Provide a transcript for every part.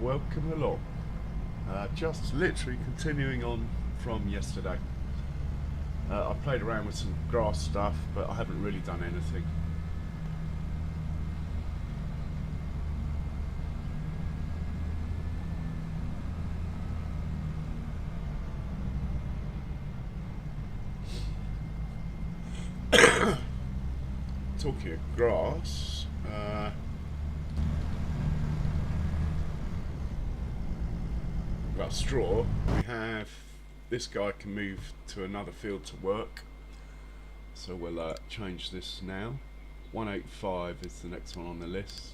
welcome along. Just literally continuing on from yesterday. I played around with some grass stuff, but I haven't really done anything. Talking of grass, about straw, we have this guy can move to another field to work, so we'll change this now. 185 is the next one on the list.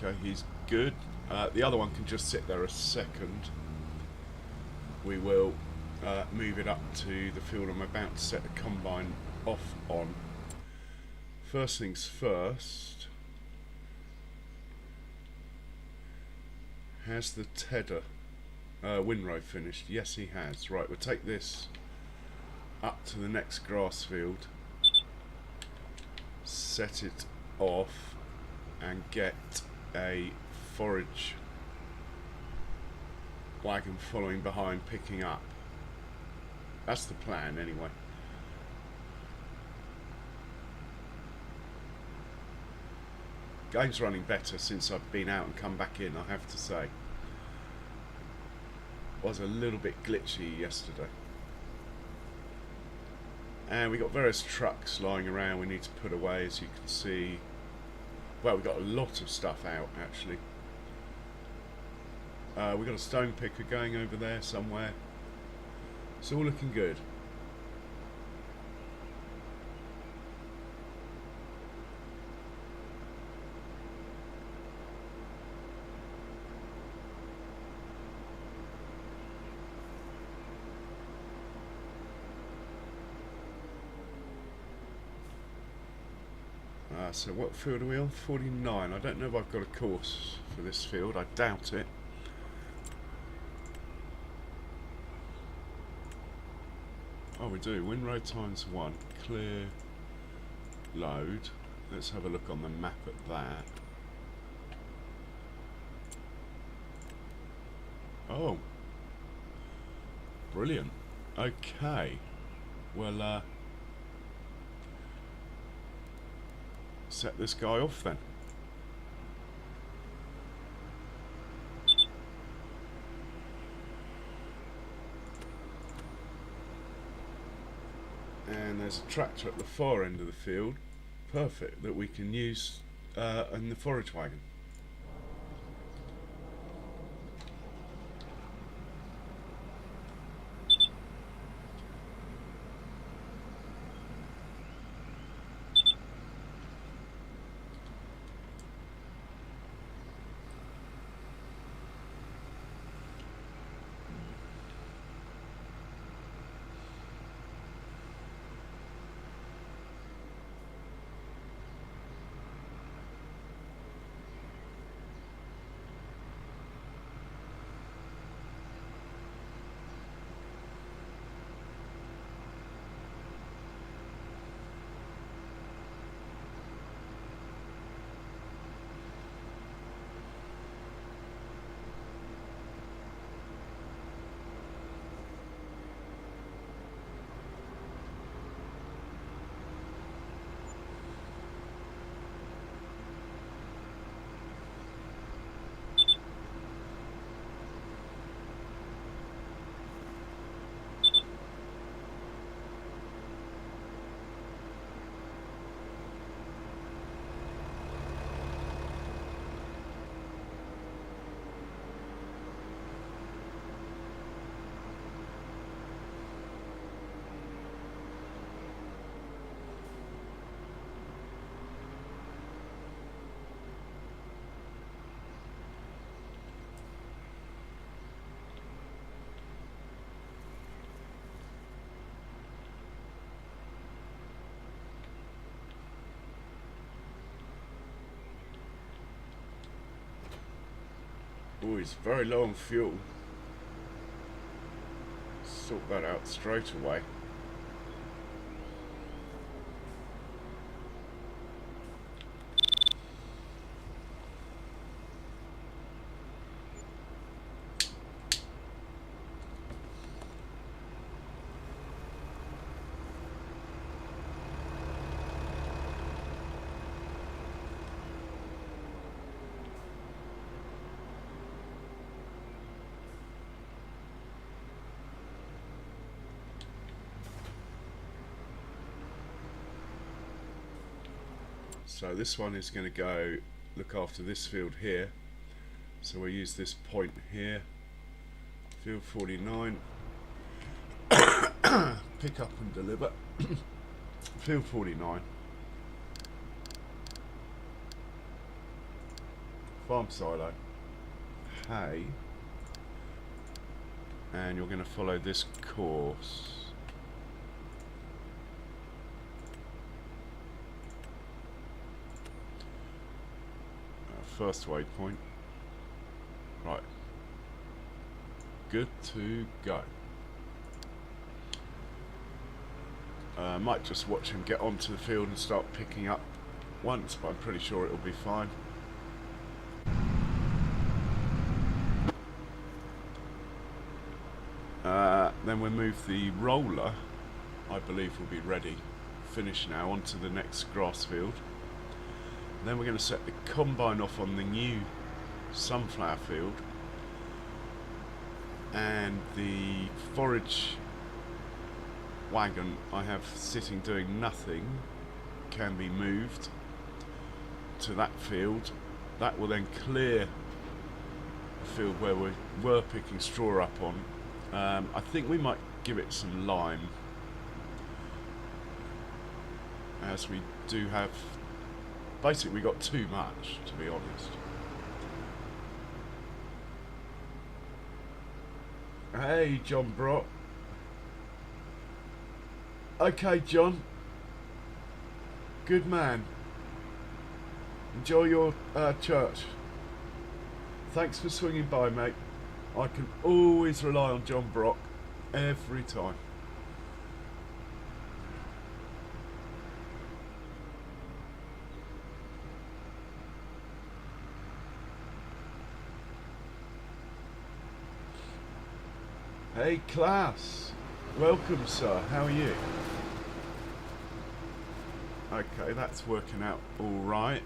Okay, he's good. The other one can just sit there a second. We will move it up to the field I'm about to set the combine off on. First things first, has the tedder windrow finished? Yes, he has. Right, we'll take this up to the next grass field, set it off, and get a forage wagon following behind, picking up. That's the plan anyway. Game's running better since I've been out and come back in, I have to say. Was a little bit glitchy yesterday. And we got various trucks lying around we need to put away, as you can see. Well, we've got a lot of stuff out, actually. We've got a stone picker going over there somewhere. It's all looking good. So what field are we on? 49. I don't know if I've got a course for this field. I doubt it. Oh, we do. Windrow times 1. Clear. Load. Let's have a look on the map at that. Oh. Brilliant. Okay. Well, set this guy off then. And there's a tractor at the far end of the field, perfect, that we can use in the forage wagon. Oh, he's very low on fuel. Sort that out straight away. So this one is going to go look after this field here. So we'll use this point here. Field 49. Pick up and deliver. Field 49. Farm silo. Hay. And you're going to follow this course. First waypoint. Right. Good to go. Might just watch him get onto the field and start picking up once, but I'm pretty sure it'll be fine. Then we'll move the roller, I believe will be ready, finished now, onto the next grass field. Then we're going to set the combine off on the new sunflower field, and the forage wagon I have sitting doing nothing can be moved to that field. That will then clear the field where we were picking straw up on. I think we might give it some lime, as we do have. Basically, we got too much, to be honest. Hey, John Brock. Okay, John. Good man. Enjoy your church. Thanks for swinging by, mate. I can always rely on John Brock every time. Hey, Klaus. Welcome, sir. How are you? Okay, that's working out all right.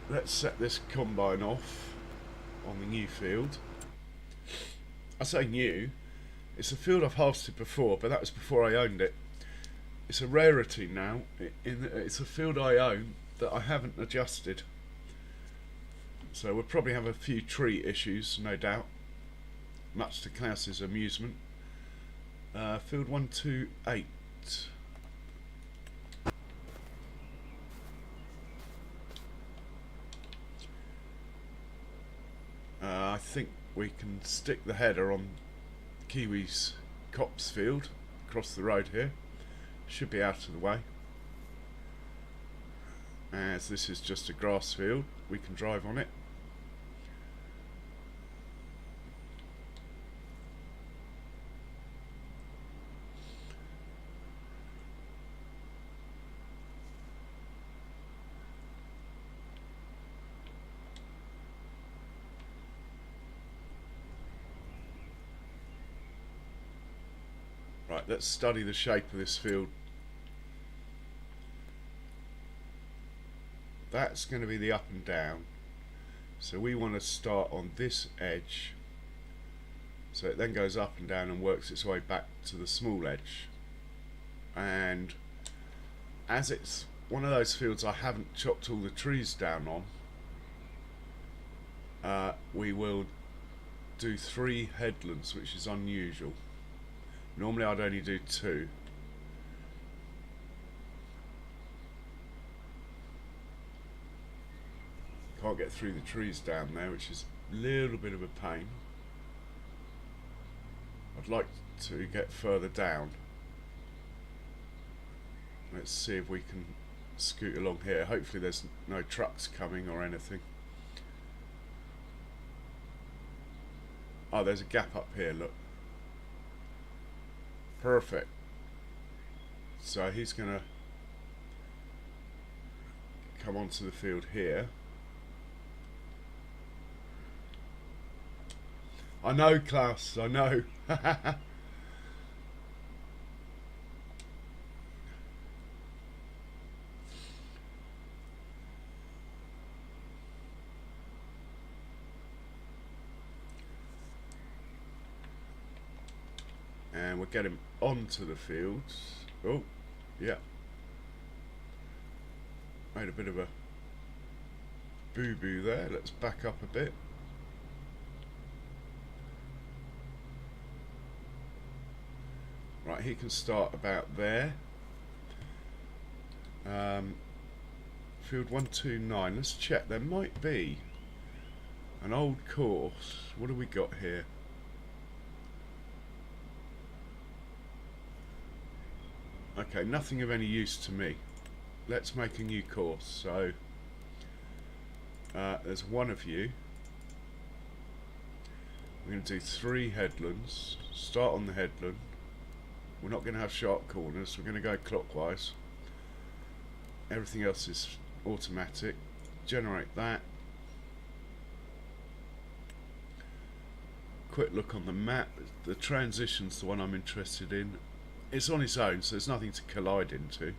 Let's set this combine off on the new field. I say new, it's a field I've harvested before, but that was before I owned it. It's a rarity now. It's a field I own that I haven't adjusted. So we'll probably have a few tree issues, no doubt, much to Klaus's amusement. Field 128. I think we can stick the header on Kiwi's copse field across the road here. Should be out of the way. As this is just a grass field, we can drive on it. Right, let's study the shape of this field. That's going to be the up and down. So we want to start on this edge. So it then goes up and down and works its way back to the small edge. And as it's one of those fields I haven't chopped all the trees down on, we will do 3 headlands, which is unusual. Normally I'd only do 2. Can't get through the trees down there, which is a little bit of a pain. I'd like to get further down. Let's see if we can scoot along here. Hopefully there's no trucks coming or anything. Oh, there's a gap up here, look. Perfect. So he's going to come onto the field here. I know, Klaus, I know. And we'll get him onto the fields. Oh, yeah. Made a bit of a boo-boo there. Let's back up a bit. Right, he can start about there. Field 129. Let's check. There might be an old course. What do we got here? Okay, nothing of any use to me. Let's make a new course. So there's one of you. We're going to do 3 headlands. Start on the headland. We're not going to have sharp corners. We're going to go clockwise. Everything else is automatic. Generate that. Quick look on the map. The transition's the one I'm interested in. It's on its own, so there's nothing to collide into.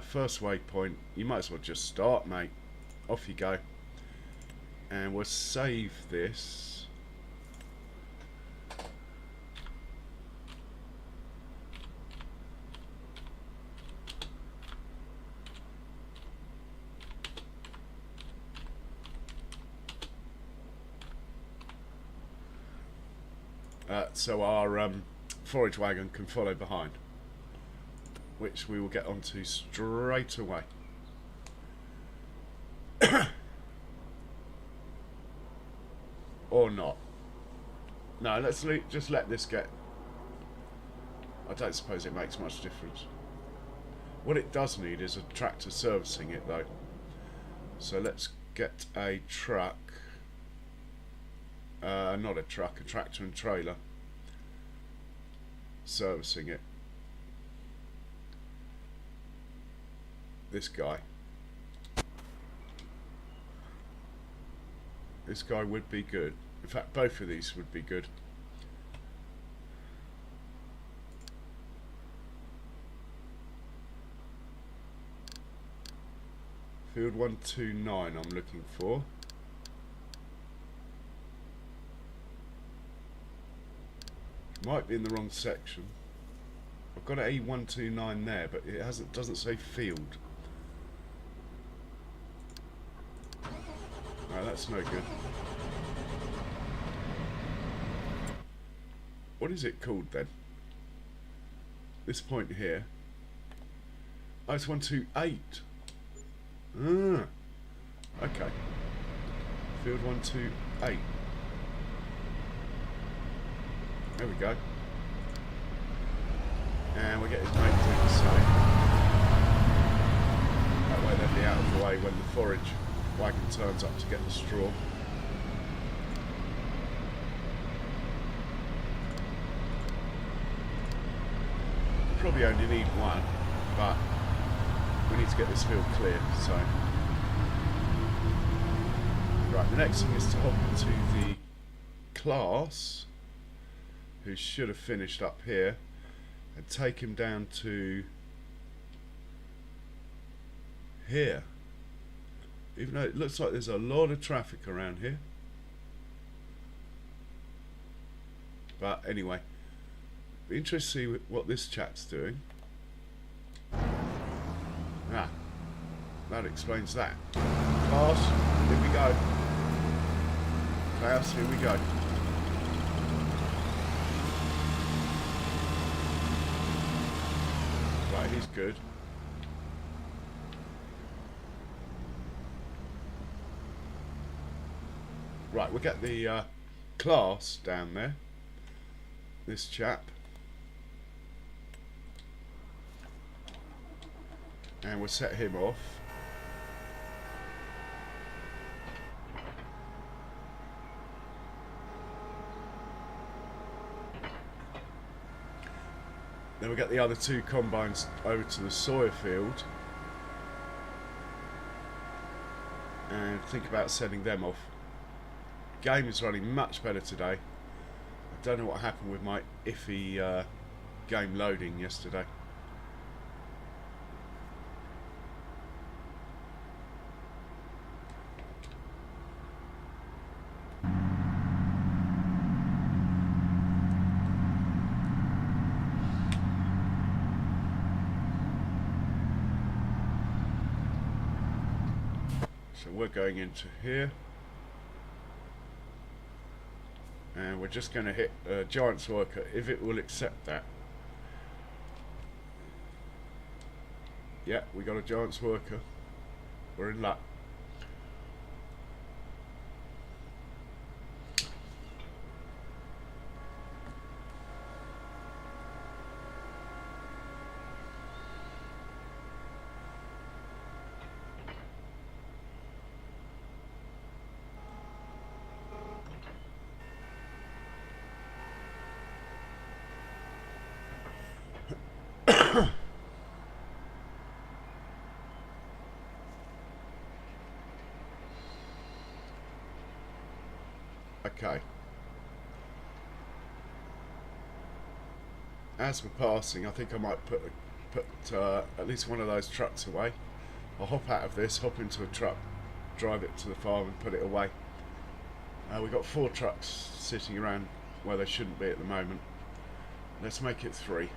First waypoint, you might as well just start, mate. Off you go. And we'll save this. So our forage wagon can follow behind, which we will get onto straight away. Or not. No, let's just let this get... I don't suppose it makes much difference. What it does need is a tractor servicing it though. So let's get a truck. Not a truck, a tractor and trailer servicing it. This guy. This guy would be good. In fact, both of these would be good. Field 129 I'm looking for. Might be in the wrong section. I've got an A129 there, but it doesn't say field. No, that's no good. What is it called then? This point here. Oh, it's 128. Ah, okay. Field 128. There we go. And we'll get his mate to do the same. That way they'll be out of the way when the forage wagon turns up to get the straw. We probably only need one, but we need to get this field clear, so. Right, the next thing is to hop into the class, who should have finished up here, and take him down to here. Even though it looks like there's a lot of traffic around here. But anyway, be interested to see what this chap's doing. Ah, that explains that. Class, here we go. Class, here we go. Right, he's good. Right, we'll get the class down there. This chap. And we'll set him off. Then we get the other two combines over to the soya field and think about sending them off. Game is running much better today. I don't know what happened with my iffy game loading yesterday. So we're going into here, and we're just going to hit Giant's Worker if it will accept that. Yeah, we got a Giant's Worker. We're in luck. Okay. As we're passing, I think I might put at least one of those trucks away. I'll hop out of this, hop into a truck, drive it to the farm and put it away. We've got 4 trucks sitting around where they shouldn't be at the moment. Let's make it 3.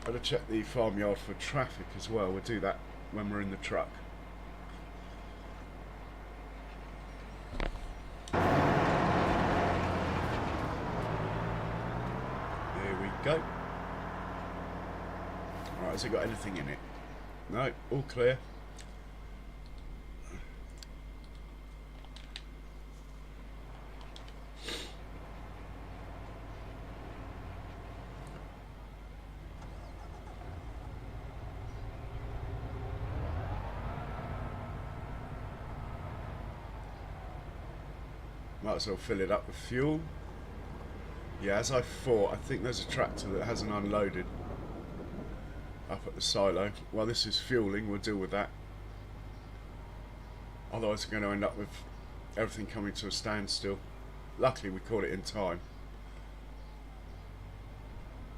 Better check the farmyard for traffic as well. We'll do that when we're in the truck. There we go. Alright, has it got anything in it? No, all clear. Might as well fill it up with fuel. Yeah, as I thought, I think there's a tractor that hasn't unloaded up at the silo. While this is fueling, we'll deal with that. Otherwise we're going to end up with everything coming to a standstill. Luckily we caught it in time.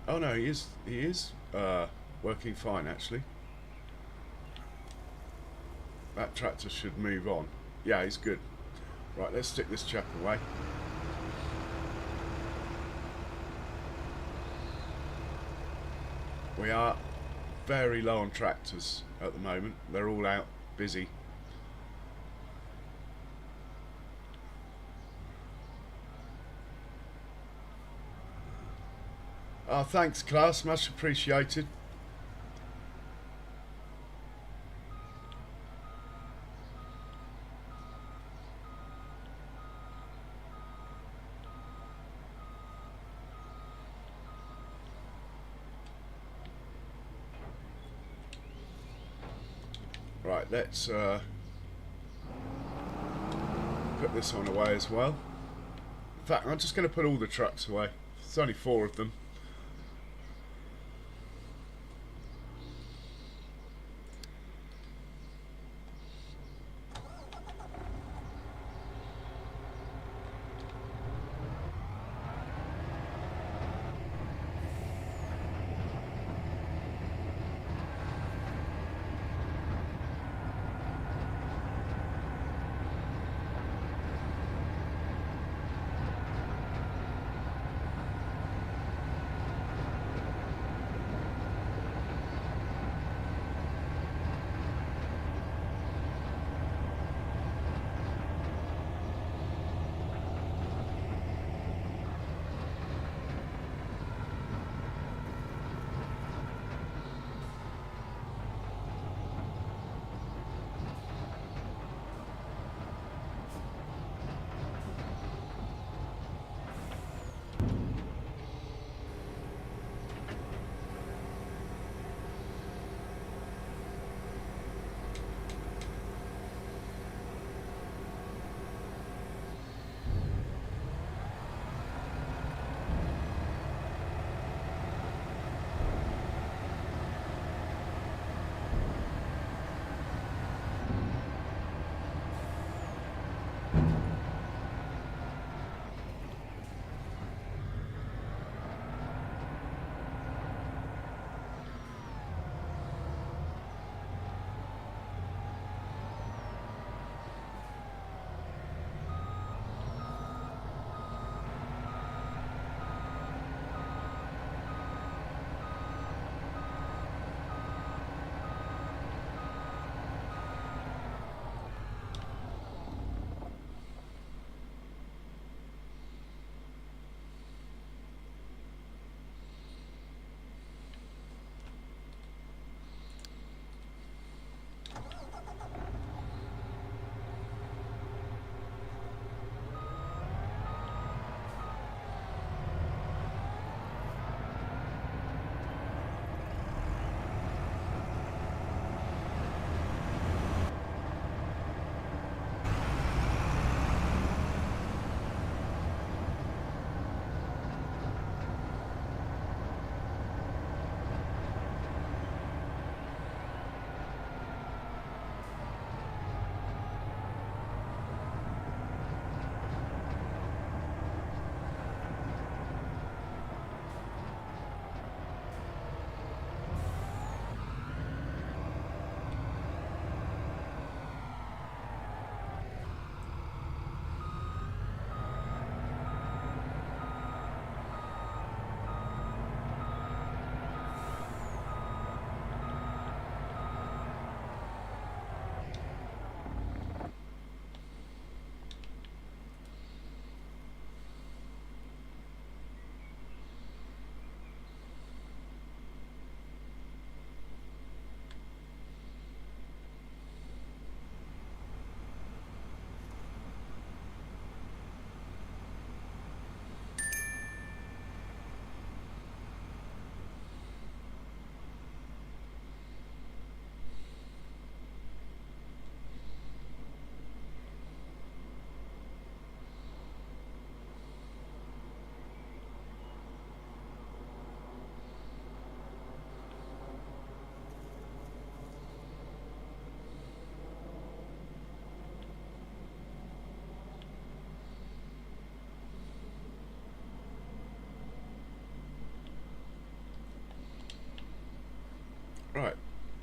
Oh no, he is working fine actually. That tractor should move on. Yeah, he's good. Right, let's stick this chap away. We are very low on tractors at the moment. They're all out busy. Oh, thanks, class. Much appreciated. Right, let's put this one away as well. In fact, I'm just going to put all the trucks away. There's only 4 of them.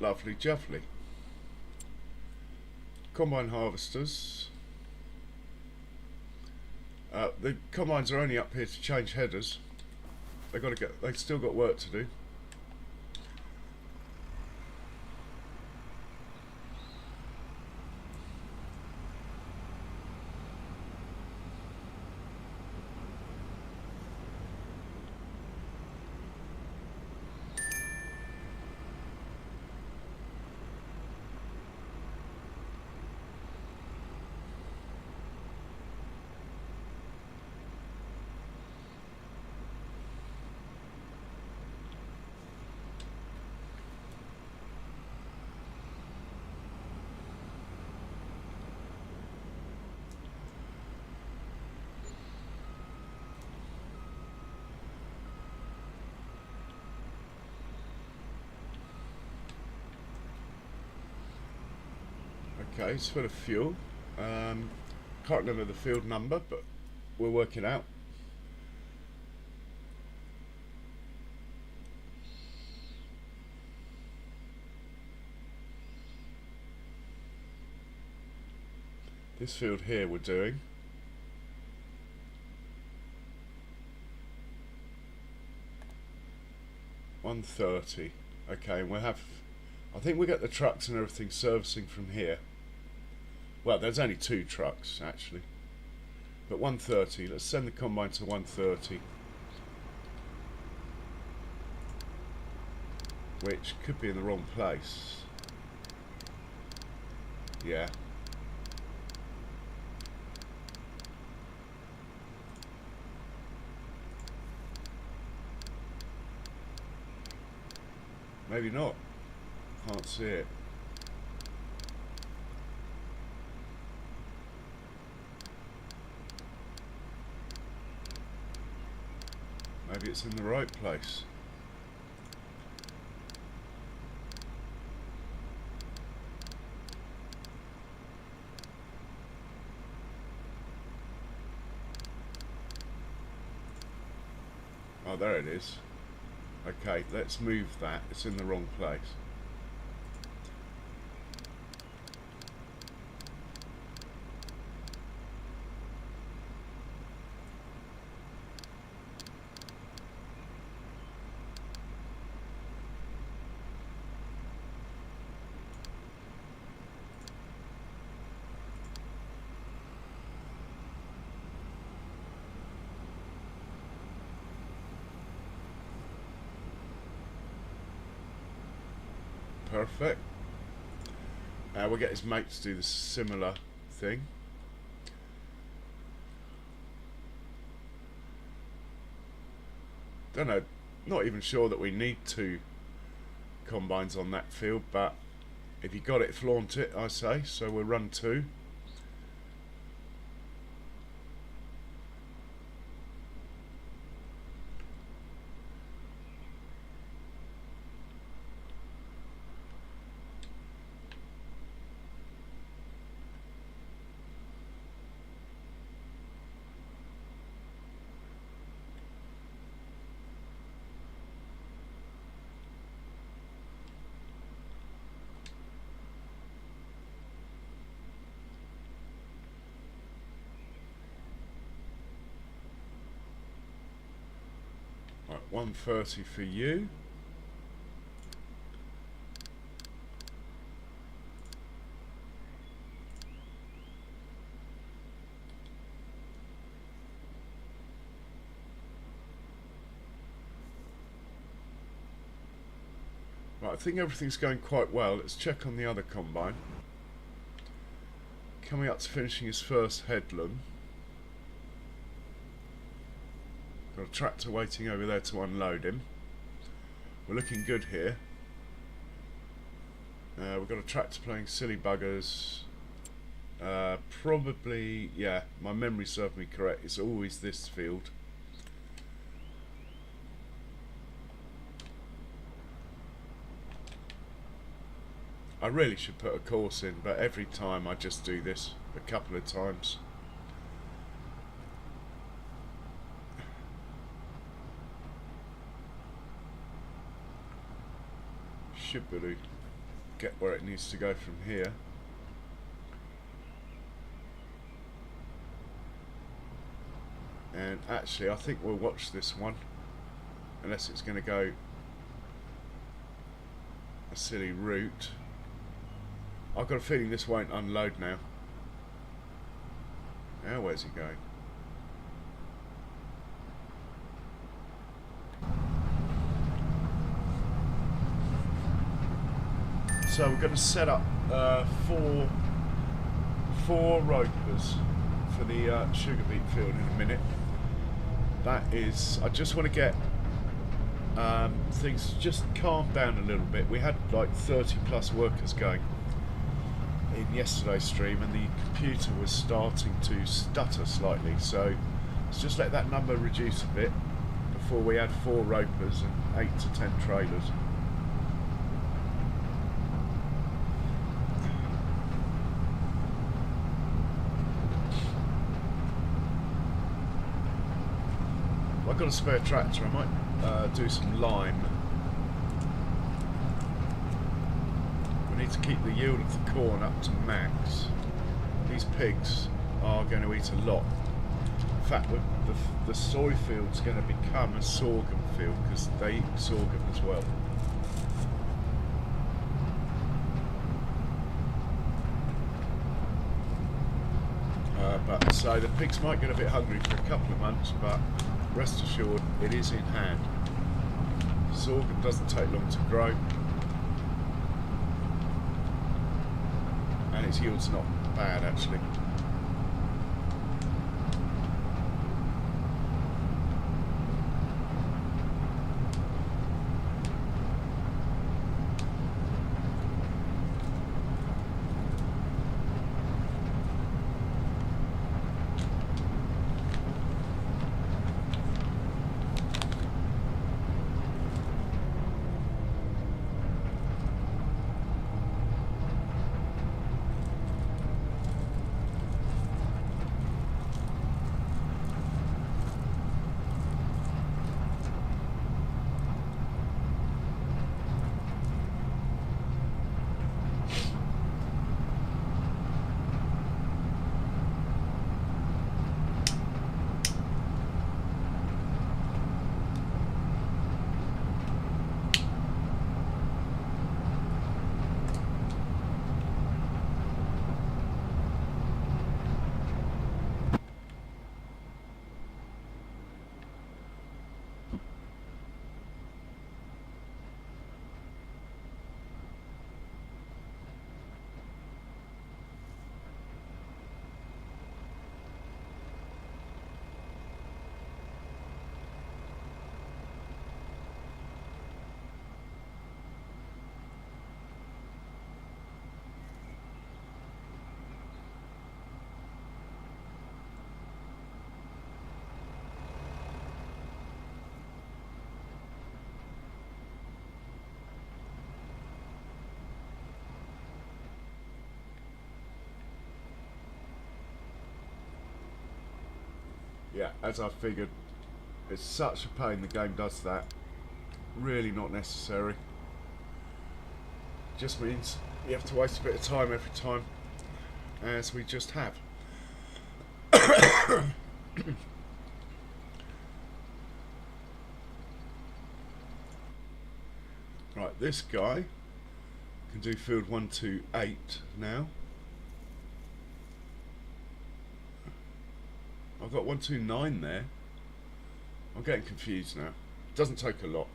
Lovely jubbly. Combine harvesters. The combines are only up here to change headers. They've still got work to do. Okay, it's full of fuel. Can't remember the field number, but we'll work it out. This field here we're doing 130. Okay, and we'll have, I think we get the trucks and everything servicing from here. Well, there's only 2 trucks actually, but 130. Let's send the combine to 130, which could be in the wrong place. Yeah. Maybe not. Can't see it. Maybe it's in the right place. Oh, there it is. Okay, let's move that. It's in the wrong place. Perfect. We'll get his mate to do the similar thing. Don't know, not even sure that we need 2 combines on that field, but if you got it, flaunt it, I say. So we'll run 2. Right, 130 for you. Right, I think everything's going quite well. Let's check on the other combine. Coming up to finishing his first headland. Got a tractor waiting over there to unload him. We're looking good here. We've got a tractor playing silly buggers. Probably, yeah, my memory served me correct. It's always this field. I really should put a course in, but every time I just do this a couple of times. Shibbity. get where it needs to go from here. And actually I think we'll watch this one, unless it's going to go a silly route. I've got a feeling this won't unload now. Now where's he going? So we're going to set up four ropers for the sugar beet field in a minute. That is, I just want to get things just calmed down a little bit. We had like 30 plus workers going in yesterday's stream, and the computer was starting to stutter slightly, so let's just let that number reduce a bit before we add 4 ropers and 8 to 10 trailers. If I've got a spare tractor, I might do some lime. We need to keep the yield of the corn up to max. These pigs are going to eat a lot. In fact, the soy field's going to become a sorghum field because they eat sorghum as well. So the pigs might get a bit hungry for a couple of months, but rest assured it is in hand. Sorghum doesn't take long to grow, and its yield's not bad actually. Yeah, as I figured, it's such a pain the game does that. Really not necessary. Just means you have to waste a bit of time every time, as we just have. Right, this guy can do field 128 now. I've got 129 there. I'm getting confused now. Doesn't take a lot.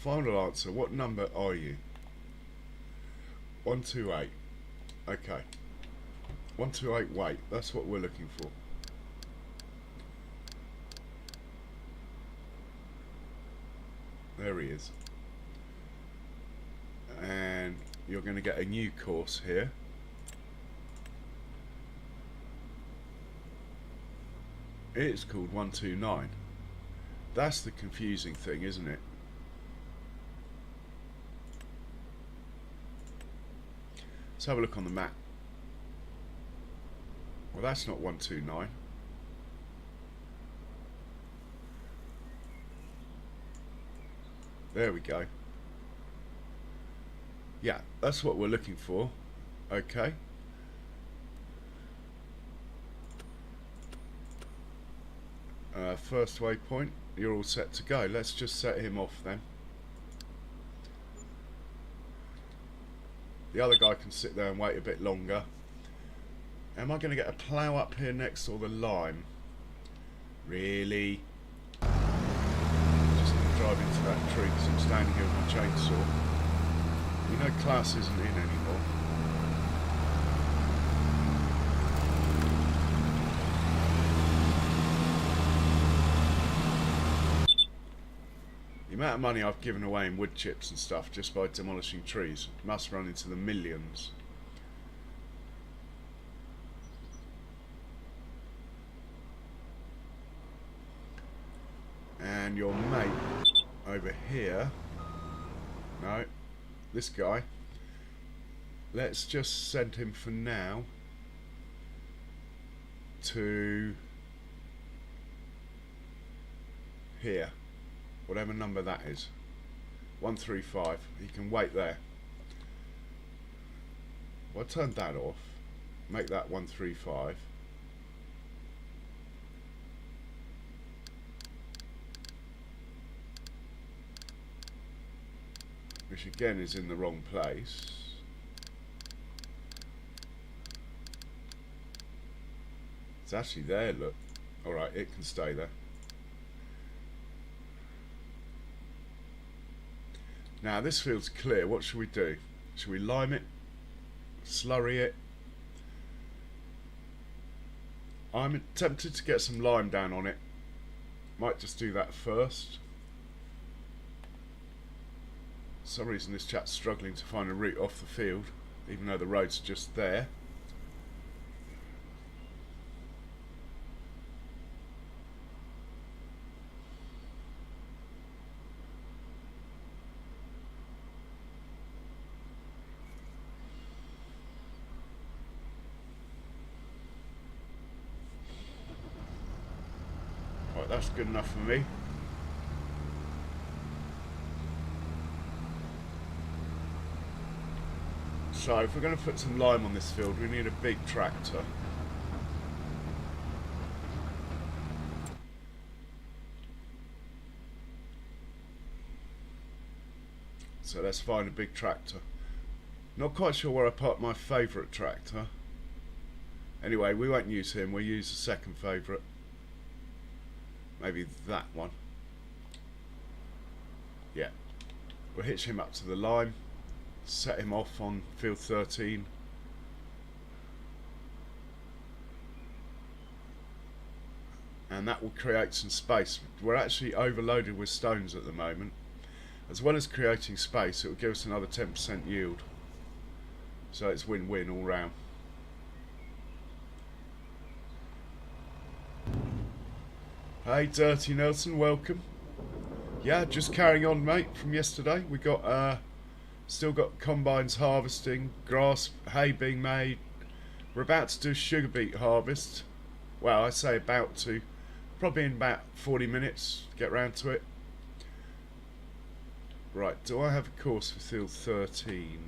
Final answer. What number are you? 128. Okay. 128 weight. That's what we're looking for. There he is. And you're going to get a new course here. It's called 129. That's the confusing thing, isn't it? Let's have a look on the map. Well, that's not 129. There we go. Yeah, that's what we're looking for. Okay. First waypoint, you're all set to go. Let's just set him off then. The other guy can sit there and wait a bit longer. Am I going to get a plough up here next or the lime? Really? Just going to drive into that tree because I'm standing here with my chainsaw. You know class isn't in anymore. The amount of money I've given away in wood chips and stuff just by demolishing trees must run into the millions. And your mate over here, no, this guy, let's just send him for now to here, whatever number that is, 135. He can wait there. Well, I turned that off, make that 135. Which again is in the wrong place. It's actually there, look. Alright, it can stay there. Now this field's clear, what should we do? Should we lime it? Slurry it? I'm tempted to get some lime down on it. Might just do that first. For some reason this chap's struggling to find a route off the field, even though the road's just there. Right, that's good enough for me. So if we're going to put some lime on this field, we need a big tractor. So let's find a big tractor. Not quite sure where I parked my favourite tractor. Anyway, we won't use him, we'll use the second favourite. Maybe that one. Yeah. We'll hitch him up to the lime. Set him off on field 13. And that will create some space. We're actually overloaded with stones at the moment. As well as creating space, it will give us another 10% yield. So it's win-win all round. Hey Dirty Nelson, welcome. Yeah, just carrying on mate from yesterday. We got still got combines harvesting, grass, hay being made. We're about to do sugar beet harvest. Well, I say about to. Probably in about 40 minutes, get round to it. Right, do I have a course for field 13?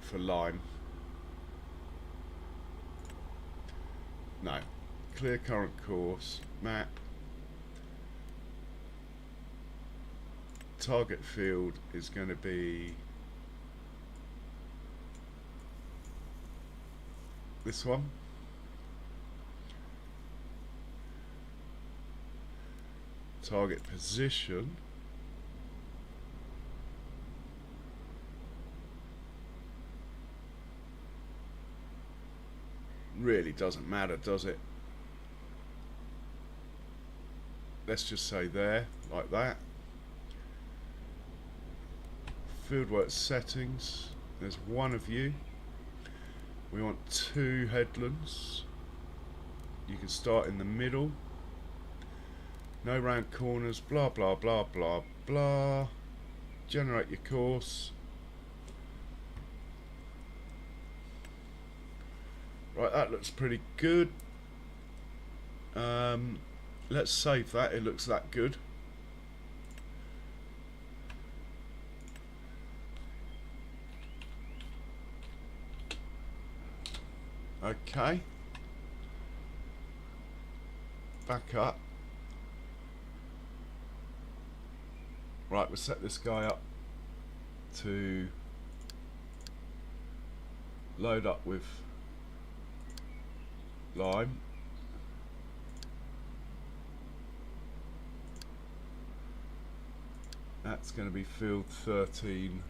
For lime? No. Clear current course, map. Target field is going to be this one. Target position really doesn't matter, does it? Let's just say there, like that. Fieldwork settings, there's one of you. We want 2 headlands. You can start in the middle. No round corners, blah blah blah blah blah. Generate your course. Right, that looks pretty good. Let's save that. It looks that good. Okay. Back up. Right, we'll set this guy up to load up with lime. That's going to be field 13.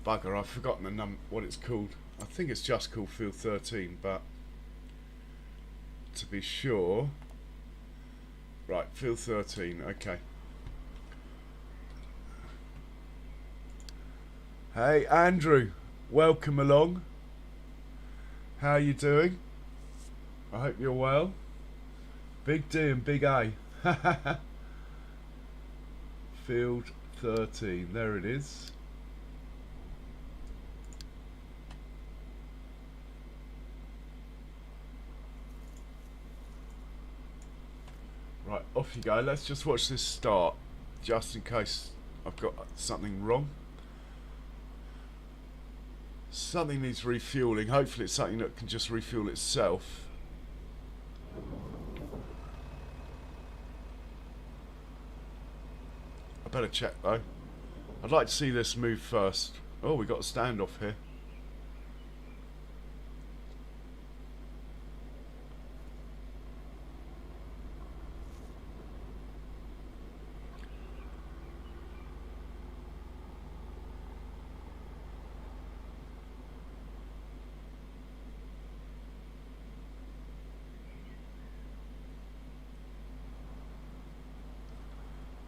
Bugger, I've forgotten what it's called. I think it's just called field 13, but to be sure. Right, field 13, okay. Hey Andrew, welcome along. How are you doing? I hope you're well. Big D and Big A. Field 13, there it is. Right, off you go. Let's just watch this start, just in case I've got something wrong. Something needs refueling. Hopefully it's something that can just refuel itself. I better check though. I'd like to see this move first. Oh, we got a standoff here.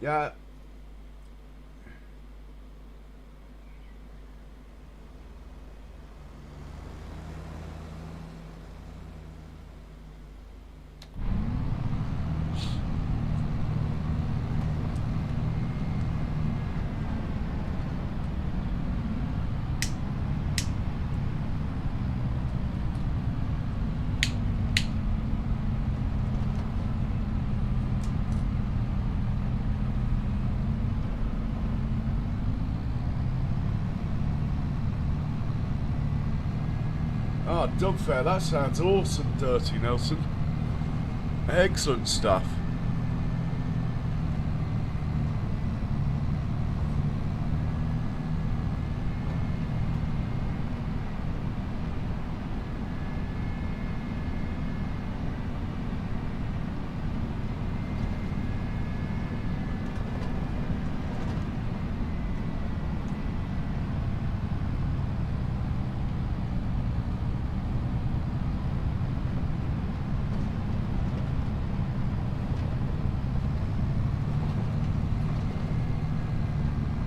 Yeah. Ah, dog fair, that sounds awesome, Dirty Nelson. Excellent stuff.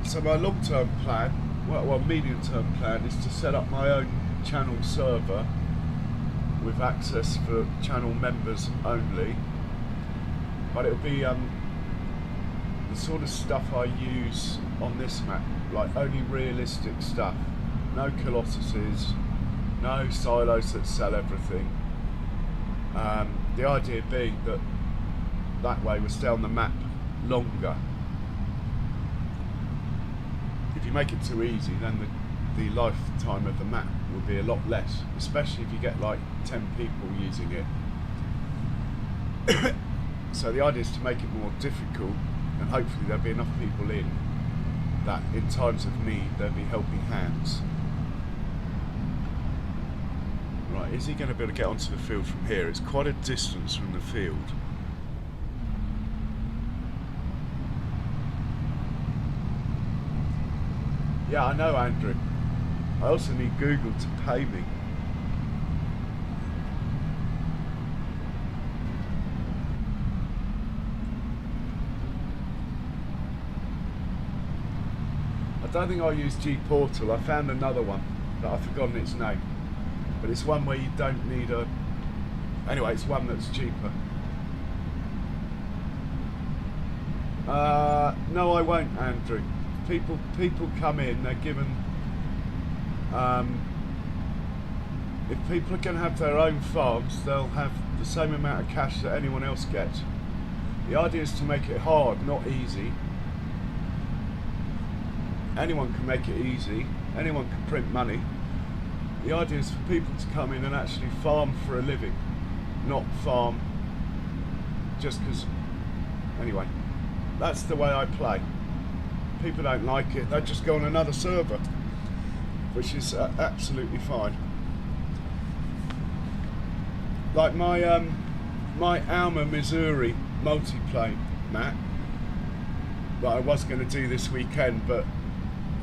So my long-term plan, well medium-term plan, is to set up my own channel server with access for channel members only. But it'll be the sort of stuff I use on this map, like only realistic stuff. No colossuses, no silos that sell everything. The idea being that way we'll stay on the map longer. If you make it too easy, then the lifetime of the map will be a lot less, especially if you get like 10 people using it. So the idea is to make it more difficult, and hopefully there'll be enough people in that in times of need there'll be helping hands. Right, is he going to be able to get onto the field from here? It's quite a distance from the field. Yeah, I know, Andrew. I also need Google to pay me. I don't think I'll use G Portal. I found another one that I've forgotten its name. But it's one where you don't need a... Anyway, it's one that's cheaper. No, I won't, Andrew. People come in, they're given if people are going to have their own farms, they'll have the same amount of cash that anyone else gets. The idea is to make it hard, not easy. Anyone can make it easy. Anyone can print money. The idea is for people to come in and actually farm for a living, not farm just because. Anyway, that's the way I play. People don't like it, they just go on another server, which is absolutely fine. Like my Alma, Missouri multiplane map that I was going to do this weekend, but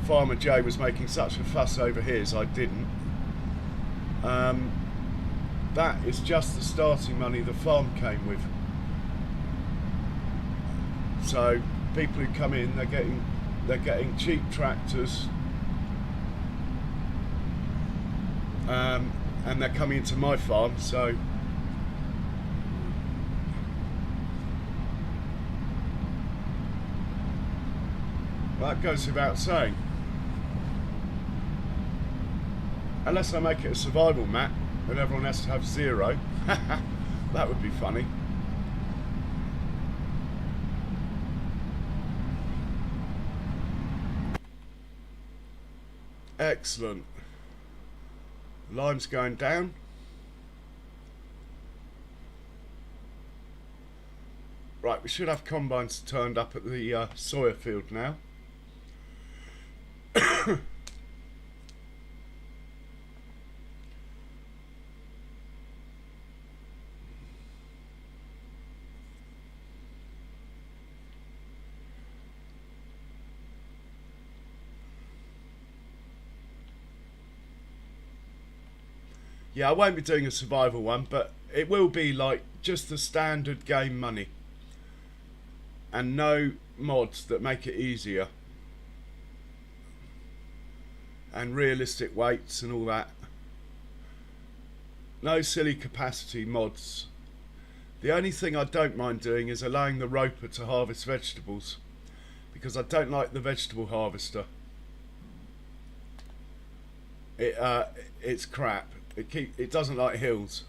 Farmer J was making such a fuss over his, I didn't. That is just the starting money the farm came with. So people who come in, they're getting cheap tractors, and they're coming into my farm. So that goes without saying. Unless I make it a survival map and everyone has to have 0. That would be funny. Excellent. Lime's going down. Right, we should have combines turned up at the soya field now. Yeah, I won't be doing a survival one, but it will be like just the standard game money. And no mods that make it easier. And realistic weights and all that. No silly capacity mods. The only thing I don't mind doing is allowing the roper to harvest vegetables, because I don't like the vegetable harvester. It's crap. It doesn't like hills.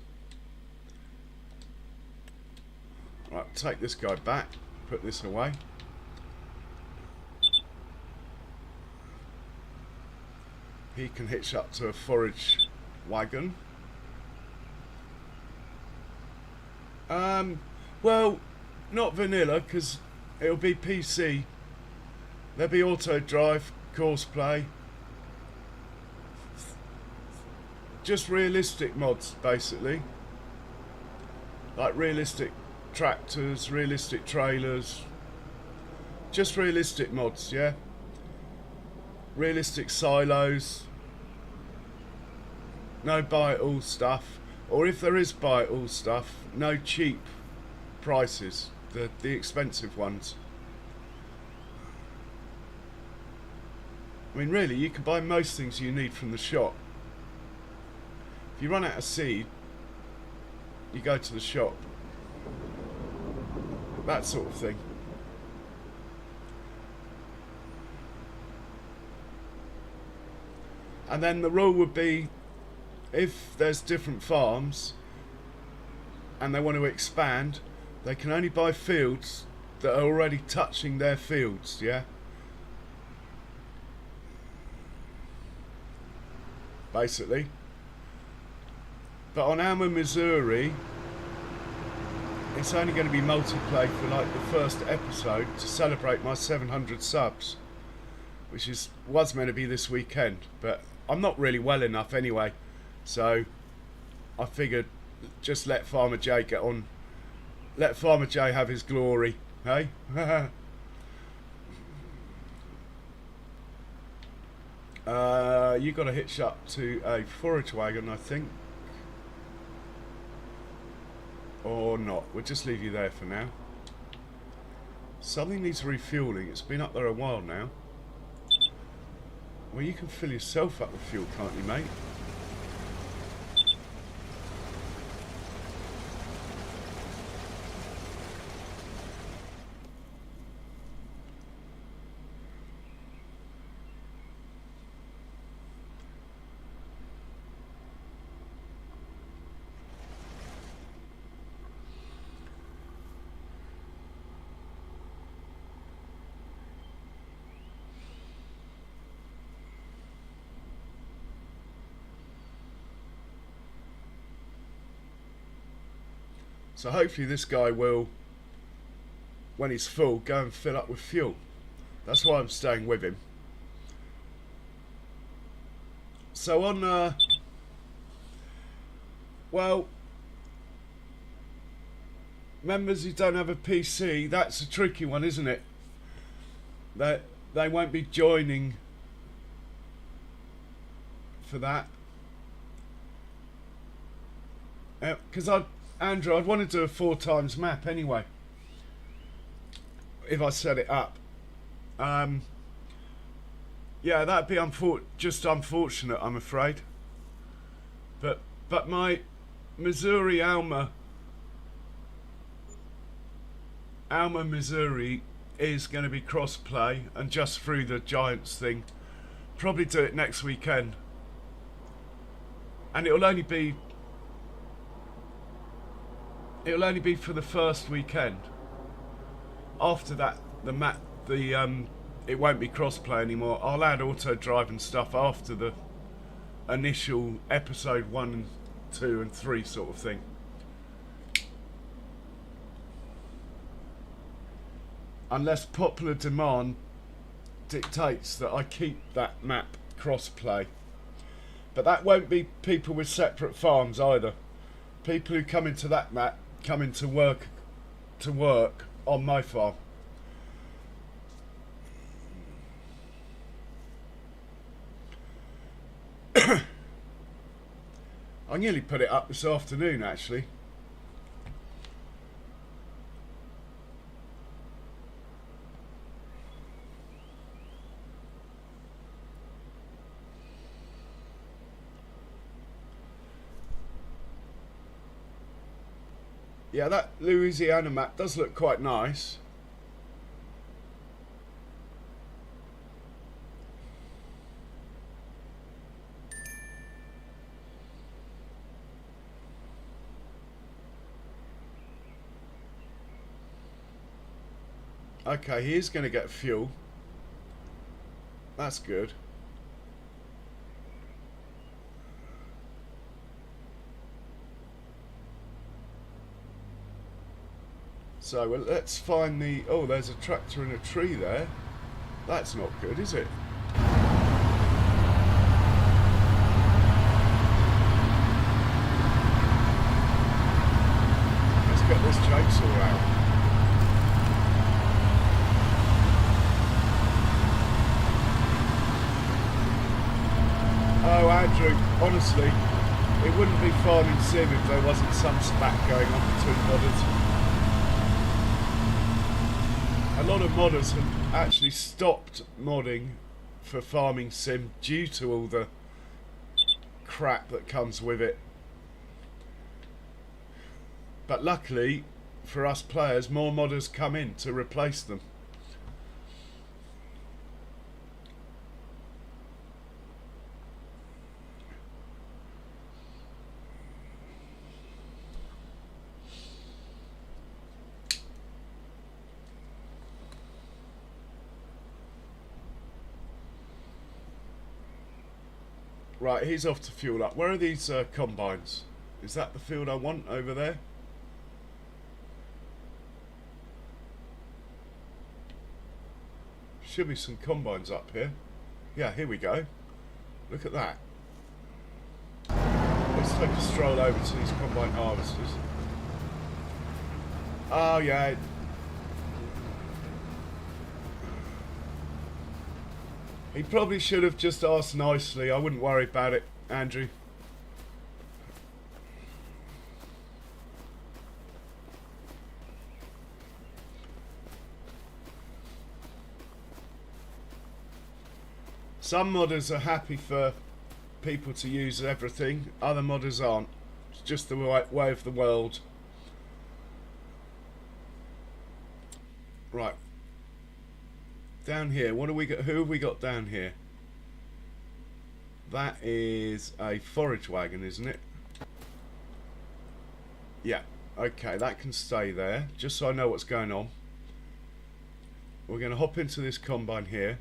Right, take this guy back, put this away. He can hitch up to a forage wagon. Well, not vanilla, because it'll be PC. There'll be auto drive, course play. Just realistic mods, basically. Like realistic tractors, realistic trailers. Just realistic mods, yeah? Realistic silos. No buy-it-all stuff. Or if there is buy-it-all stuff, no cheap prices. The expensive ones. I mean, really, you can buy most things you need from the shop. If you run out of seed, you go to the shop. That sort of thing. And then the rule would be, if there's different farms and they want to expand, they can only buy fields that are already touching their fields, yeah? Basically. But on Alma, Missouri, it's only going to be multiplayer for like the first episode to celebrate my 700 subs, which was meant to be this weekend, but I'm not really well enough anyway, so I figured just let Farmer J get on. Let Farmer J have his glory, hey? You got to hitch up to a forage wagon, I think. Or not. We'll just leave you there for now. Something needs refueling. It's been up there a while now. Well, you can fill yourself up with fuel, can't you, mate? So hopefully this guy will, when he's full, go and fill up with fuel. That's why I'm staying with him. So on, well, members who don't have a PC, that's a tricky one, isn't it? They won't be joining for that. Because Andrew, I'd want to do a 4 times map anyway, if I set it up. Yeah, that'd be just unfortunate, I'm afraid. But my Missouri Alma, Missouri is going to be cross-play, and just through the Giants thing. Probably do it next weekend. And it'll only be for the first weekend. After that, it won't be cross-play anymore. I'll add auto drive and stuff after the initial episode 1 and 2 and 3 sort of thing. Unless popular demand dictates that I keep that map cross-play. But that won't be people with separate farms either. People who come into that map come into work on my farm. I nearly put it up this afternoon, actually. Yeah, that Louisiana map does look quite nice. Okay, he is going to get fuel. That's good. So well, let's find the... Oh, there's a tractor in a tree there. That's not good, is it? Let's get this chainsaw out. Oh, Andrew, honestly, it wouldn't be farming sim if there wasn't some spat going on between modders. A lot of modders have actually stopped modding for farming sim due to all the crap that comes with it. But luckily for us players, more modders come in to replace them. Right, he's off to fuel up. Where are these combines? Is that the field I want over there? Should be some combines up here. Yeah, here we go. Look at that. Let's take a stroll over to these combine harvesters. Oh yeah. He probably should have just asked nicely. I wouldn't worry about it, Andrew. Some modders are happy for people to use everything. Other modders aren't. It's just the way of the world. Right. Down here, what do we got? Who have we got down here? That is a forage wagon, isn't it? Yeah. Okay, that can stay there, just so I know what's going on. We're going to hop into this combine here.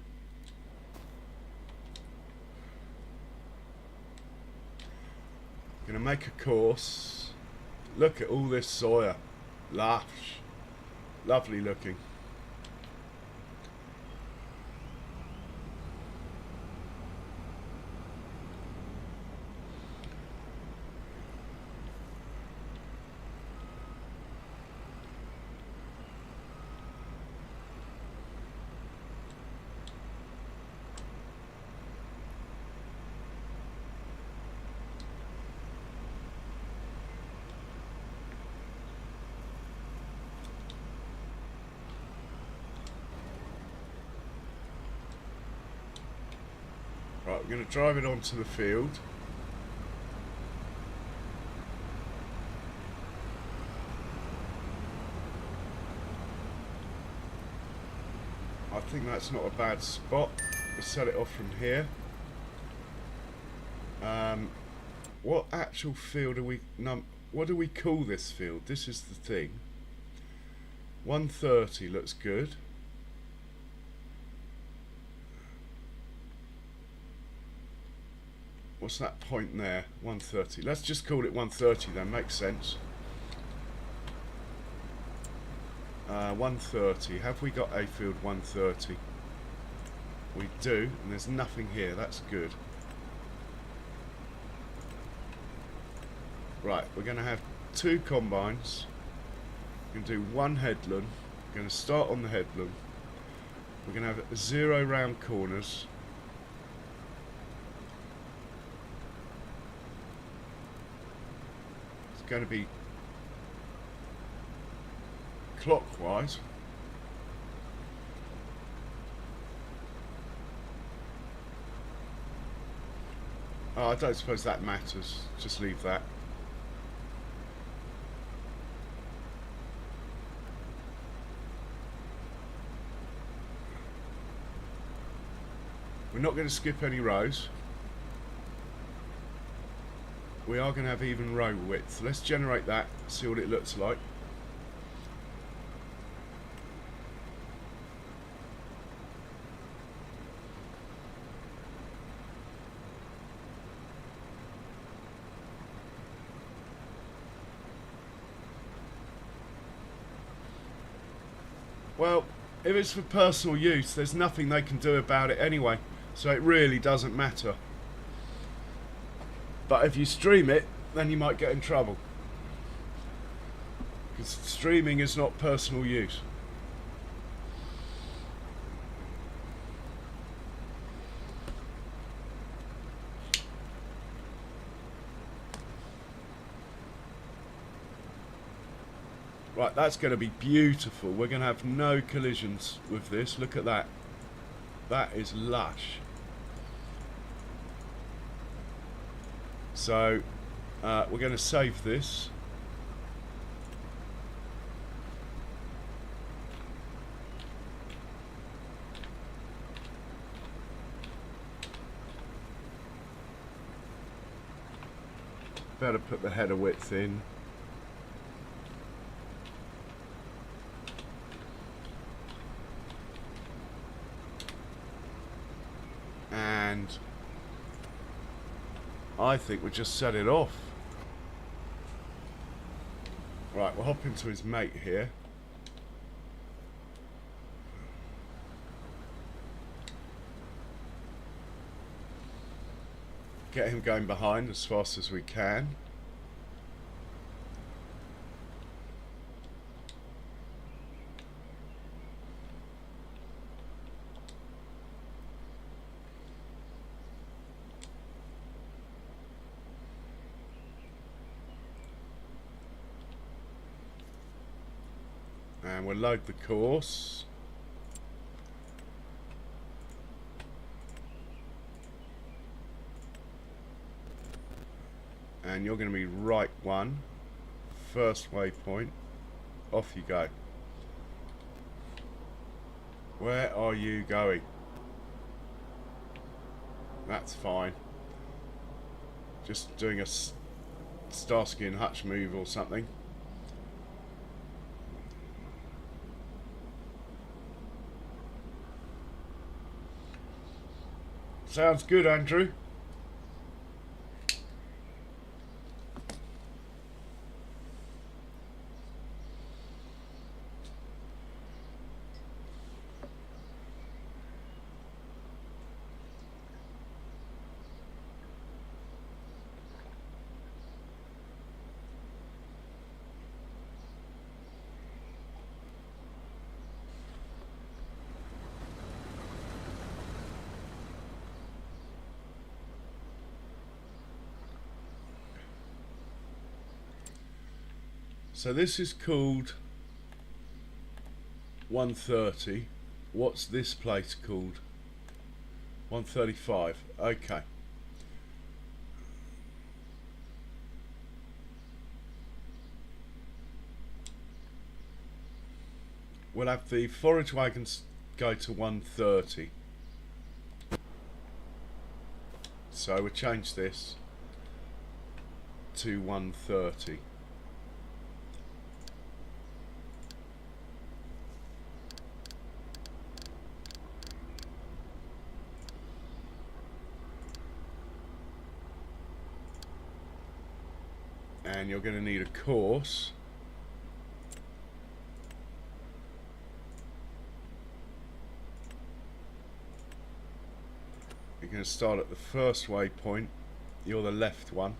Going to make a course. Look at all this soya. Lush. Lovely looking. Right, we're going to drive it onto the field. I think that's not a bad spot. We'll set it off from here. What actual field are we... what do we call this field? This is the thing. 130 looks good. What's that point there? 130. Let's just call it 130 then, makes sense. 130. Have we got a field 130? We do, and there's nothing here. That's good. Right, we're going to have 2 combines. We're going to do 1 headland. We're going to start on the headland. We're going to have 0 round corners. It's going to be clockwise. Oh, I don't suppose that matters. Just leave that. We're not going to skip any rows. We are going to have even row width. Let's generate that, see what it looks like. Well, if it's for personal use, there's nothing they can do about it anyway, so it really doesn't matter. But if you stream it, then you might get in trouble, because streaming is not personal use. Right, that's going to be beautiful. We're going to have no collisions with this. Look at that. That is lush. So, we're going to save this. Better put the header width in. And I think we'll just set it off. Right, we'll hop into his mate here. Get him going behind as fast as we can. And we'll load the course. And you're going to be right 1. First waypoint. Off you go. Where are you going? That's fine. Just doing a Starsky and Hutch move or something. Sounds good, Andrew. So this is called 130. What's this place called? 135. Okay. We'll have the forage wagons go to 130. So we'll change this to 130. And you're going to need a course. You're going to start at the first waypoint. You're the left one.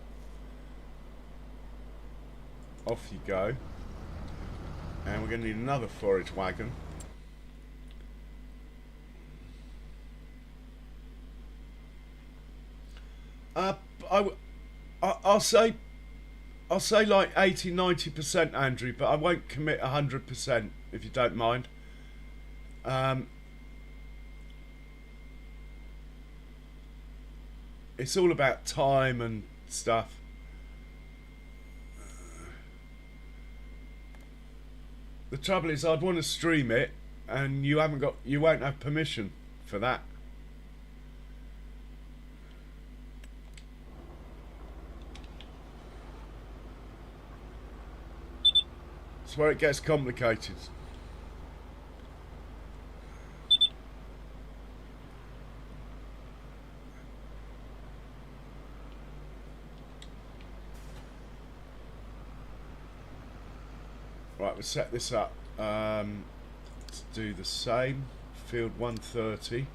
Off you go. And we're going to need another forage wagon. I'll say like 80-90%, Andrew, but I won't commit 100% if you don't mind. It's all about time and stuff. The trouble is, I'd want to stream it, and you won't have permission for that. That's where it gets complicated. Right, we'll set this up. Let's do the same. Field 130.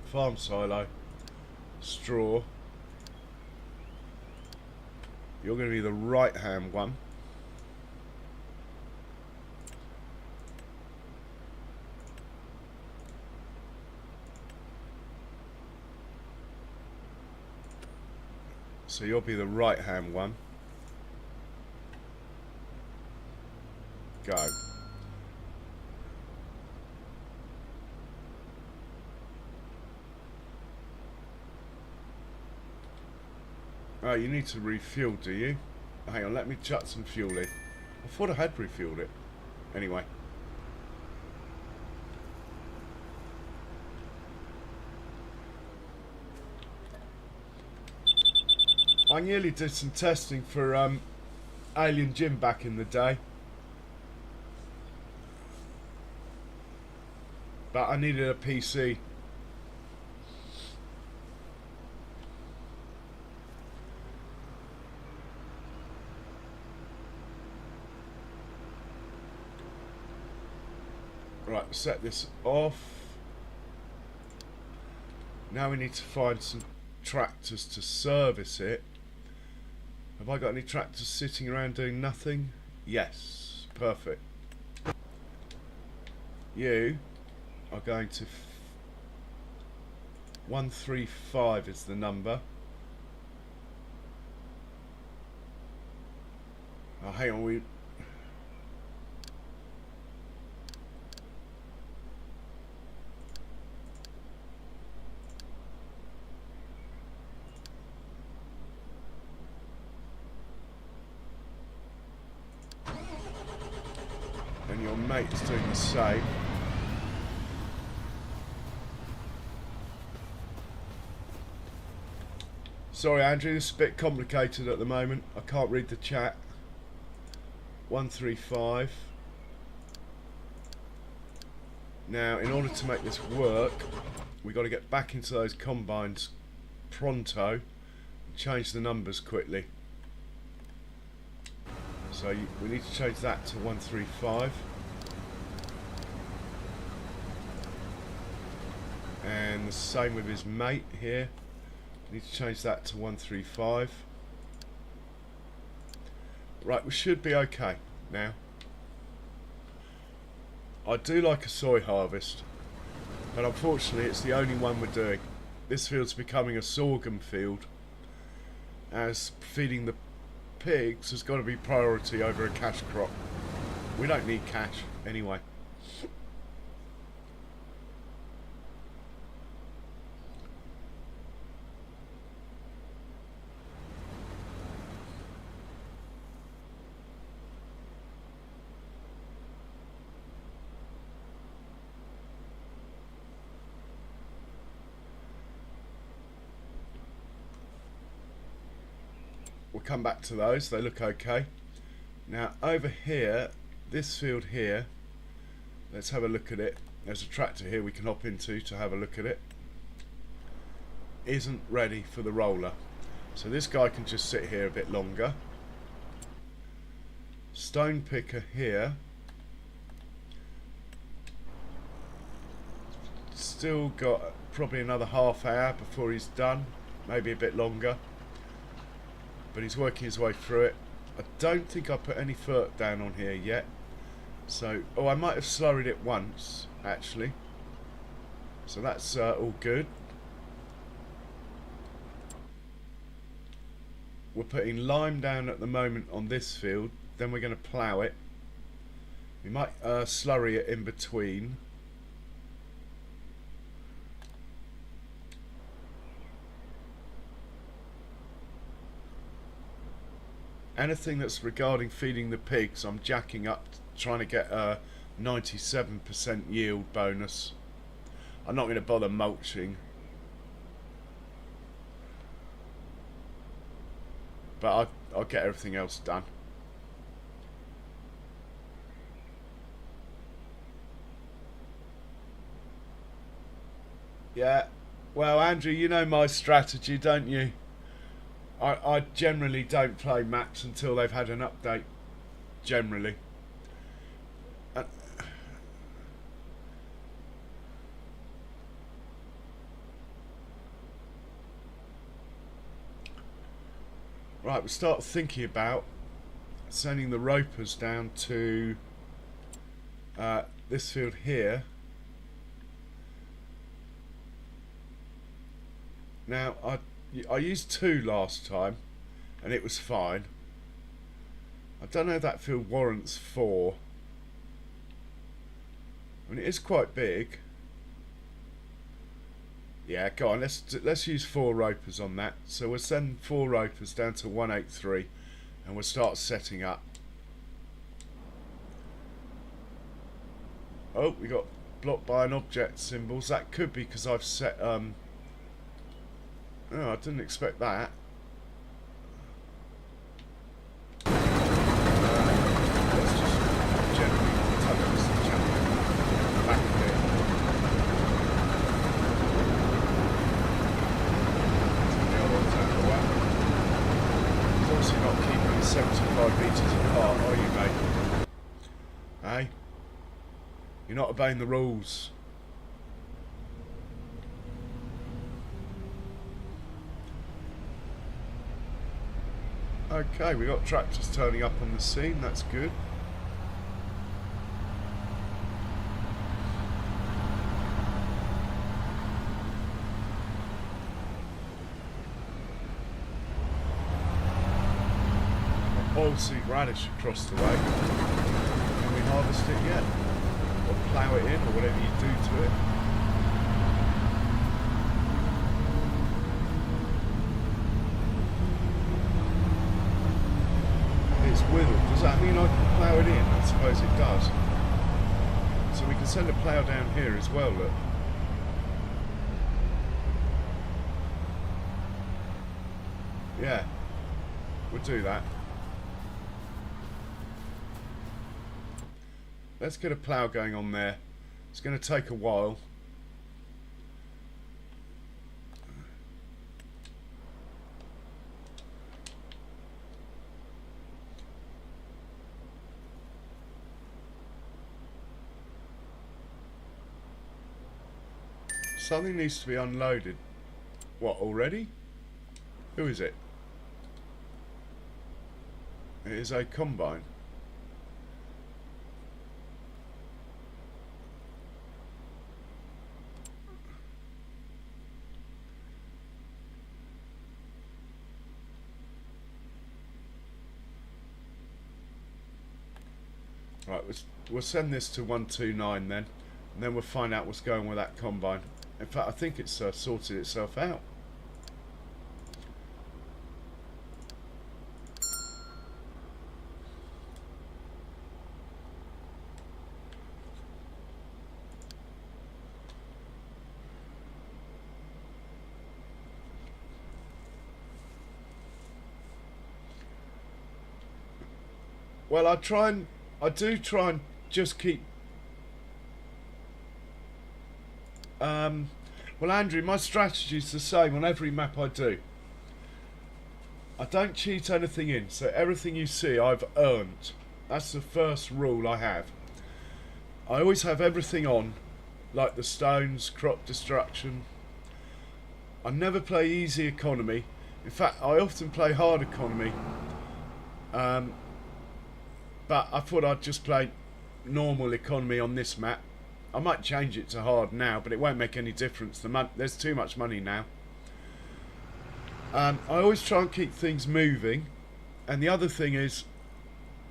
Farm silo. Straw. You're going to be the right hand one. So you'll be the right hand one. Go. Oh, you need to refuel, do you? Hang on, let me chuck some fuel in. I thought I had refueled it. Anyway. I nearly did some testing for Alien Gym back in the day. But I needed a PC. Right, set this off. Now we need to find some tractors to service it. Have I got any tractors sitting around doing nothing? Yes, perfect. You are going to 135 is the number. Oh, hang on, we. And your mate is doing the same. Sorry, Andrew, this is a bit complicated at the moment. I can't read the chat. 135. Now, in order to make this work, we've got to get back into those combines pronto and change the numbers quickly. So we need to change that to 135. And the same with his mate here. We need to change that to 135. Right, we should be okay now. I do like a soy harvest, but unfortunately it's the only one we're doing. This field's becoming a sorghum field, as feeding the pigs has got to be priority over a cash crop. We don't need cash anyway. We'll come back to those, they look okay. Now over here, this field here, let's have a look at it. There's a tractor here we can hop into to have a look at it. Isn't ready for the roller. So this guy can just sit here a bit longer. Stone picker here. Still got probably another half hour before he's done, maybe a bit longer. But he's working his way through it. I don't think I put any fert down on here yet. So, oh, I might have slurried it once, actually. So that's all good. We're putting lime down at the moment on this field. Then we're going to plough it. We might slurry it in between. Anything that's regarding feeding the pigs, I'm jacking up, trying to get a 97% yield bonus. I'm not going to bother mulching, but I'll get everything else done. Yeah, well, Andrew, you know my strategy, don't you? I generally don't play maps until they've had an update. Generally. Right, we start thinking about sending the ropers down to this field here. Now, I used 2 last time, and it was fine. I don't know if that field warrants 4. I mean, it is quite big. Yeah, go on. Let's use 4 ropers on that. So we'll send 4 ropers down to 183, and we'll start setting up. Oh, we got blocked by an object symbols. That could be because I've set Oh, I didn't expect that. Let's just gently tug this gently back a bit. The other one's out of the way. It's obviously not keeping 75 metres apart, are you, mate? Hey? You're not obeying the rules. Okay, we got tractors turning up on the scene, that's good. Oilseed radish across the way. Can we harvest it yet? Or plough it in, or whatever you do to it? It's whittled. Does that mean I can plough it in? I suppose it does. So we can send a plough down here as well, look. Yeah, we'll do that. Let's get a plough going on there. It's going to take a while. Something needs to be unloaded. What, already? Who is it? It is a combine. Right, we'll send this to 129 then, and then we'll find out what's going on with that combine. In fact, I think it's sorted itself out. Well, I do try and just keep. Well, Andrew, my strategy is the same on every map I do. I don't cheat anything in, so everything you see I've earned. That's the first rule I have. I always have everything on, like the stones, crop destruction. I never play easy economy. In fact, I often play hard economy. But I thought I'd just play normal economy on this map. I might change it to hard now, but it won't make any difference. There's too much money now. I always try and keep things moving. And the other thing is,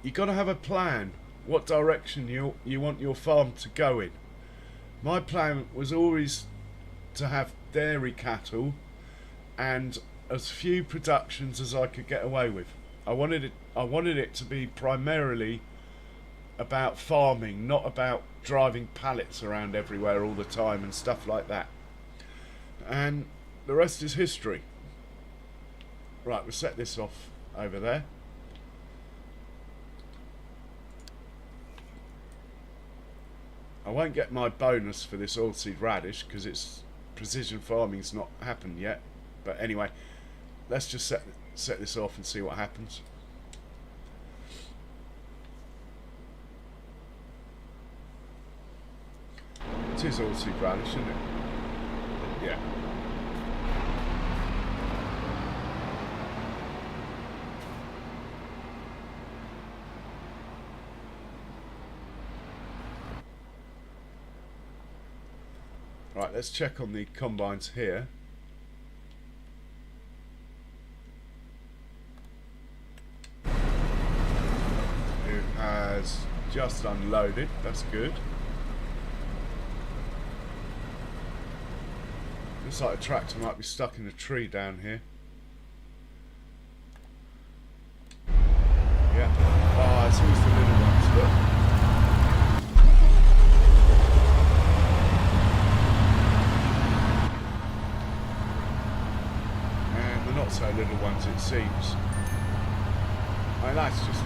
you've got to have a plan. What direction you want your farm to go in. My plan was always to have dairy cattle and as few productions as I could get away with. I wanted it to be primarily about farming, not about driving pallets around everywhere all the time and stuff like that. And the rest is history. Right, we'll set this off over there. I won't get my bonus for this oilseed radish because it's precision farming's not happened yet. But anyway, let's just set this off and see what happens. It is oilseed radish, isn't it? Yeah. Right, let's check on the combines here. It has just unloaded, that's good. Looks like a tractor might be stuck in a tree down here. Yeah. Oh, it's always the little ones, look. Not so little ones, it seems. I mean, that's just.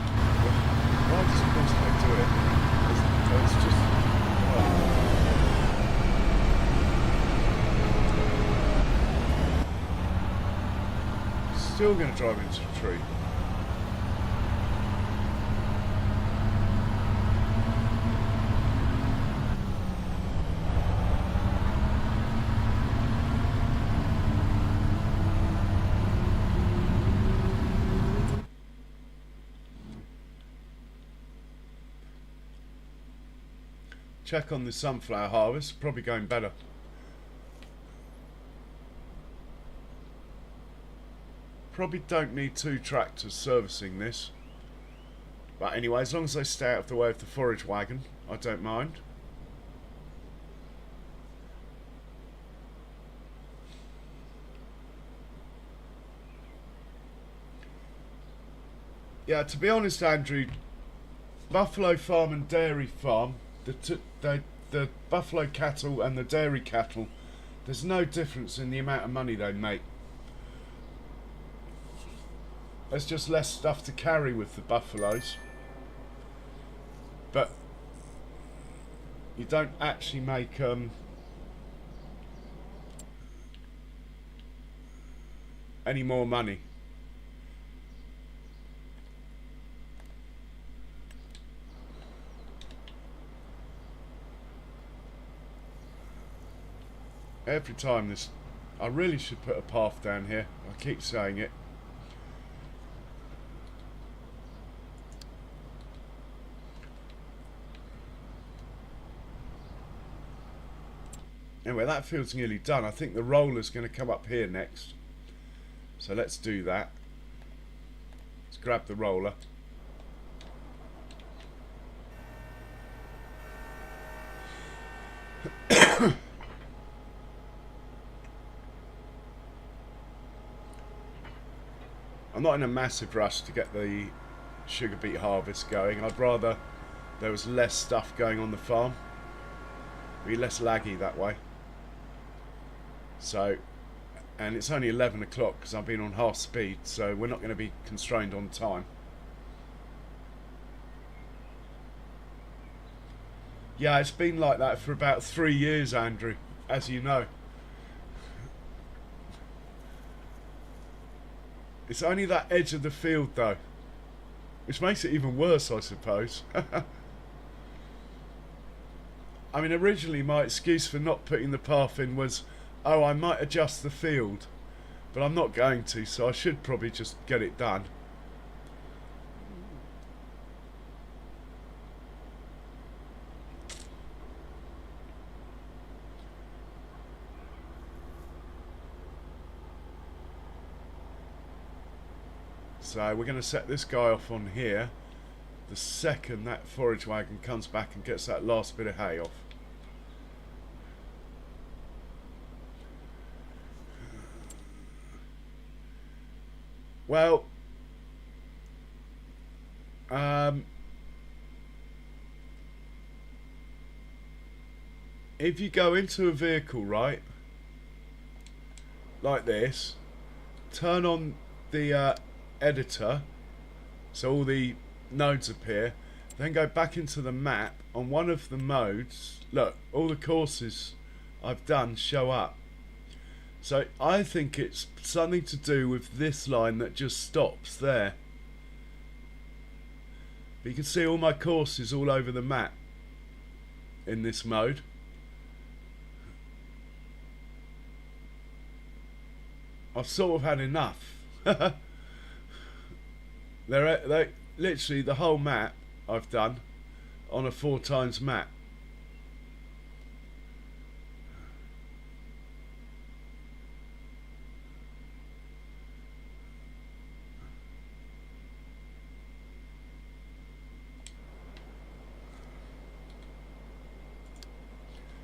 Why does of course they do it? It's just. Still going to drive into a tree. Check on the sunflower harvest, probably going better. Probably don't need 2 tractors servicing this. But anyway, as long as they stay out of the way of the forage wagon, I don't mind. Yeah, to be honest, Andrew, buffalo farm and dairy farm, the buffalo cattle and the dairy cattle, there's no difference in the amount of money they make. There's just less stuff to carry with the buffaloes, but you don't actually make any more money. Every time this, I really should put a path down here. I keep saying it. Anyway, that field's nearly done. I think the roller's going to come up here next. So let's do that. Let's grab the roller. I'm not in a massive rush to get the sugar beet harvest going. I'd rather there was less stuff going on the farm. Be less laggy that way. So, and it's only 11 o'clock because I've been on half speed, so we're not going to be constrained on time. Yeah, it's been like that for about 3 years, Andrew, as you know. It's only that edge of the field, though, which makes it even worse, I suppose. I mean, originally my excuse for not putting the path in was, oh, I might adjust the field, but I'm not going to, so I should probably just get it done. So we're going to set this guy off on here the second that forage wagon comes back and gets that last bit of hay off. Well, if you go into a vehicle, right, like this, turn on the editor so all the nodes appear, then go back into the map. On one of the modes, look, all the courses I've done show up. So I think it's something to do with this line that just stops there. But you can see all my courses all over the map in this mode. I've sort of had enough. They're literally the whole map I've done on a 4x map.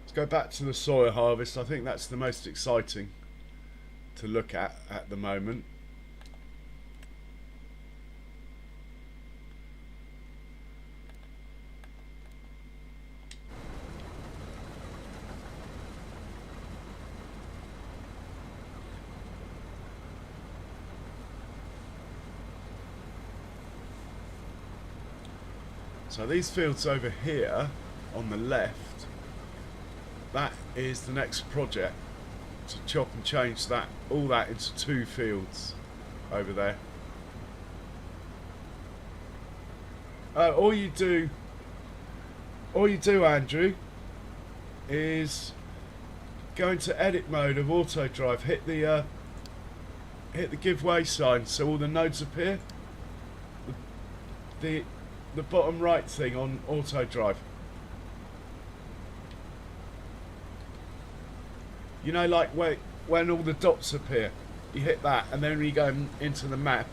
Let's go back to the soya harvest. I think that's the most exciting to look at the moment. So these fields over here on the left, that is the next project, to chop and change that, all that into 2 fields over there. All you do, Andrew, is go into edit mode of auto drive, hit the give way sign so all the nodes appear. The bottom right thing on auto drive. You know, like when all the dots appear, you hit that, and then when you go into the map,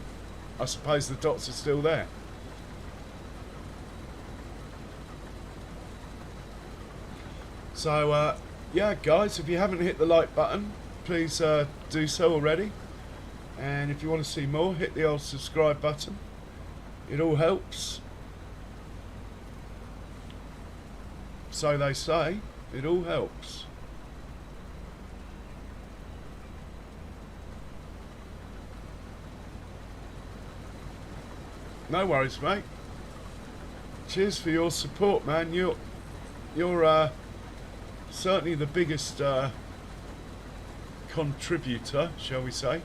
I suppose the dots are still there. So, yeah, guys, if you haven't hit the like button, please do so already. And if you want to see more, hit the old subscribe button. It all helps. So they say, it all helps. No worries, mate. Cheers for your support, man. You're certainly the biggest contributor, shall we say.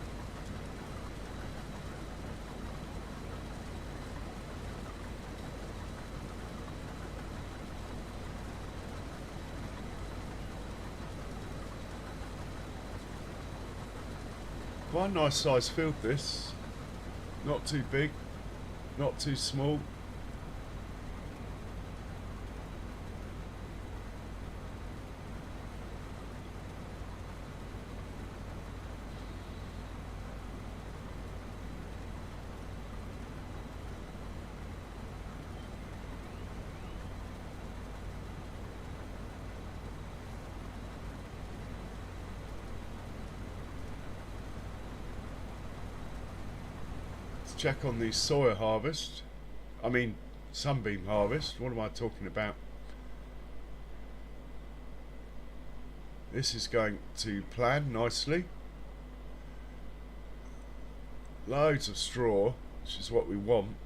Quite a nice size field this. Not too big, not too small. Let's check on the soya harvest. I mean, sunbeam harvest. What am I talking about? This is going to plan nicely. Loads of straw, which is what we want.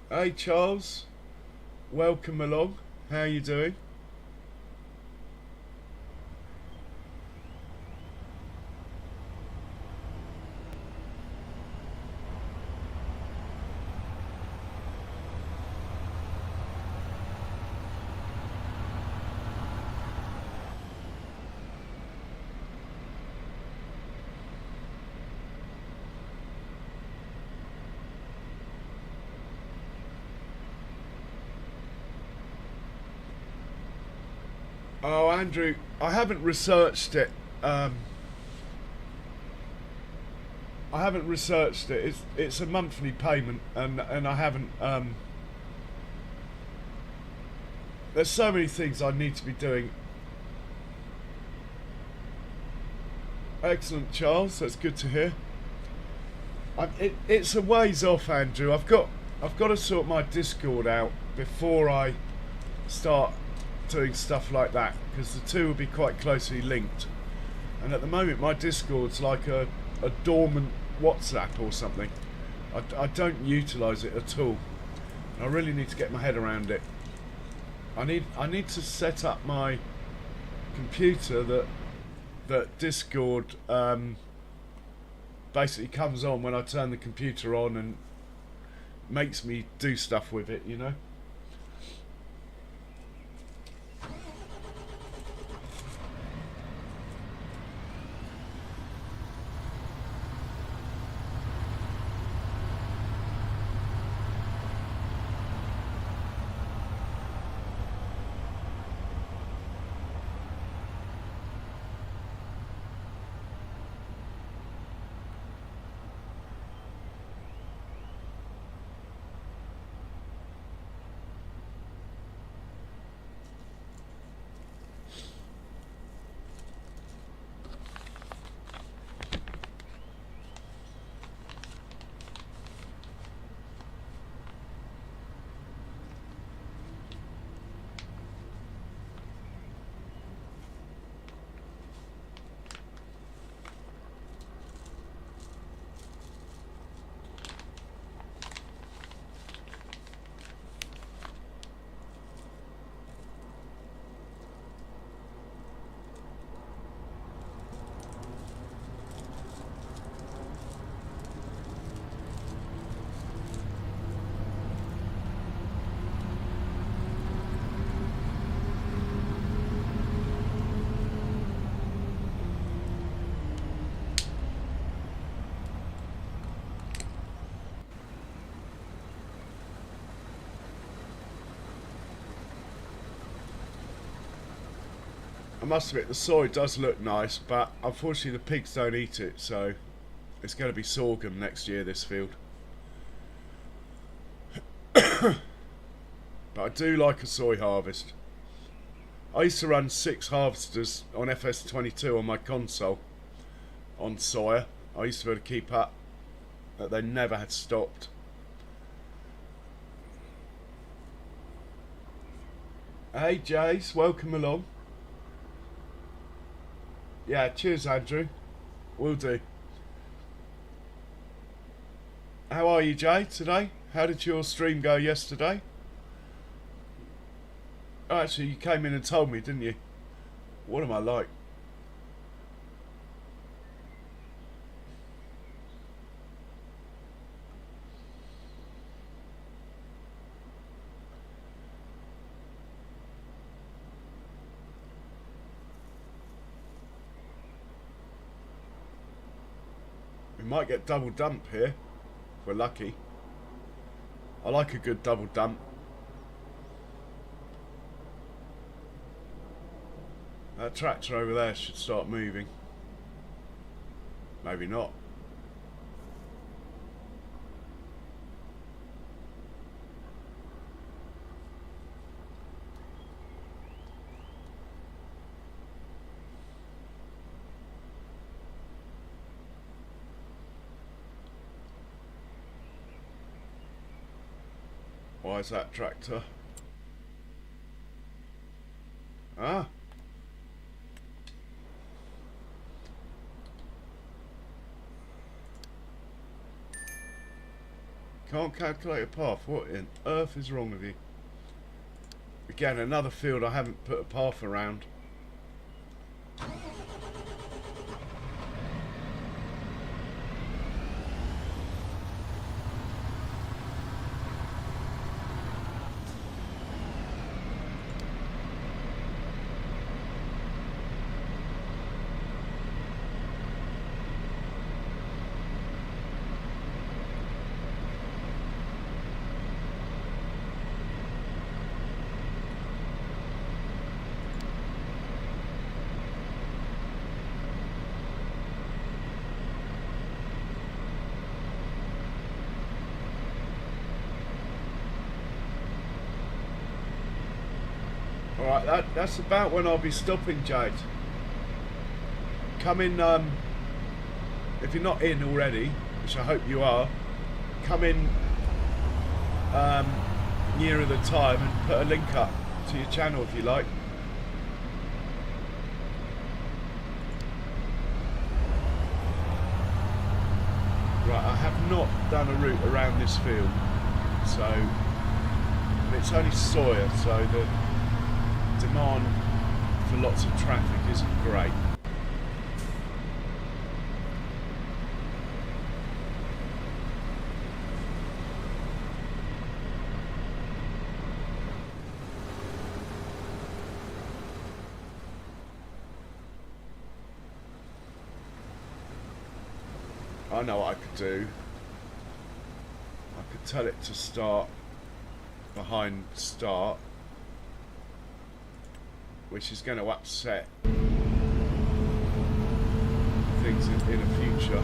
Hey Charles, welcome along. How are you doing? Oh, Andrew, I haven't researched it. I haven't researched it. It's a monthly payment, and I haven't. There's so many things I need to be doing. Excellent, Charles. That's good to hear. It's a ways off, Andrew. I've got to sort my Discord out before I start doing stuff like that, because the two will be quite closely linked. And at the moment, my Discord's like a dormant WhatsApp or something. I don't utilise it at all. I really need to get my head around it. I need to set up my computer that Discord basically comes on when I turn the computer on and makes me do stuff with it, you know. I must admit, the soy does look nice, but unfortunately the pigs don't eat it, so it's going to be sorghum next year, this field. But I do like a soy harvest. I used to run 6 harvesters on FS22 on my console on soya. I used to be able to keep up, but they never had stopped. Hey Jace, welcome along. Yeah, cheers Andrew. Will do. How are you, Jay, today? How did your stream go yesterday? Oh, actually, you came in and told me, didn't you? What am I like? We might get double dump here, if we're lucky. I like a good double dump. That tractor over there should start moving. Maybe not. Why is that tractor? Ah. Can't calculate a path. What in earth is wrong with you? Again, another field I haven't put a path around. Alright, that's about when I'll be stopping, Jade. Come in, if you're not in already, which I hope you are, come in nearer the time and put a link up to your channel if you like. Right, I have not done a route around this field, so it's only soya, so the demand for lots of traffic isn't great. I know what I could do. I could tell it to start behind start, which is going to upset things in the future,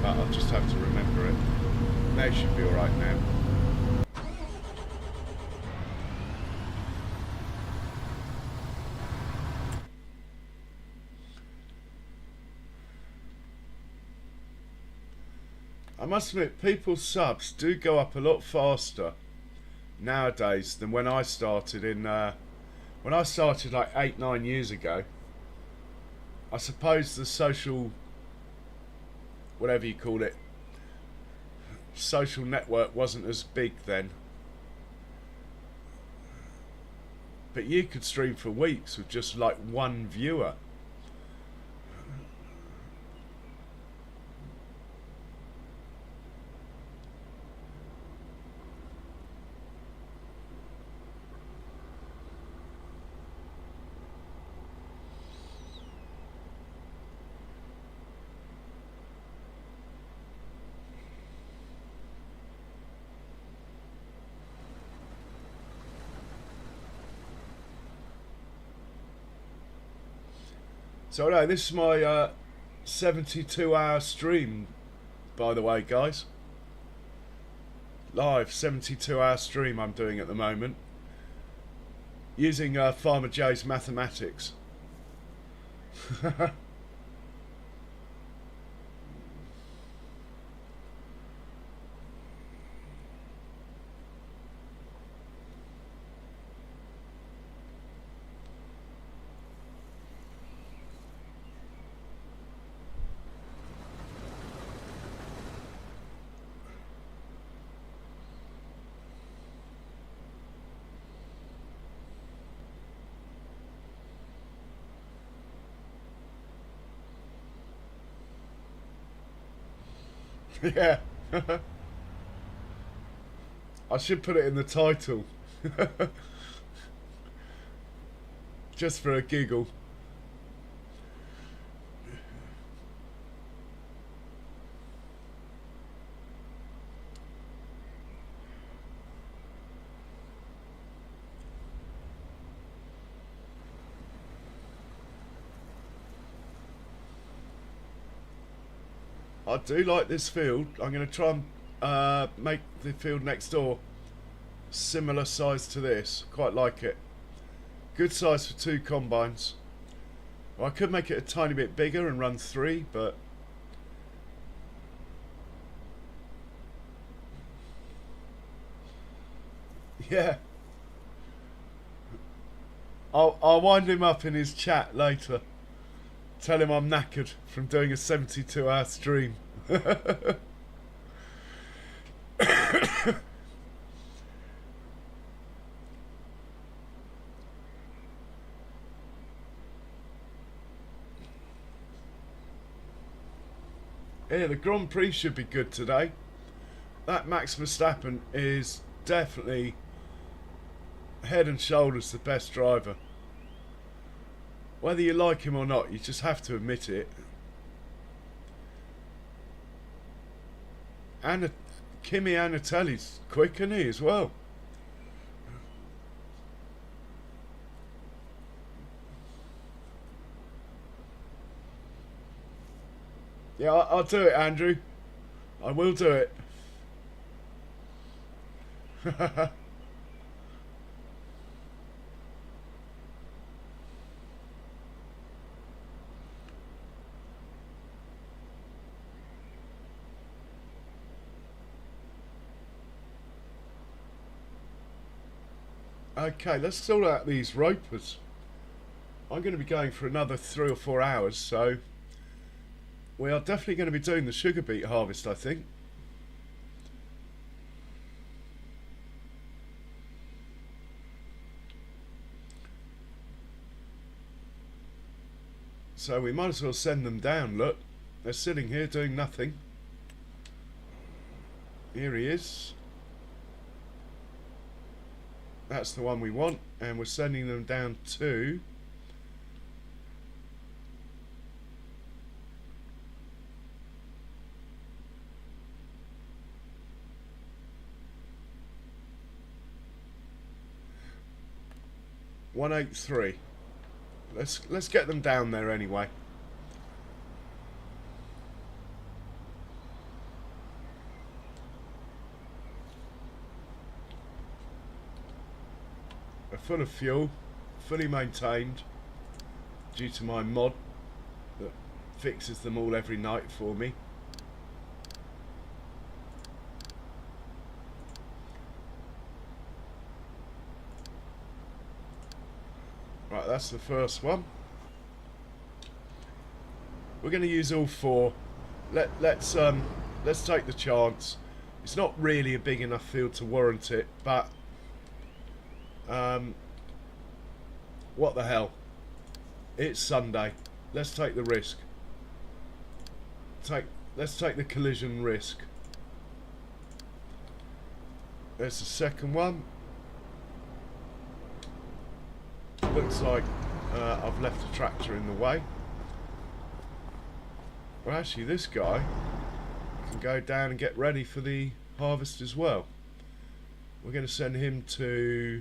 but I'll just have to remember it. They should be alright now. I must admit, people's subs do go up a lot faster nowadays than when I started when I started like 8-9 years ago. I suppose the social, whatever you call it, social network wasn't as big then. But you could stream for weeks with just like one viewer. So no, this is my 72-hour stream, by the way, guys. Live 72-hour stream I'm doing at the moment, using Farmer J's mathematics. Yeah. I should put it in the title. Just for a giggle. I do like this field. I'm going to try and make the field next door similar size to this. Quite like it. Good size for 2 combines. Well, I could make it a tiny bit bigger and run 3, but Yeah. I'll wind him up in his chat later. Tell him I'm knackered from doing a 72-hour stream. Yeah, the Grand Prix should be good today. That Max Verstappen is definitely head and shoulders the best driver. Whether you like him or not, you just have to admit it. And Kimi Anatoly's quick, isn't he, as well? Yeah, I'll do it, Andrew. I will do it. Okay, let's sort out these ropers. I'm going to be going for another 3 or 4 hours, so we are definitely going to be doing the sugar beet harvest, I think. So we might as well send them down. Look, they're sitting here doing nothing. Here he is. That's the one we want, and we're sending them down to $183. Let's get them down there anyway. They're full of fuel, fully maintained, due to my mod that fixes them all every night for me. Right, that's the first one. We're going to use all 4. Let's take the chance. It's not really a big enough field to warrant it, but what the hell? It's Sunday. Let's take the risk. Let's take the collision risk. There's the second one. Looks like I've left a tractor in the way. Well, actually, this guy can go down and get ready for the harvest as well. We're going to send him to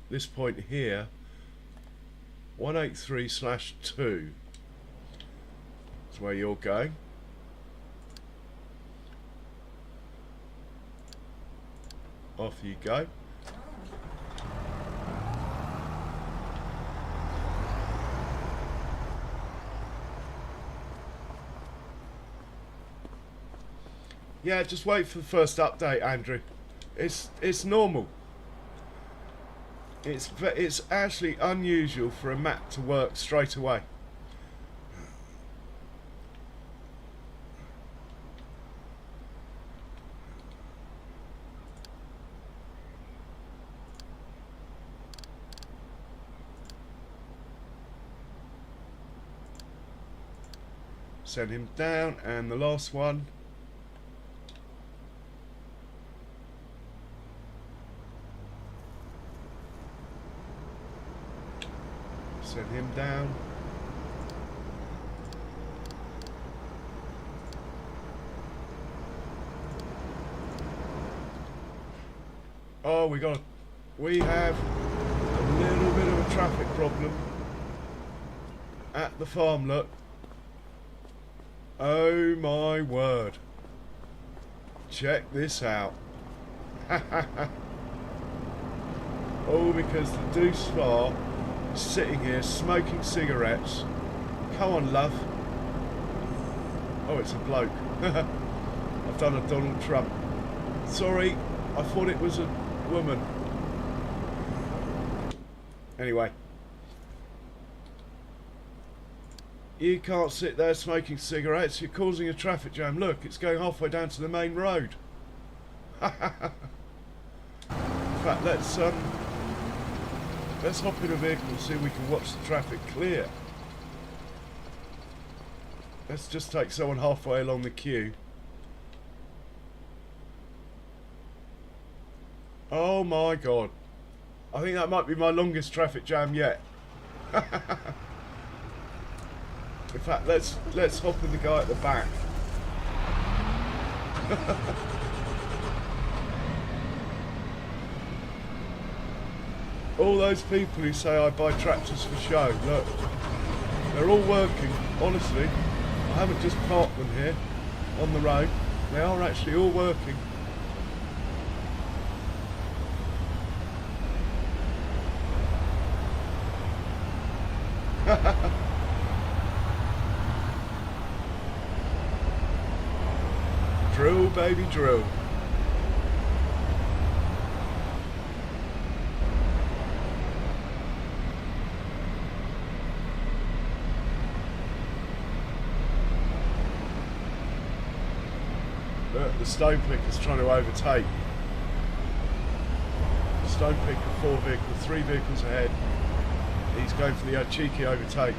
this point here, 183/2. That's where you're going. Off you go. Yeah, just wait for the first update, Andrew. It's normal. It's actually unusual for a map to work straight away. Send him down, and the last one. Send him down. Oh, we have a little bit of a traffic problem at the farm, look. Oh my word. Check this out. All because the Deuce Far is sitting here smoking cigarettes. Come on, love. Oh, it's a bloke. I've done a Donald Trump. Sorry, I thought it was a woman. Anyway. You can't sit there smoking cigarettes. You're causing a traffic jam. Look, it's going halfway down to the main road. In fact, let's hop in a vehicle and see if we can watch the traffic clear. Let's just take someone halfway along the queue. Oh my god. I think that might be my longest traffic jam yet. In fact, let's hop in the guy at the back. All those people who say I buy tractors for show, look, they're all working, honestly. I haven't just parked them here on the road. They are actually all working. Drill, baby, drill. Look, the stone picker's trying to overtake. The stone picker, 4 vehicles, 3 vehicles ahead. He's going for the cheeky overtake.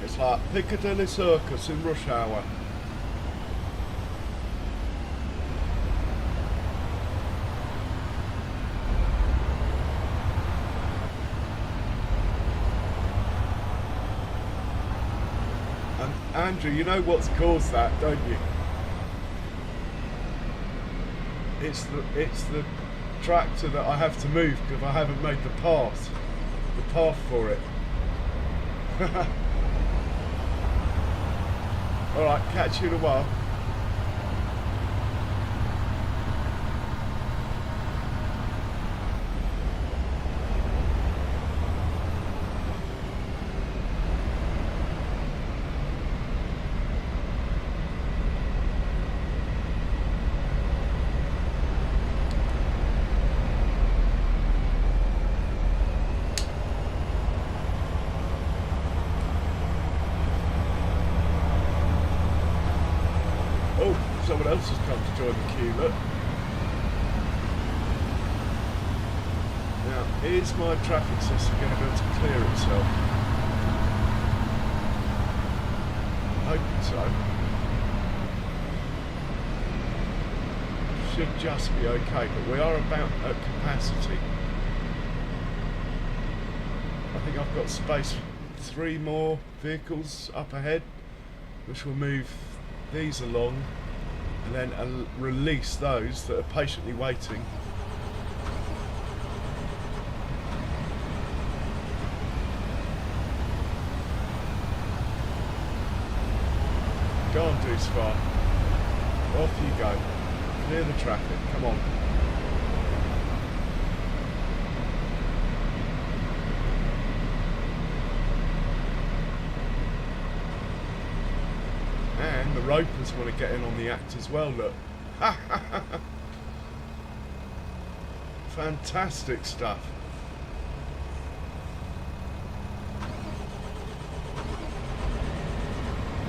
It's like Piccadilly Circus in rush hour. And Andrew, you know what's caused that, don't you? It's the tractor that I have to move because I haven't made the path for it. Alright, catch you in a while. Someone else has come to join the queue, look. Now, is my traffic system going to be able to clear itself? I hope so. Should just be okay, but we are about at capacity. I think I've got space for 3 more vehicles up ahead, which will move these along. And then release those that are patiently waiting. Go on, Deucefar. Off you go. Clear the traffic. Come on. And the ropers want to get in on the act as well, look. Fantastic stuff.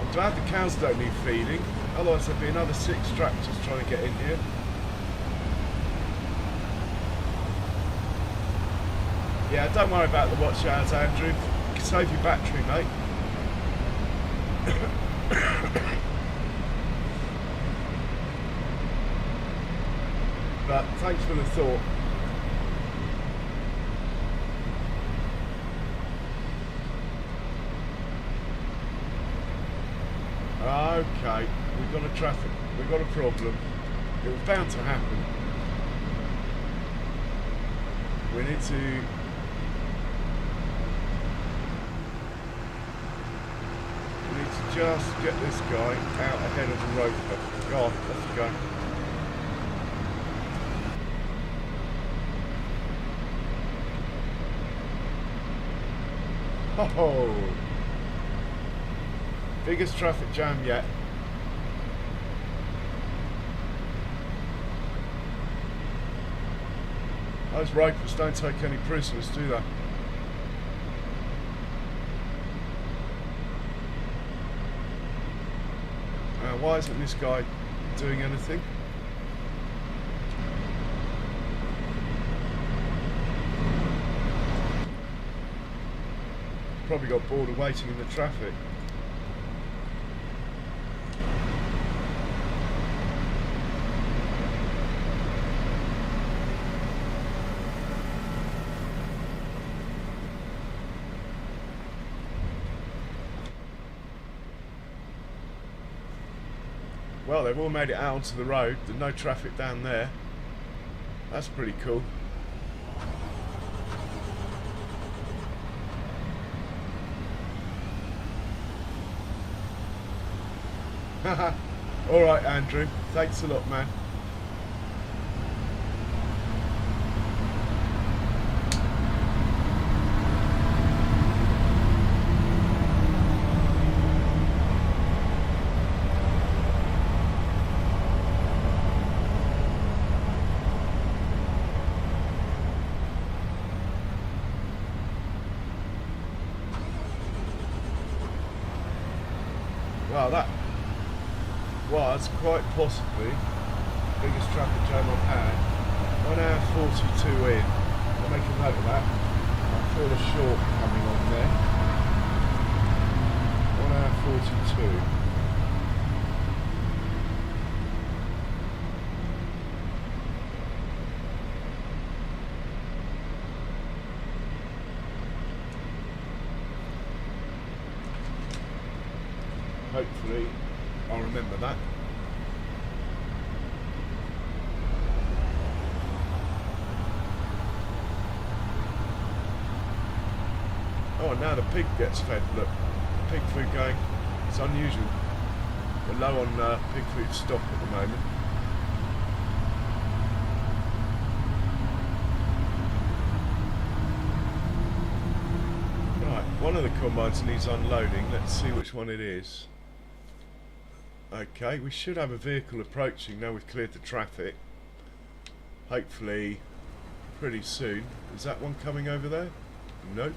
I'm glad the cows don't need feeding, otherwise there'd be another 6 tractors trying to get in here. Yeah, don't worry about the watch hours, Andrew. Save your battery, mate. But thanks for the thought. Okay, we've got a problem. It was bound to happen. We need to just get this guy out ahead of the roper. Go on, let's go. Oh, biggest traffic jam yet. Those ropers don't take any prisoners, do they? Why isn't this guy doing anything? Probably got bored of waiting in the traffic. Well, they've all made it out onto the road. There's no traffic down there. That's pretty cool. Alright, Andrew. Thanks a lot, man. Well, that was quite possibly the biggest traffic jam I've had. 1 hour 42 in. I'll make a note of that. I feel a short coming on there. 1 hour 42. Hopefully I'll remember that. Oh, now the pig gets fed. Look, pig food going. It's unusual. We're low on pig food stock at the moment. Right, one of the combines needs unloading. Let's see which one it is. Okay, we should have a vehicle approaching now we've cleared the traffic. Hopefully pretty soon. Is that one coming over there? No.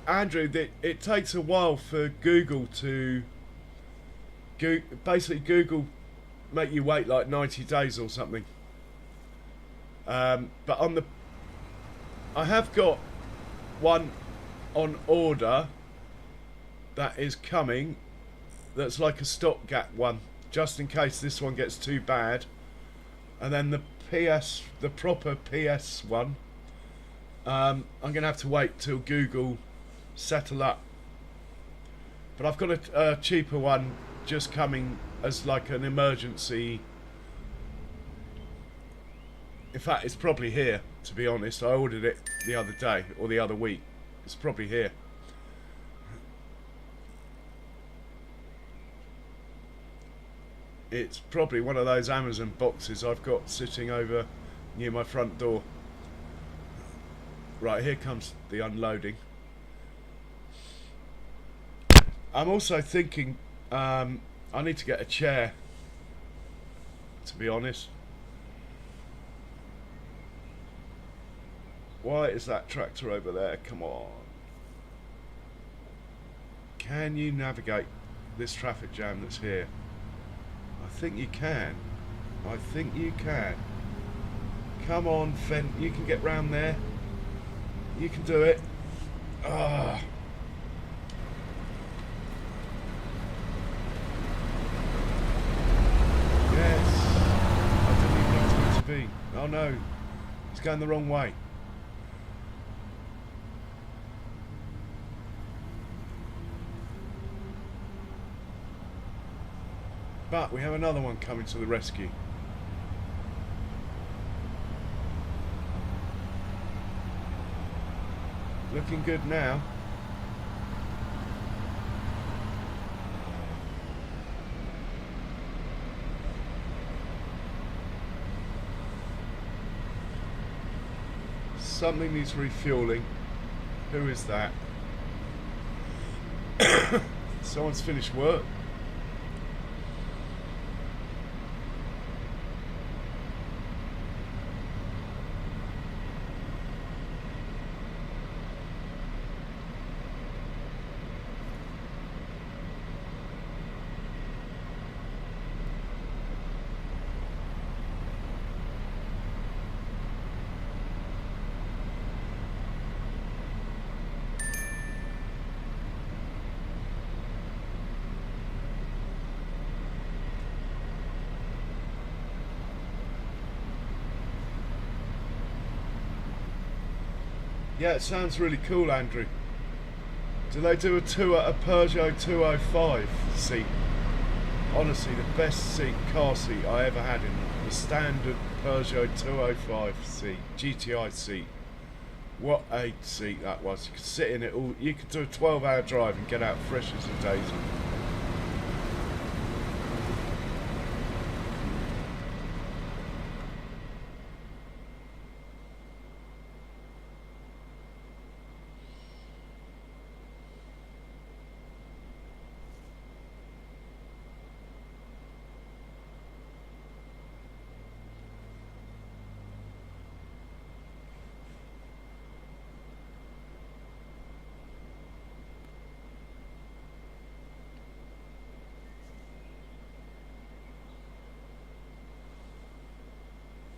Andrew, it takes a while for Google to basically Google make you wait like 90 days or something. But on the, I have got one on order that is coming. That's like a stopgap one, just in case this one gets too bad. And then the proper PS one. I'm going to have to wait till Google settle up. But I've got a cheaper one just coming as like an emergency. In fact, it's probably here, to be honest. I ordered it the other day, or the other week. It's probably here. It's probably one of those Amazon boxes I've got sitting over near my front door. Right, here comes the unloading. I'm also thinking I need to get a chair, to be honest. Why is that tractor over there? Come on. Can you navigate this traffic jam that's here? I think you can. I think you can. Come on, Fenn. You can get round there. You can do it. Ah. Yes. I didn't even know where to be. Oh no. He's going the wrong way. But we have another one coming to the rescue. Looking good now. Something needs refueling. Who is that? Someone's finished work. Yeah, it sounds really cool, Andrew. Do they do a tour at a Peugeot 205 seat? Honestly, the best car seat I ever had in the standard Peugeot 205 seat, GTI seat. What a seat that was. You could sit in it all. You could do a 12-hour drive and get out fresh as a daisy.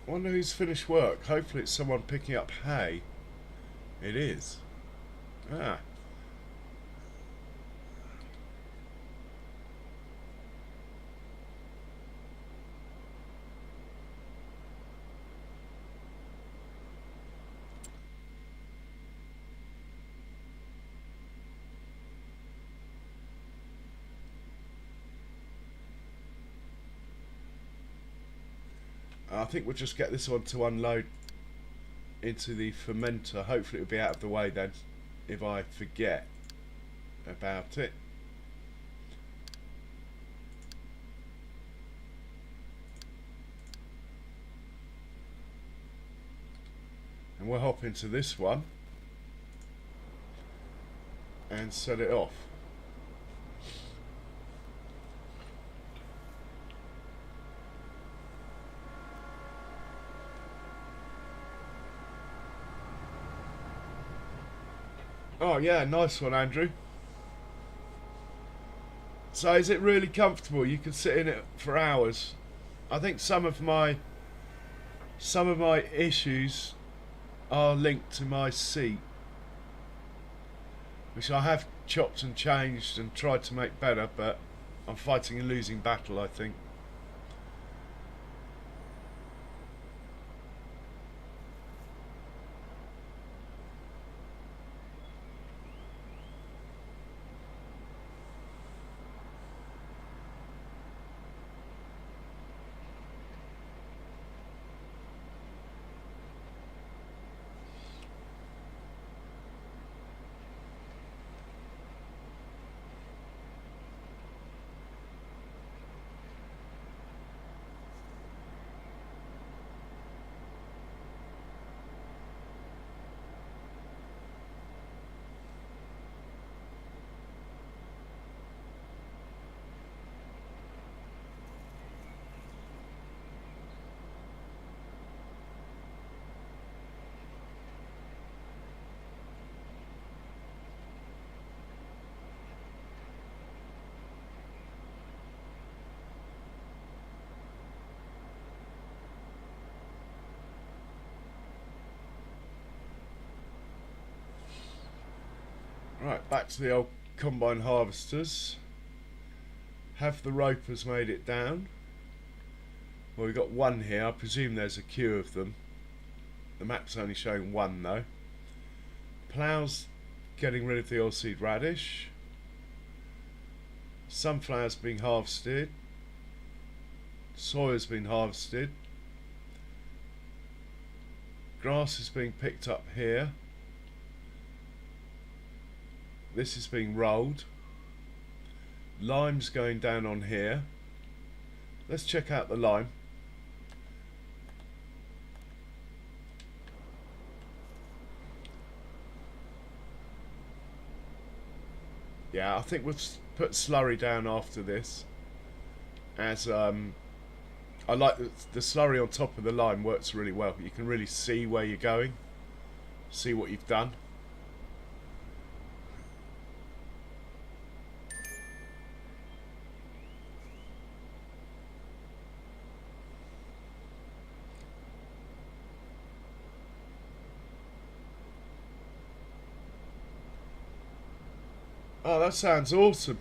I wonder who's finished work. Hopefully it's someone picking up hay. It is. Ah. I think we'll just get this one to unload into the fermenter. Hopefully it'll be out of the way then if I forget about it. And we'll hop into this one and set it off. Oh yeah, nice one, Andrew. So is it really comfortable? You can sit in it for hours. I think some of my issues are linked to my seat, which I have chopped and changed and tried to make better, but I'm fighting a losing battle, I think. Right, back to the old combine harvesters. Have the ropers made it down? Well, we've got one here. I presume there's a queue of them. The map's only showing one though. Ploughs getting rid of the oilseed radish. Sunflowers being harvested. Soya's been harvested. Grass is being picked up here. This is being rolled. Lime's going down on here. Let's check out the lime. Yeah, I think we'll put slurry down after this. As I like the slurry on top of the lime works really well. You can really see where you're going, see what you've done. Oh, that sounds awesome.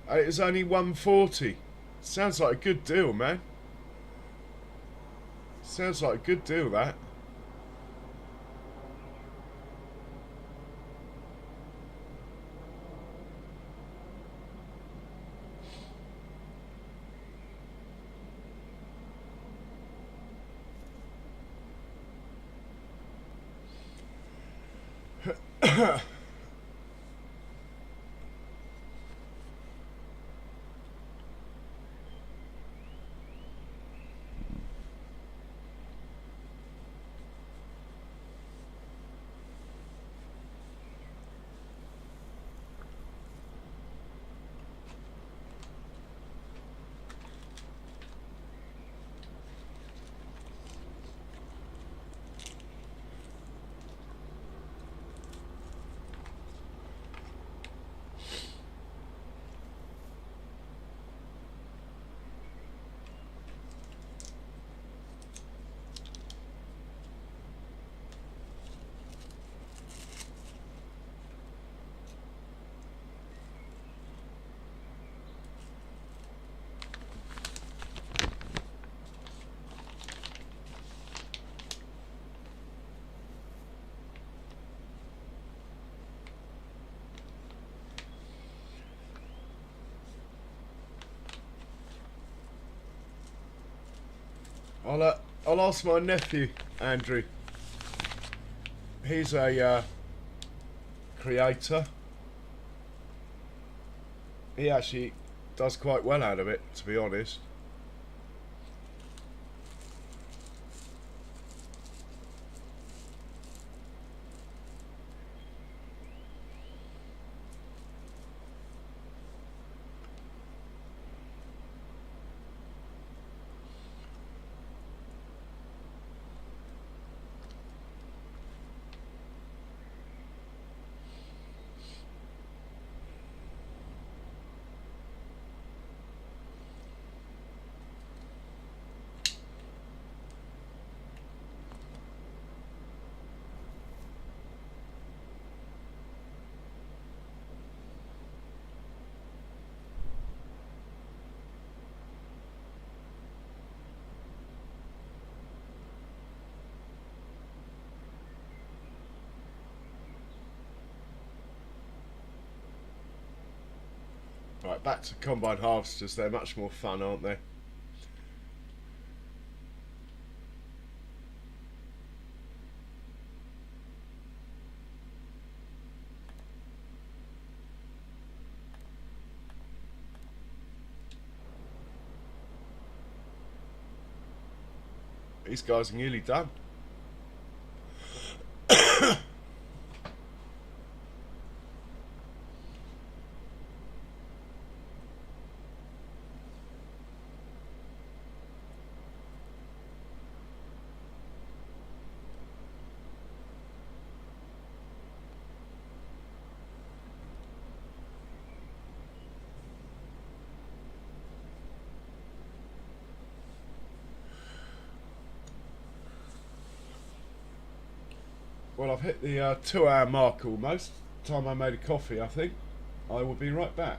It was only 140. Sounds like a good deal, man. Sounds like a good deal, that. I'll ask my nephew, Andrew. He's a creator. He actually does quite well out of it, to be honest. Right, back to combine harvesters. They're much more fun, aren't they? These guys are nearly done. Well, I've hit the 2 hour mark almost. time I made a coffee, I think. I will be right back.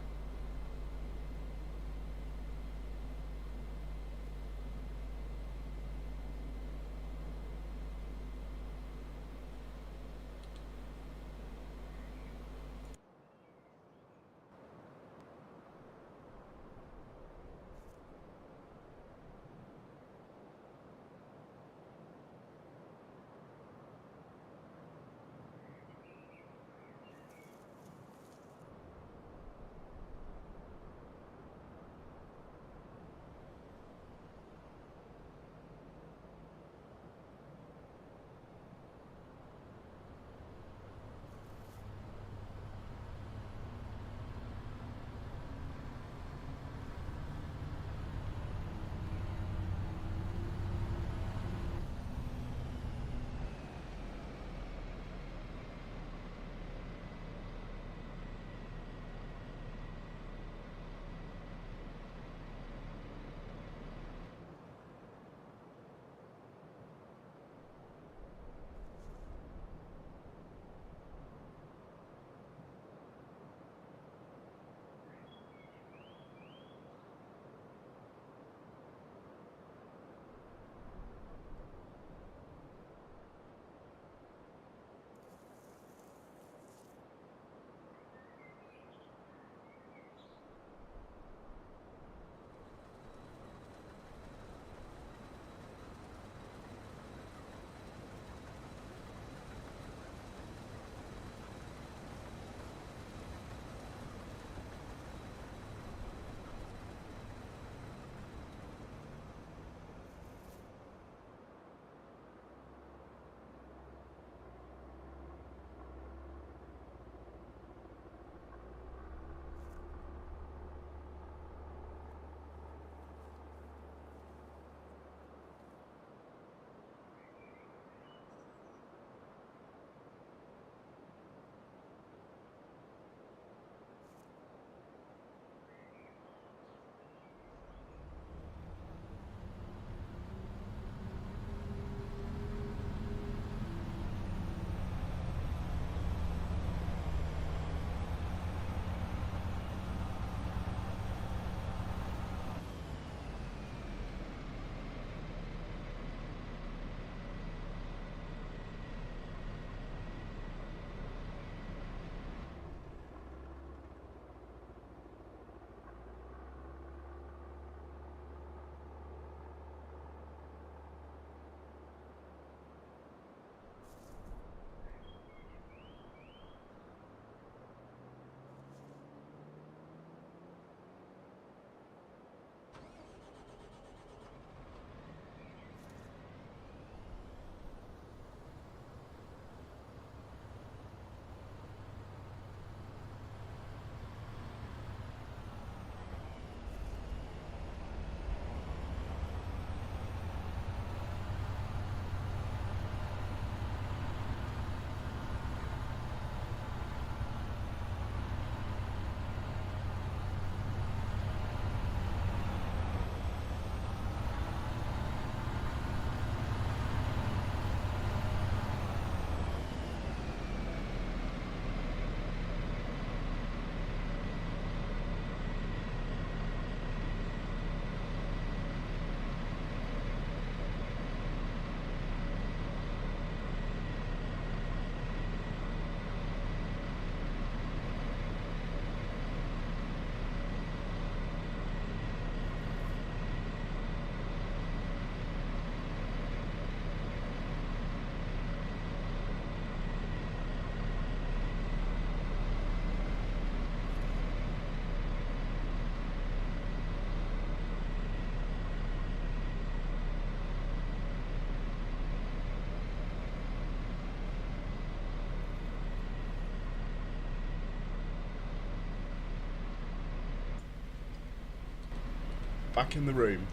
Back in the room.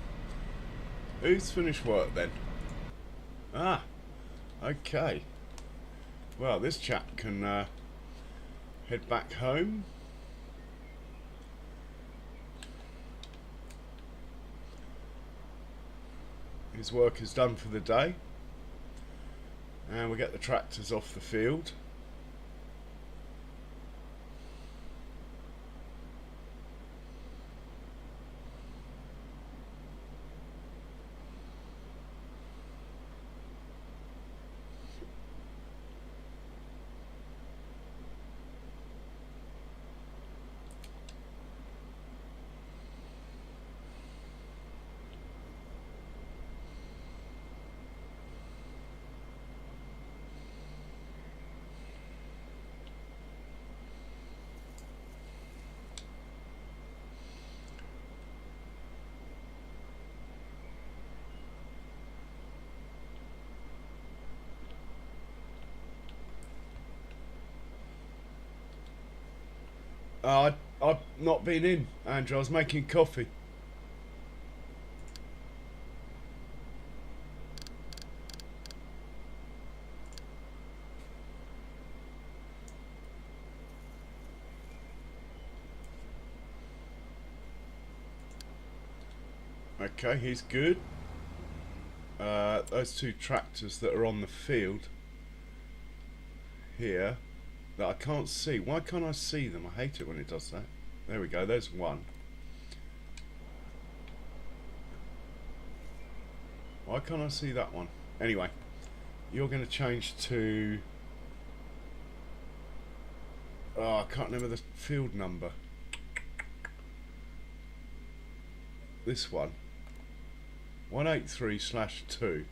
Who's finished work then? Ah, okay. Well, this chap can head back home. His work is done for the day. And we get the tractors off the field. I've not been in, Andrew. I was making coffee. Okay, he's good. Those two tractors that are on the field here that I can't see. Why can't I see them? I hate it when it does that. There we go, there's one. Why can't I see that one? Anyway, you're going to change to... Oh, I can't remember the field number. This one. 183/2.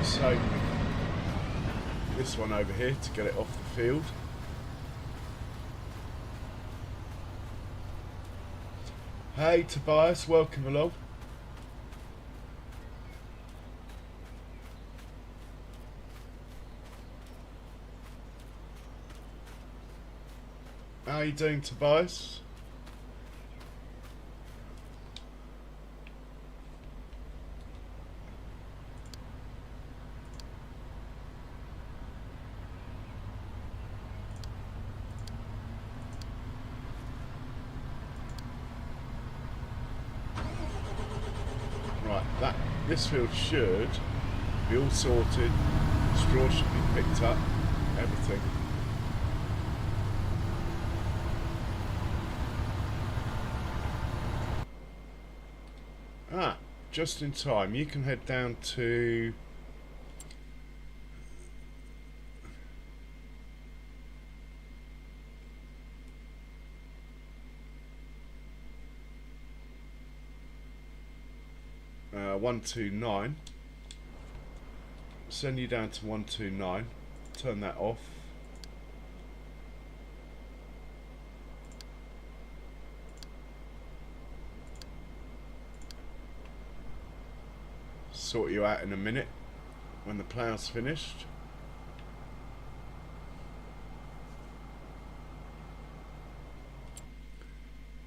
So this one over here to get it off the field. Hey Tobias, welcome along. How are you doing, Tobias? This field should be all sorted, straw should be picked up, everything. Ah, just in time. You can head down to... uh, 129. Send you down to 129. Turn that off. Sort you out in a minute when the plough's finished.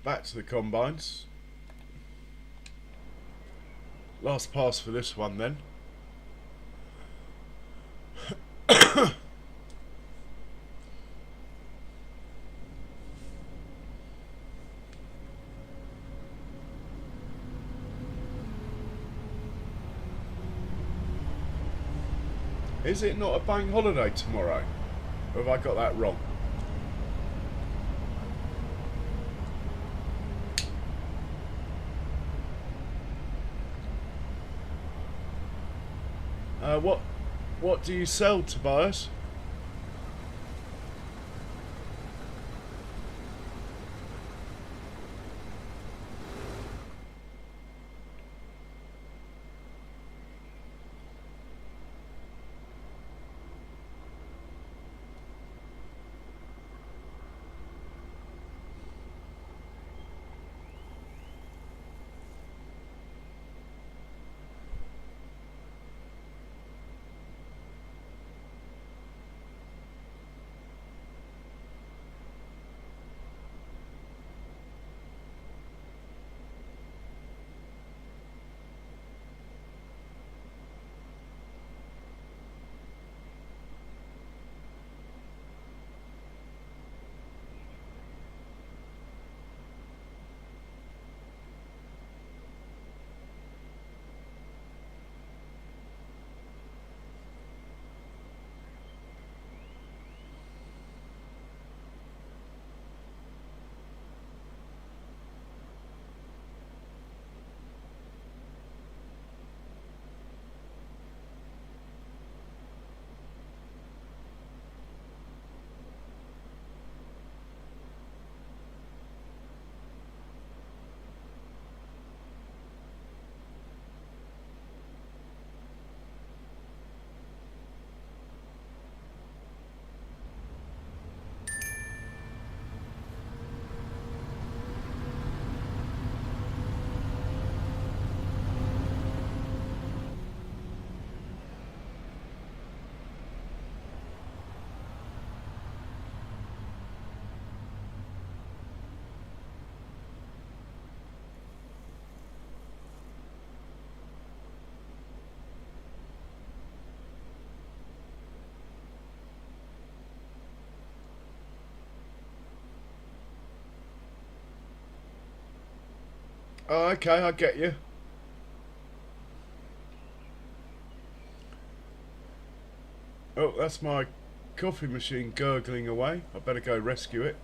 Back to the combines. Last pass for this one then. Is it not a bank holiday tomorrow? Or have I got that wrong? What do you sell, Tobias? Oh, okay, I get you. Oh, that's my coffee machine gurgling away. I better go rescue it.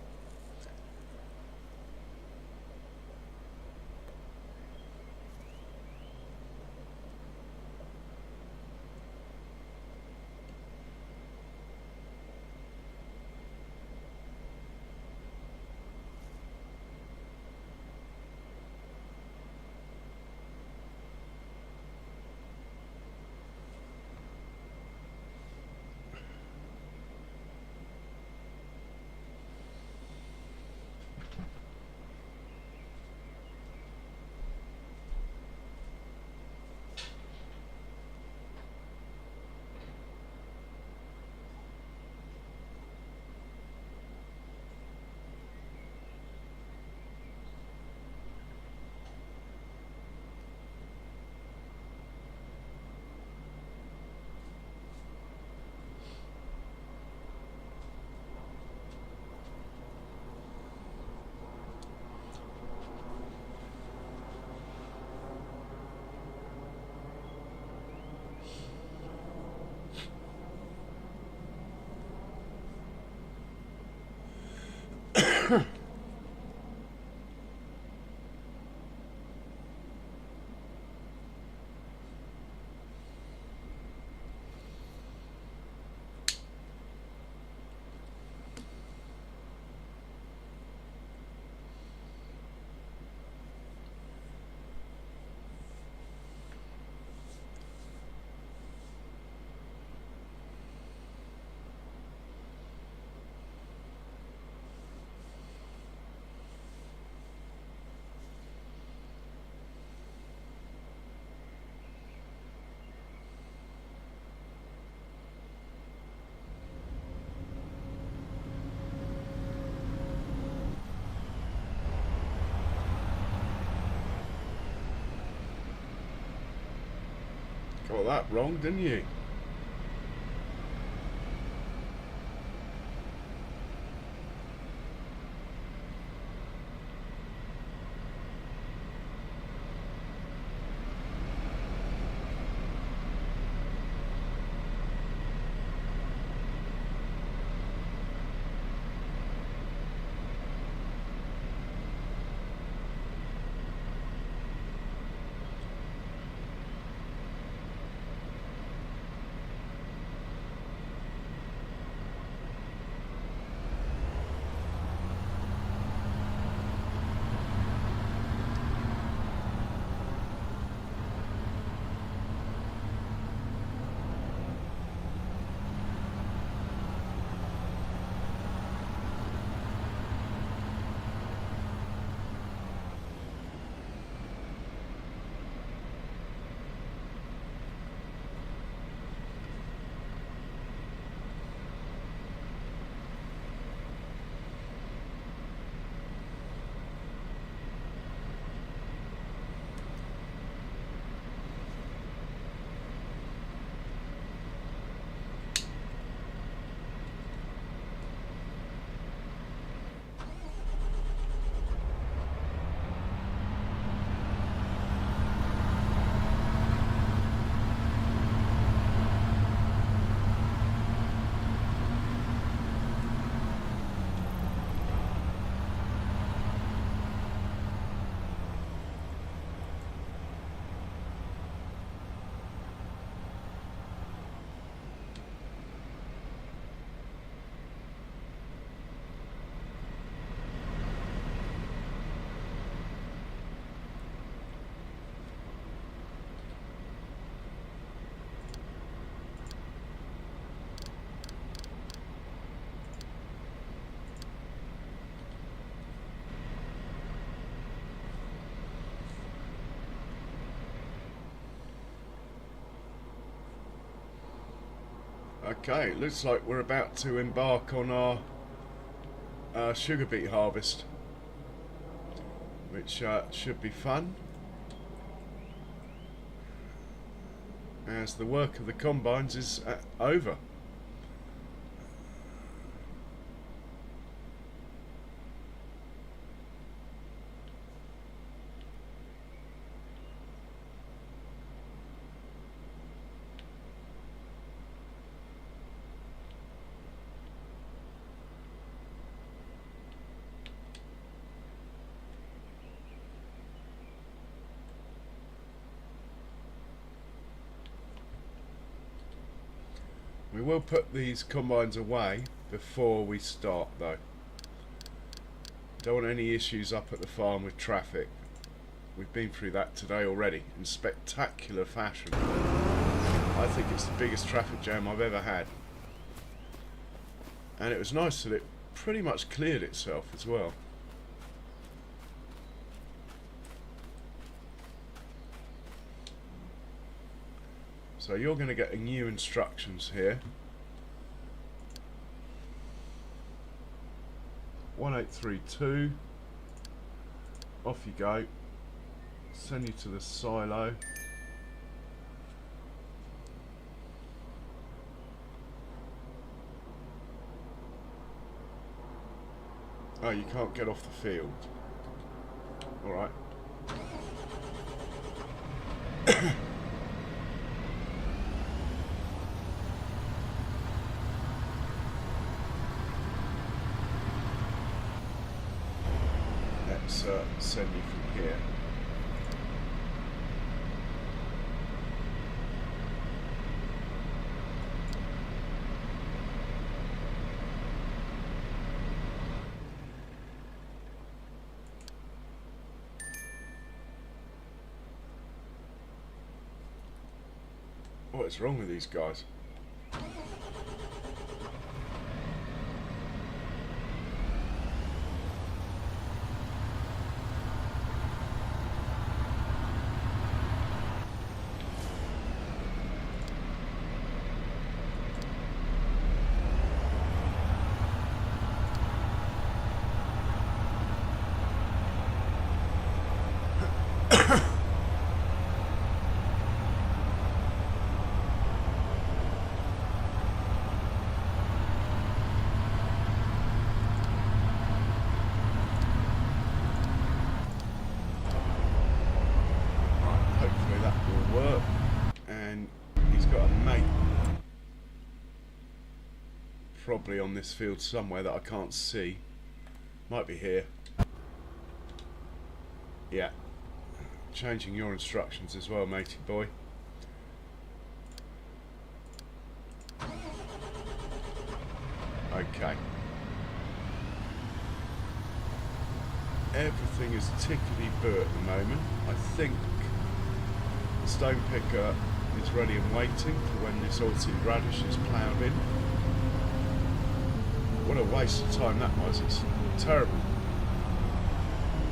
Got that wrong, didn't you? Okay, looks like we're about to embark on our sugar beet harvest, which should be fun, as the work of the combines is over. We will put these combines away before we start though. Don't want any issues up at the farm with traffic. We've been through that today already in spectacular fashion. I think it's the biggest traffic jam I've ever had. And it was nice that it pretty much cleared itself as well. So you're going to get new instructions here. 1832. Off you go. Send you to the silo. Oh, you can't get off the field. Alright. Let's send you from here. What's wrong with these guys? Probably on this field somewhere that I can't see. Might be here. Yeah. Changing your instructions as well, matey boy. Okay. Everything is tickety-boo at the moment. I think the stone picker is ready and waiting for when this oilseed radish is ploughed in. What a waste of time that was. It's terrible.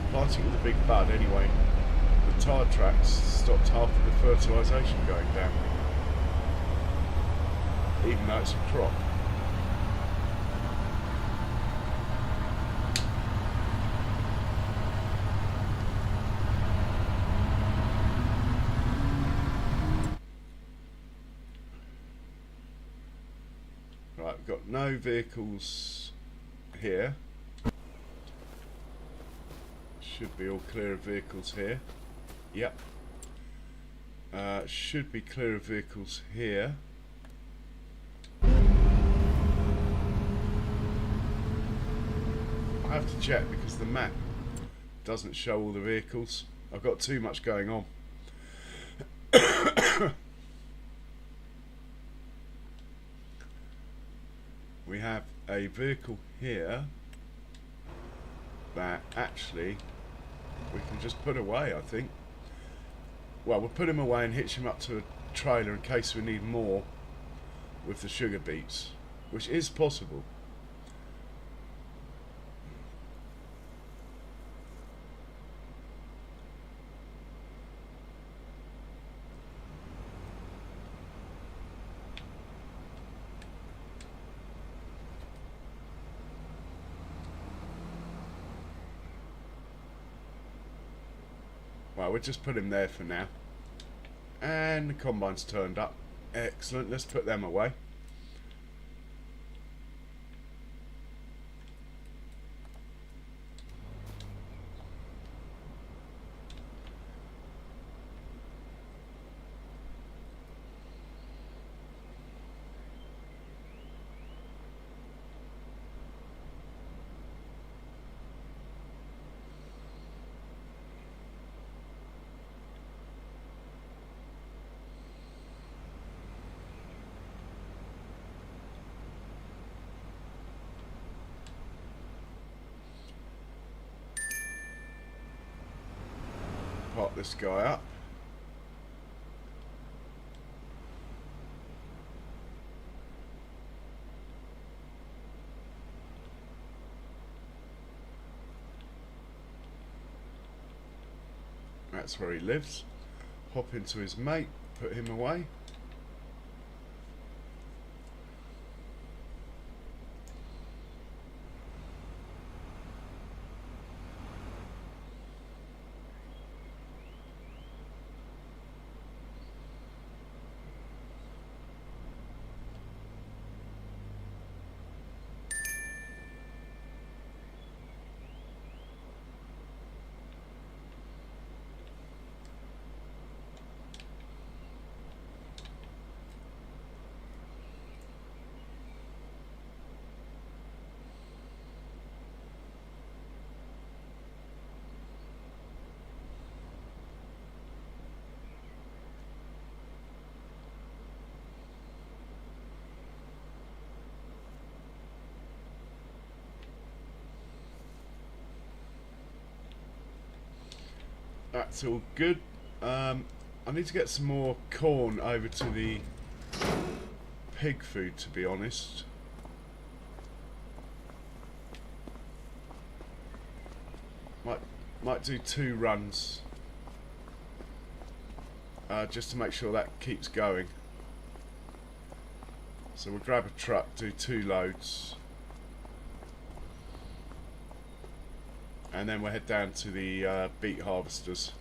Planting with a big bud anyway. The tire tracks stopped half of the fertilisation going down. Even though it's a crop. Right, we've got no vehicles here. Should be all clear of vehicles here. Yep. Should be clear of vehicles here. I have to check because the map doesn't show all the vehicles. I've got too much going on. We have a vehicle here that actually we can just put away, I think. Well, we'll put him away and hitch him up to a trailer in case we need more with the sugar beets, which is possible. Well, we'll just put him there for now. And the combine's turned up. Excellent, let's put them away. park this guy up. That's where he lives. Hop into his mate, put him away. That's all good. I need to get some more corn over to the pig food, to be honest. Might do 2 runs just to make sure that keeps going. So we'll grab a truck, do 2 loads, and then we'll head down to the beet harvesters.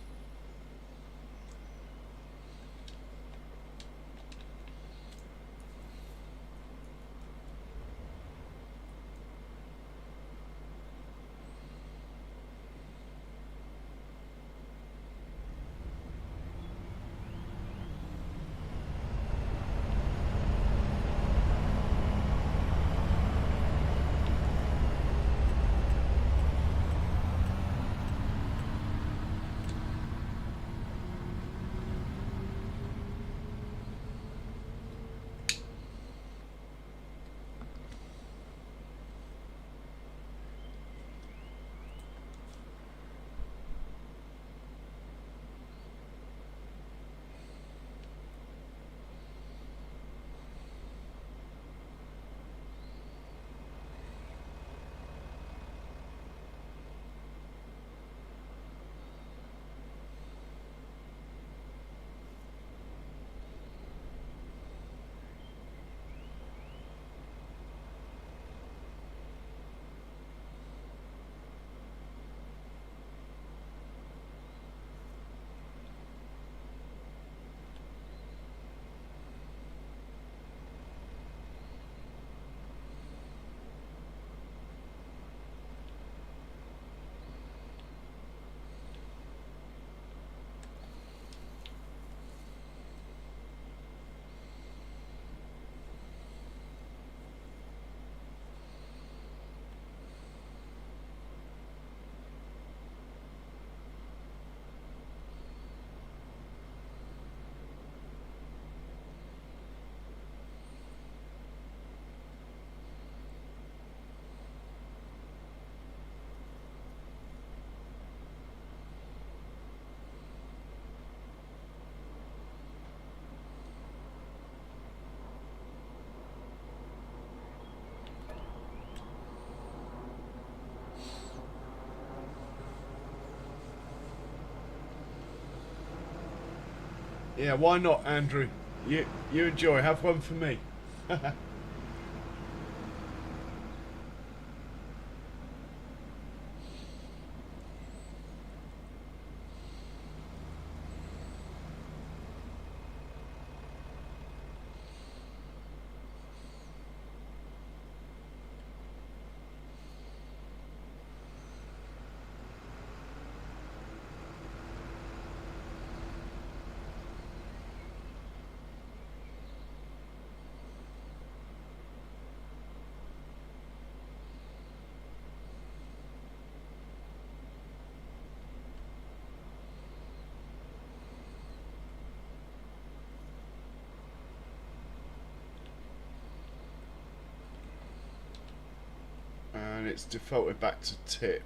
Yeah, why not, Andrew? You enjoy. Have one for me. And it's defaulted back to tip.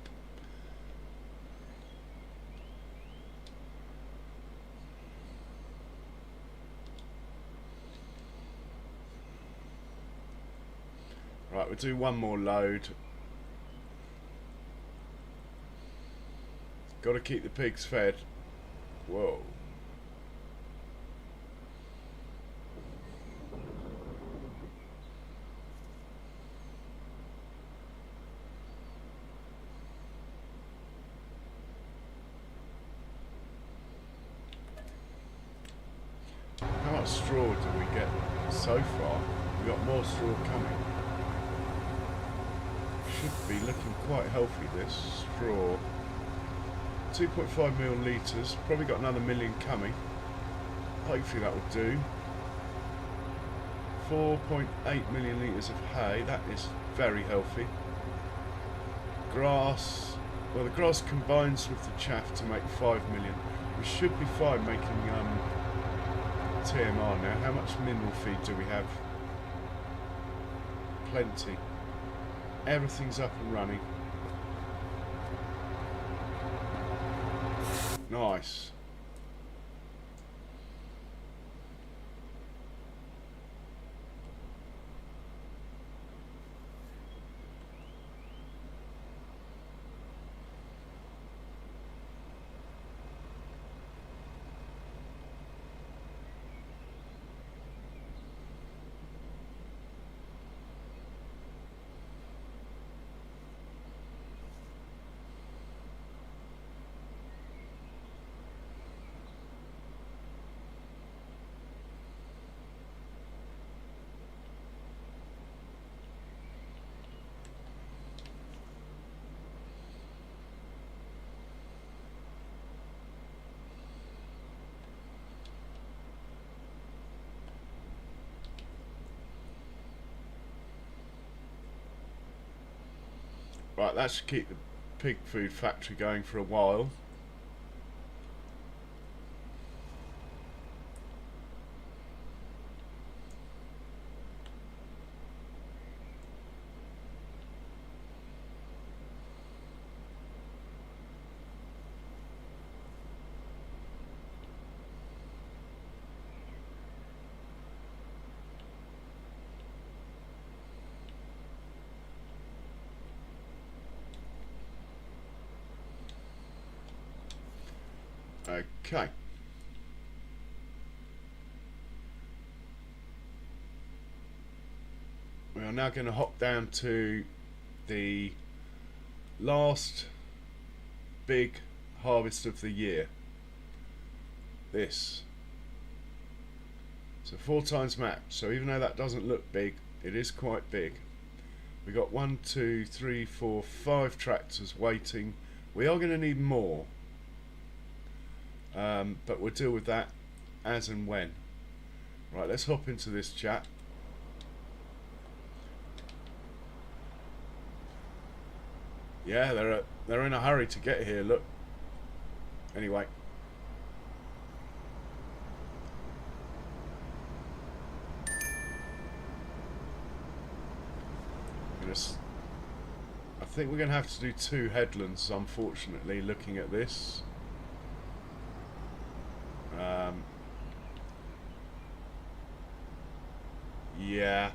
Right, we'll do one more load. Got to keep the pigs fed. Whoa. How much straw do we get so far? We've got more straw coming. Should be looking quite healthy, this straw. 2.5 mil litres, probably got another million coming. Hopefully that will do. 4.8 million litres of hay, that is very healthy. Grass, well the grass combines with the chaff to make 5 million. We should be fine making TMR now. How much mineral feed do we have? Plenty. Everything's up and running. Nice. Right, that should keep the pig food factory going for a while. Okay. We are now going to hop down to the last big harvest of the year. This. So 4 times map. So even though that doesn't look big, it is quite big. We got 1, 2, 3, 4, 5 tractors waiting. We are going to need more. But we'll deal with that as and when. Right, let's hop into this chat. Yeah, they're in a hurry to get here, look. Anyway. I think we're going to have to do 2 headlands, unfortunately, looking at this. Yeah.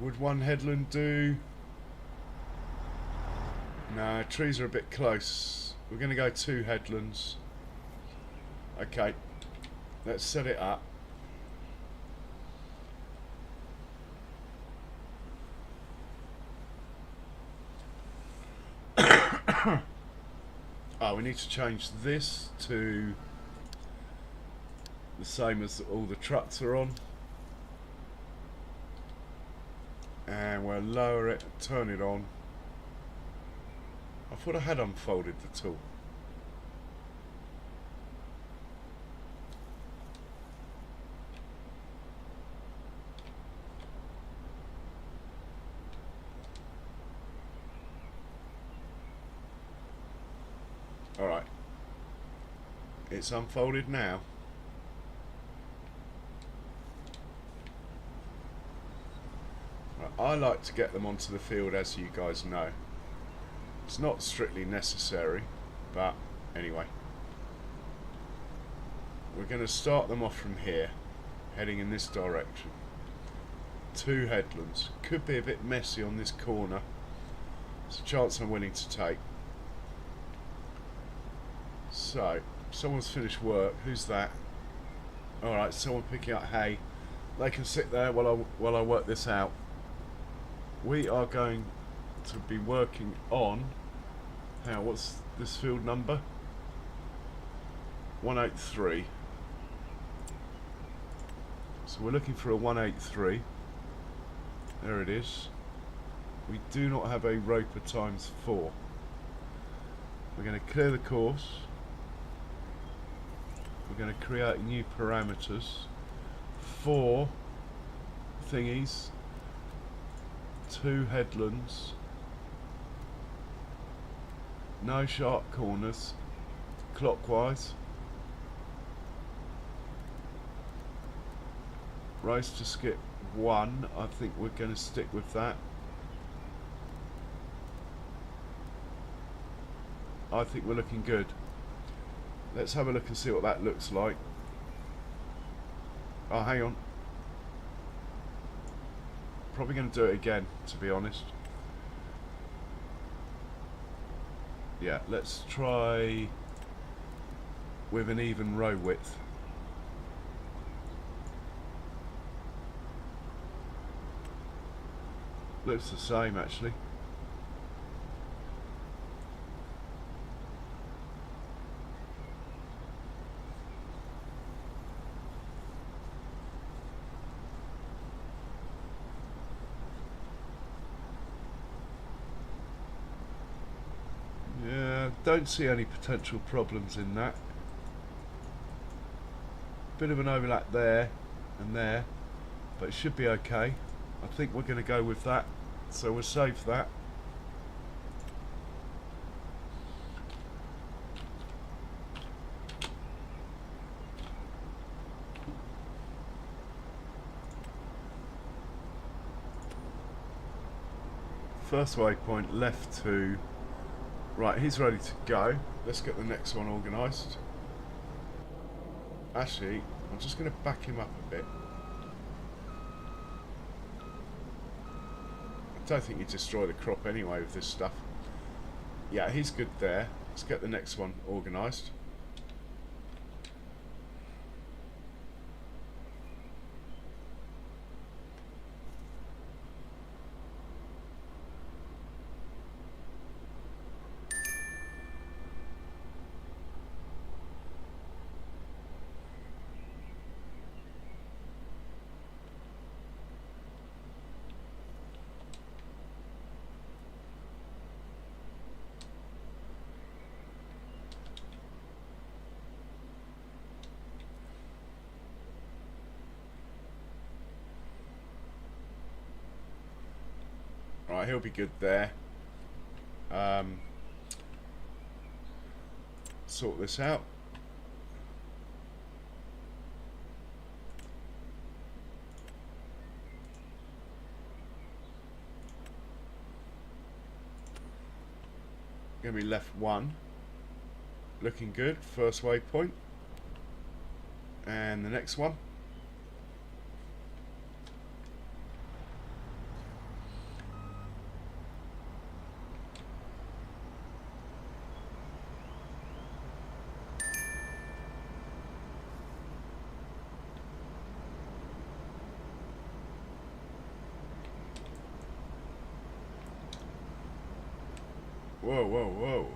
Would 1 headland do? No, trees are a bit close. We're going to go 2 headlands. Okay. Let's set it up. Oh, we need to change this to the same as all the trucks are on. And we'll lower it and turn it on. I thought I had unfolded the tool. Alright. It's unfolded now. I like to get them onto the field, as you guys know. It's not strictly necessary, but anyway. We're going to start them off from here, heading in this direction. 2 headlands. Could be a bit messy on this corner. It's a chance I'm willing to take. So, someone's finished work. Who's that? Alright, someone picking up hay. They can sit there while I work this out. We are going to be working on... what's this field number? 183. So we're looking for a 183. There it is. We do not have a roper times 4. We're going to clear the course. We're going to create new parameters. 4 thingies. 2 headlands. No sharp corners. Clockwise. Race to skip 1. I think we're going to stick with that. I think we're looking good. Let's have a look and see what that looks like. Oh, hang on. Probably going to do it again, to be honest. Yeah, let's try with an even row width. Looks the same, actually. Yeah, don't see any potential problems in that. Bit of an overlap there and there, but it should be okay. I think we're going to go with that, so we'll save that. First waypoint left to... Right, he's ready to go. Let's get the next one organised. Actually, I'm just going to back him up a bit. I don't think you destroy the crop anyway with this stuff. Yeah, he's good there. Let's get the next one organised. Right, he'll be good there. Sort this out. Gonna be left 1. Looking good. First waypoint. And the next one. Whoa, whoa, whoa.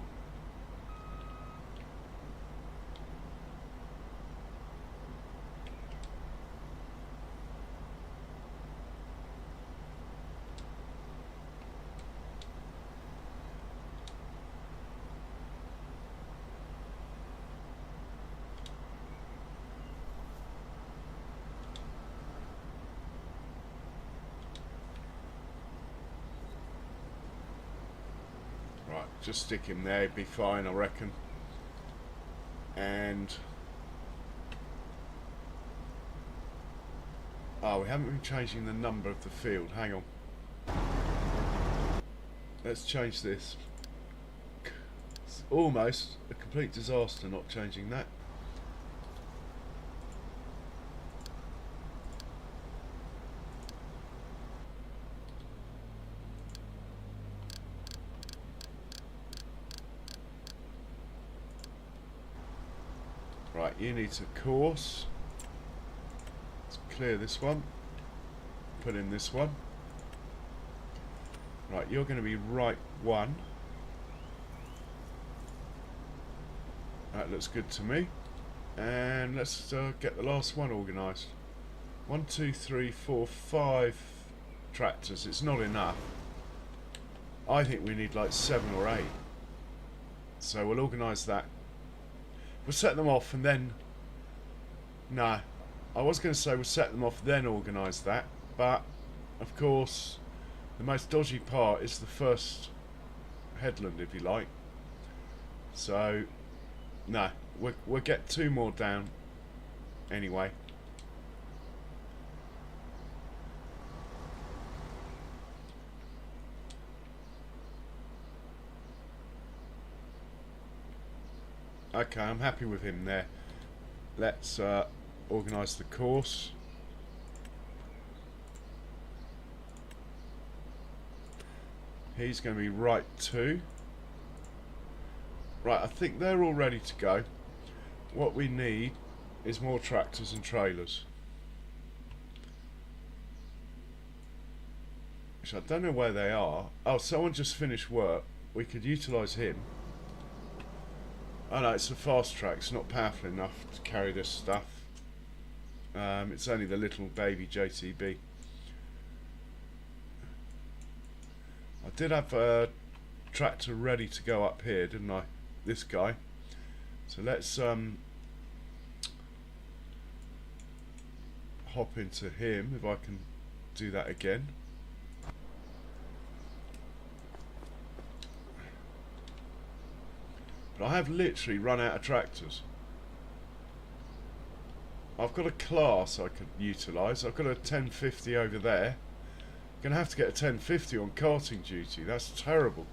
Right, just stick him there, be fine, I reckon. And oh, we haven't been changing the number of the field. Hang on. Let's change this. It's almost a complete disaster not changing that. Right, you need to course. Let's clear this one. Put in this one. Right, you're going to be right one. That looks good to me. And let's get the last one organised. 1, 2, 3, 4, 5 tractors. It's not enough. I think we need like 7 or 8. So we'll organise that. We'll set them off and then... No. I was going to say we'll set them off then organise that. But, of course, the most dodgy part is the first headland, if you like. So, no. We'll get 2 more down anyway. Okay, I'm happy with him there. Let's organise the course. He's going to be right 2. Right, I think they're all ready to go. What we need is more tractors and trailers. Which I don't know where they are. Oh, someone just finished work. We could utilise him. Oh no, it's a fast track. It's not powerful enough to carry this stuff. It's only the little baby JTB. I did have a tractor ready to go up here, didn't I? This guy. So let's hop into him if I can do that again. But I have literally run out of tractors. I've got a class I could utilise. I've got a 1050 over there. Going to have to get a 1050 on carting duty. That's terrible.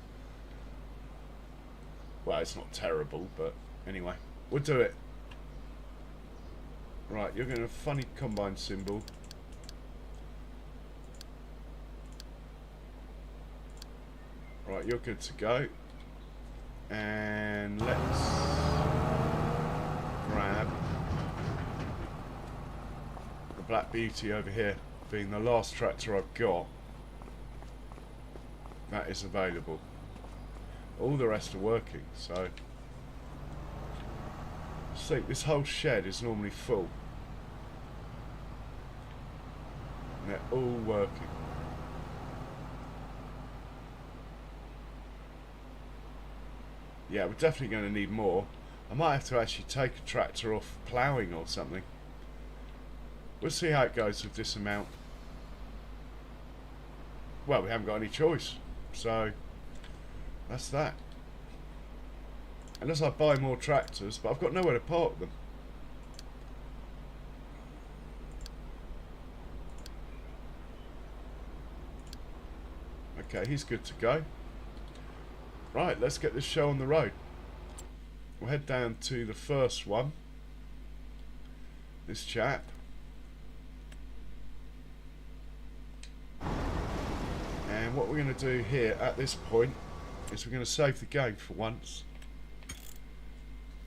Well, it's not terrible, but anyway, we'll do it. Right, you're going to funny combine symbol. Right, you're good to go. And let's grab the Black Beauty over here, being the last tractor I've got that is available. All the rest are working, so see, this whole shed is normally full and they're all working. Yeah, we're definitely going to need more. I might have to actually take a tractor off ploughing or something. We'll see how it goes with this amount. Well, we haven't got any choice, so that's that. Unless I buy more tractors, but I've got nowhere to park them. Okay, he's good to go. Right, let's get this show on the road. We'll head down to the first one. This chap. And what we're going to do here at this point is we're going to save the game for once,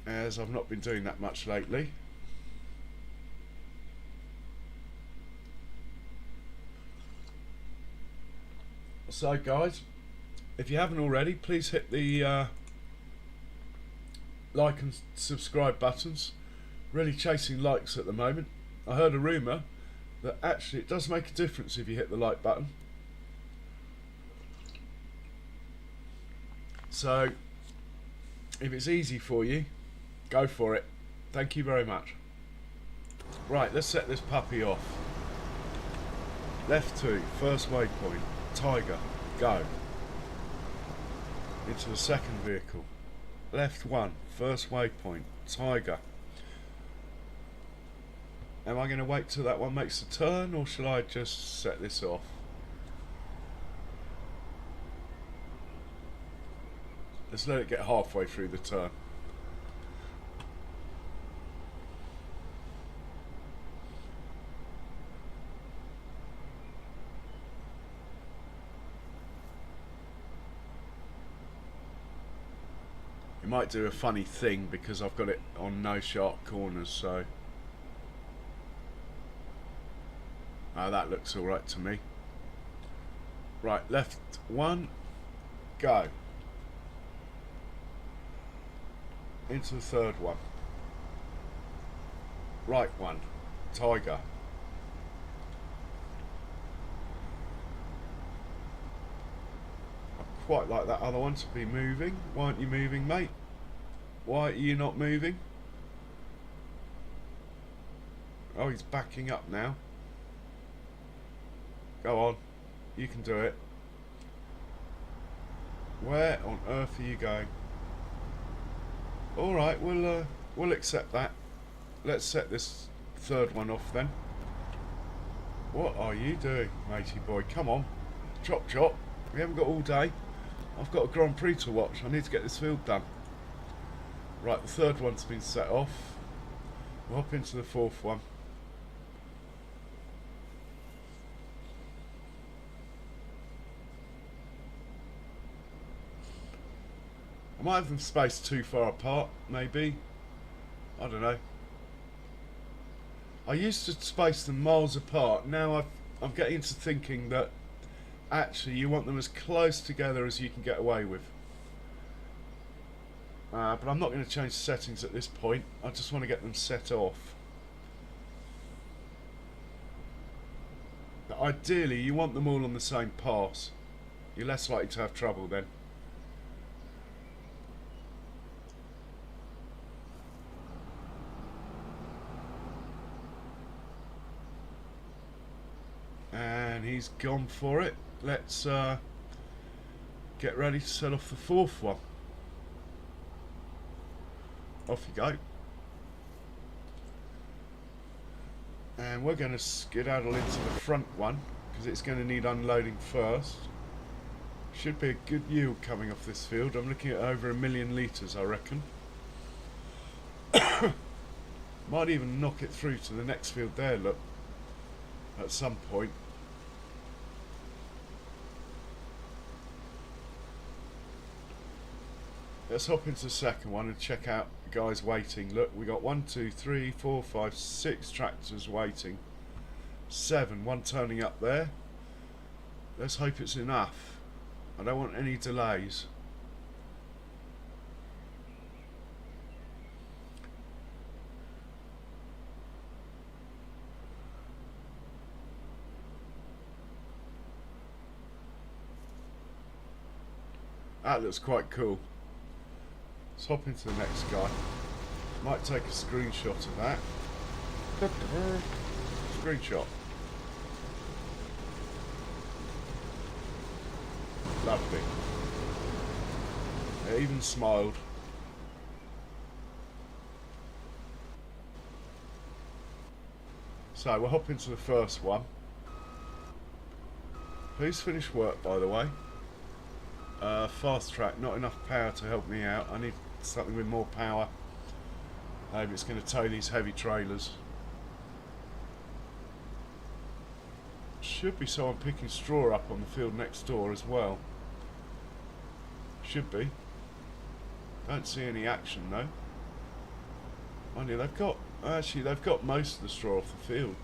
as I've not been doing that much lately. So guys, if you haven't already, please hit the like and subscribe buttons. Really chasing likes at the moment. I heard a rumour that actually it does make a difference if you hit the like button. So if it's easy for you, go for it. Thank you very much. Right, let's set this puppy off. Left 2, first waypoint, Tiger, go. Into the second vehicle. Left 1, first waypoint, Tiger. Am I going to wait till that one makes a turn, or shall I just set this off? Let's let it get halfway through the turn. It might do a funny thing because I've got it on no sharp corners, so... Oh, that looks alright to me. Right, left one, go. Into the third one. Right one, tiger. I quite like that other one to be moving. Why aren't you moving, mate? Why are you not moving? Oh, he's backing up now. Go on, you can do it. Where on earth are you going? Alright, we'll accept that. Let's set this third one off then. What are you doing, matey boy? Come on. Chop chop. We haven't got all day. I've got a Grand Prix to watch. I need to get this field done. Right, the third one's been set off. We'll hop into the fourth one. I might have them spaced too far apart, maybe. I don't know. I used to space them miles apart. Now I'm getting into thinking that actually you want them as close together as you can get away with. But I'm not going to change the settings at this point. I just want to get them set off. But ideally, you want them all on the same pass. You're less likely to have trouble then. And he's gone for it. Let's get ready to set off the fourth one. Off you go. And we're going to skedaddle into the front one because it's going to need unloading first. Should be a good yield coming off this field. I'm looking at over 1 million litres, I reckon. Might even knock it through to the next field there, look, at some point. Let's hop into the second one and check out the guys waiting. Look, we got 1, 2, 3, 4, 5, 6 tractors waiting. 7, one turning up there. Let's hope it's enough. I don't want any delays. That looks quite cool. Let's hop into the next guy. Might take a screenshot of that. Screenshot. Lovely. It even smiled. So we'll hop into the first one. Who's finished work, by the way? Fast track, not enough power to help me out. I need something with more power. Maybe it's going to tow these heavy trailers. Should be someone picking straw up on the field next door as well. Should be. Don't see any action though. Mind you, they've got most of the straw off the field.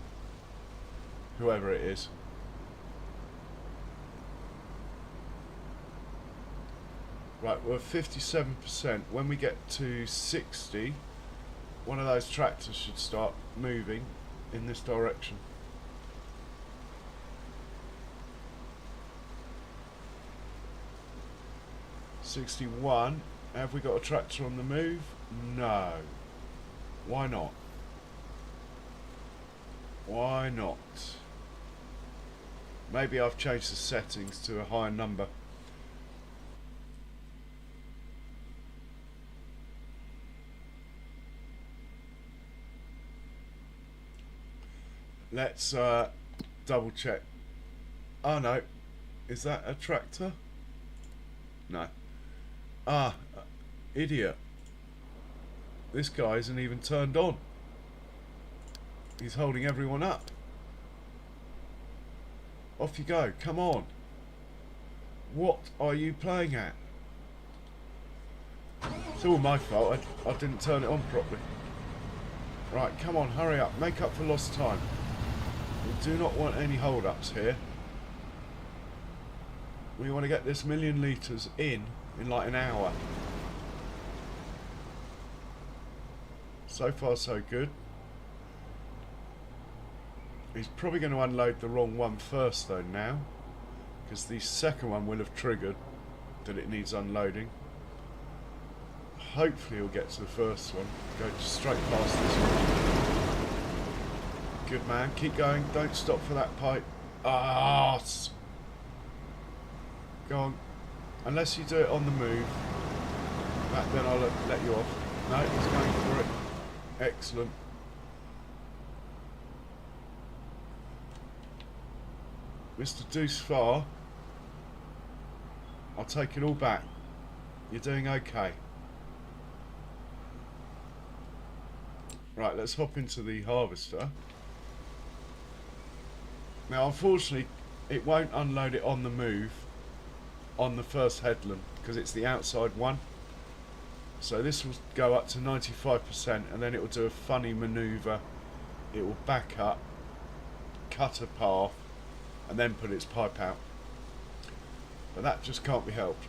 Whoever it is. Right, we're 57%. When we get to 60, one of those tractors should start moving in this direction. $61. Have we got a tractor on the move? No. Why not? Why not? Maybe I've changed the settings to a higher number. Let's double check. Oh no, is that a tractor? No. Ah, idiot. This guy isn't even turned on. He's holding everyone up. Off you go, come on. What are you playing at? It's all my fault. I didn't turn it on properly. Right, come on, hurry up. Make up for lost time. We do not want any hold-ups here. We want to get this 1,000,000 litres in like an hour. So far, so good. He's probably going to unload the wrong one first, though, now. Because the second one will have triggered that it needs unloading. Hopefully he'll get to the first one. Go straight past this one. Good man, keep going. Don't stop for that pipe. Ah! Go on. Unless you do it on the move, then I'll let you off. No, he's going for it. Excellent. Mr. Deuce Far, I'll take it all back. You're doing okay. Right, let's hop into the harvester. Now, unfortunately, it won't unload it on the move on the first headland because it's the outside one. So this will go up to 95% and then it will do a funny manoeuvre. It will back up, cut a path, and then put its pipe out. But that just can't be helped.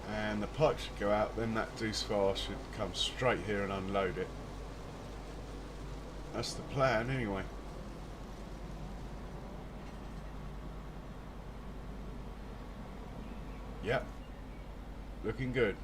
And the pipe should go out, then that Deuce Far should come straight here and unload it. That's the plan anyway. Yep, looking good.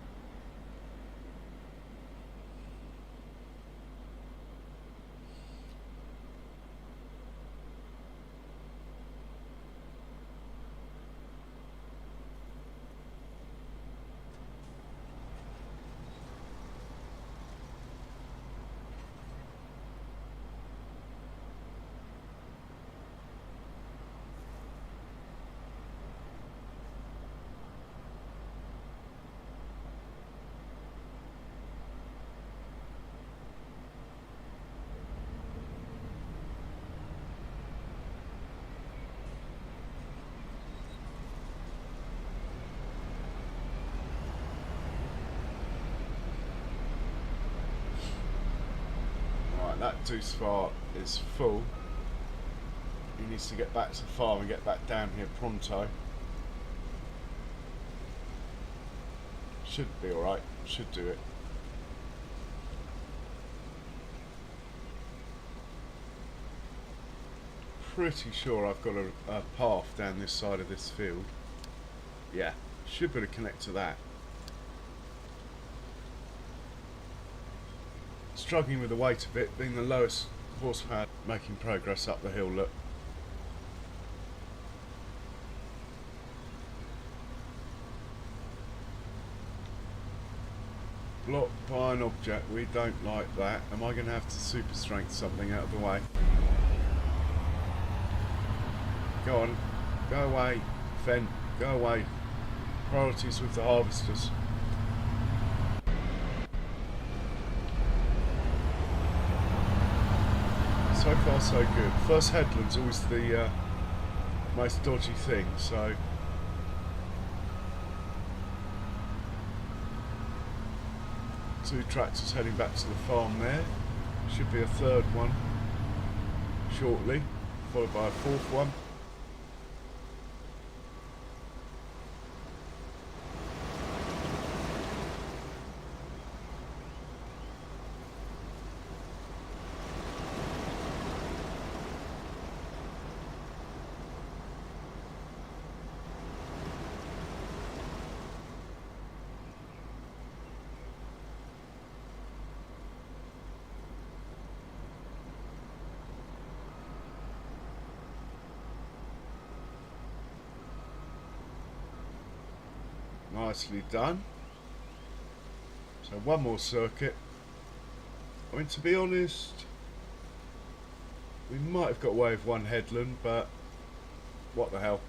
That Deuce Far is full. He needs to get back to the farm and get back down here pronto. Should be alright, should do it. Pretty sure I've got a path down this side of this field. Yeah, should be able to connect to that. Struggling with the weight of it, being the lowest horsepower, making progress up the hill, look. Blocked by an object, we don't like that. Am I going to have to super strength something out of the way? Go on, go away, Fen, go away. Priorities with the harvesters. So far so good. First headland's always the most dodgy thing, so two tractors heading back to the farm there. Should be a third one shortly, followed by a fourth one. Nicely done. So one more circuit. I mean, to be honest, we might have got away with one headland, but what the hell.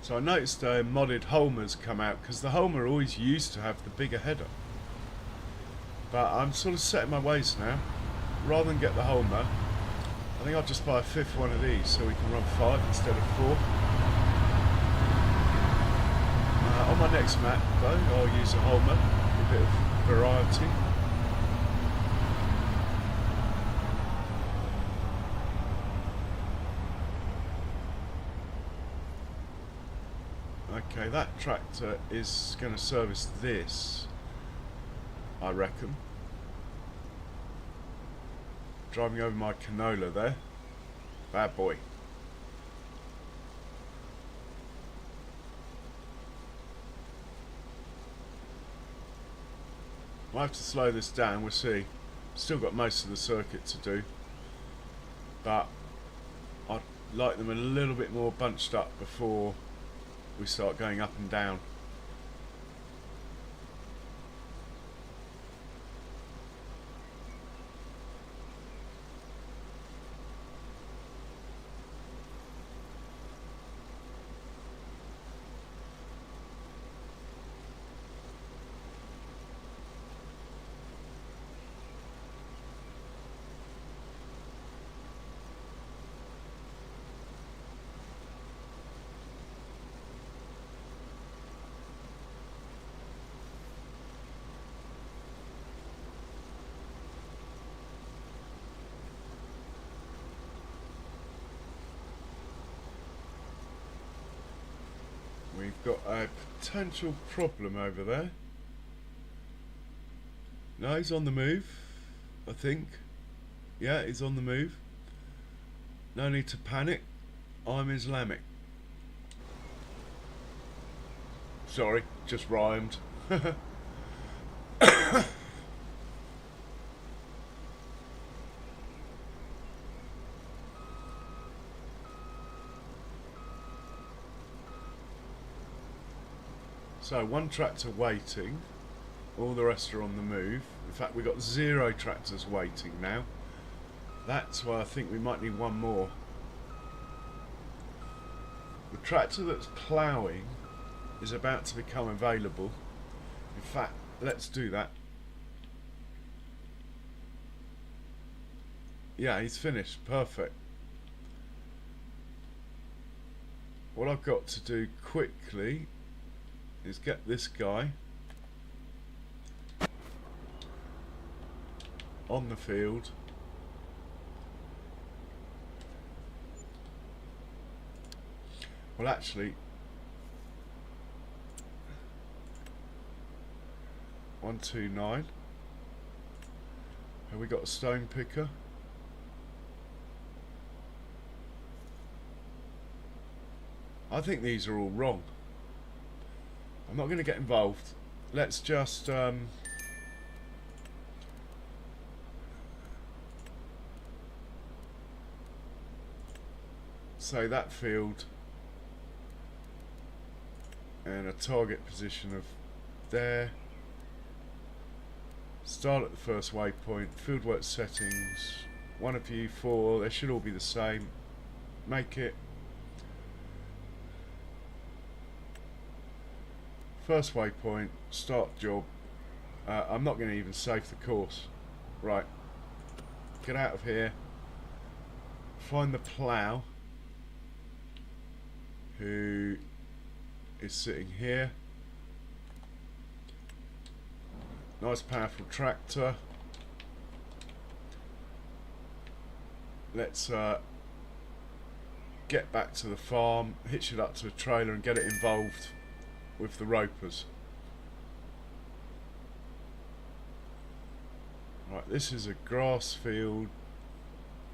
So I noticed modded Holmers come out, because the Holmer always used to have the bigger header. But I'm sort of set in my ways now. Rather than get the Holmer, I think I'll just buy a fifth one of these so we can run 5 instead of 4. On my next map though, I'll use a Holmer, a bit of variety. Okay, that tractor is going to service this, I reckon. Driving over my canola there. Bad boy. Might have to slow this down, we'll see. Still got most of the circuit to do, but I'd like them a little bit more bunched up before we start going up and down. We've got a potential problem over there. No, he's on the move, I think. Yeah, he's on the move. No need to panic. I'm Islamic. Sorry, just rhymed. So one tractor waiting, all the rest are on the move. In fact, we've got 0 tractors waiting now. That's why I think we might need one more. The tractor that's ploughing is about to become available. In fact, let's do that. Yeah, he's finished. Perfect. What I've got to do quickly is get this guy on the field. Well, actually, 129. Have we got a stone picker? I think these are all wrong. I'm not going to get involved. Let's just say that field and a target position of there. Start at the first waypoint. Fieldwork settings. 1 of you 4. They should all be the same. Make it first waypoint, start job. I'm not going to even save the course. Right. Get out of here. Find the plough, who is sitting here. Nice powerful tractor. Let's get back to the farm, hitch it up to a trailer and get it involved with the ropers. Right, this is a grass field,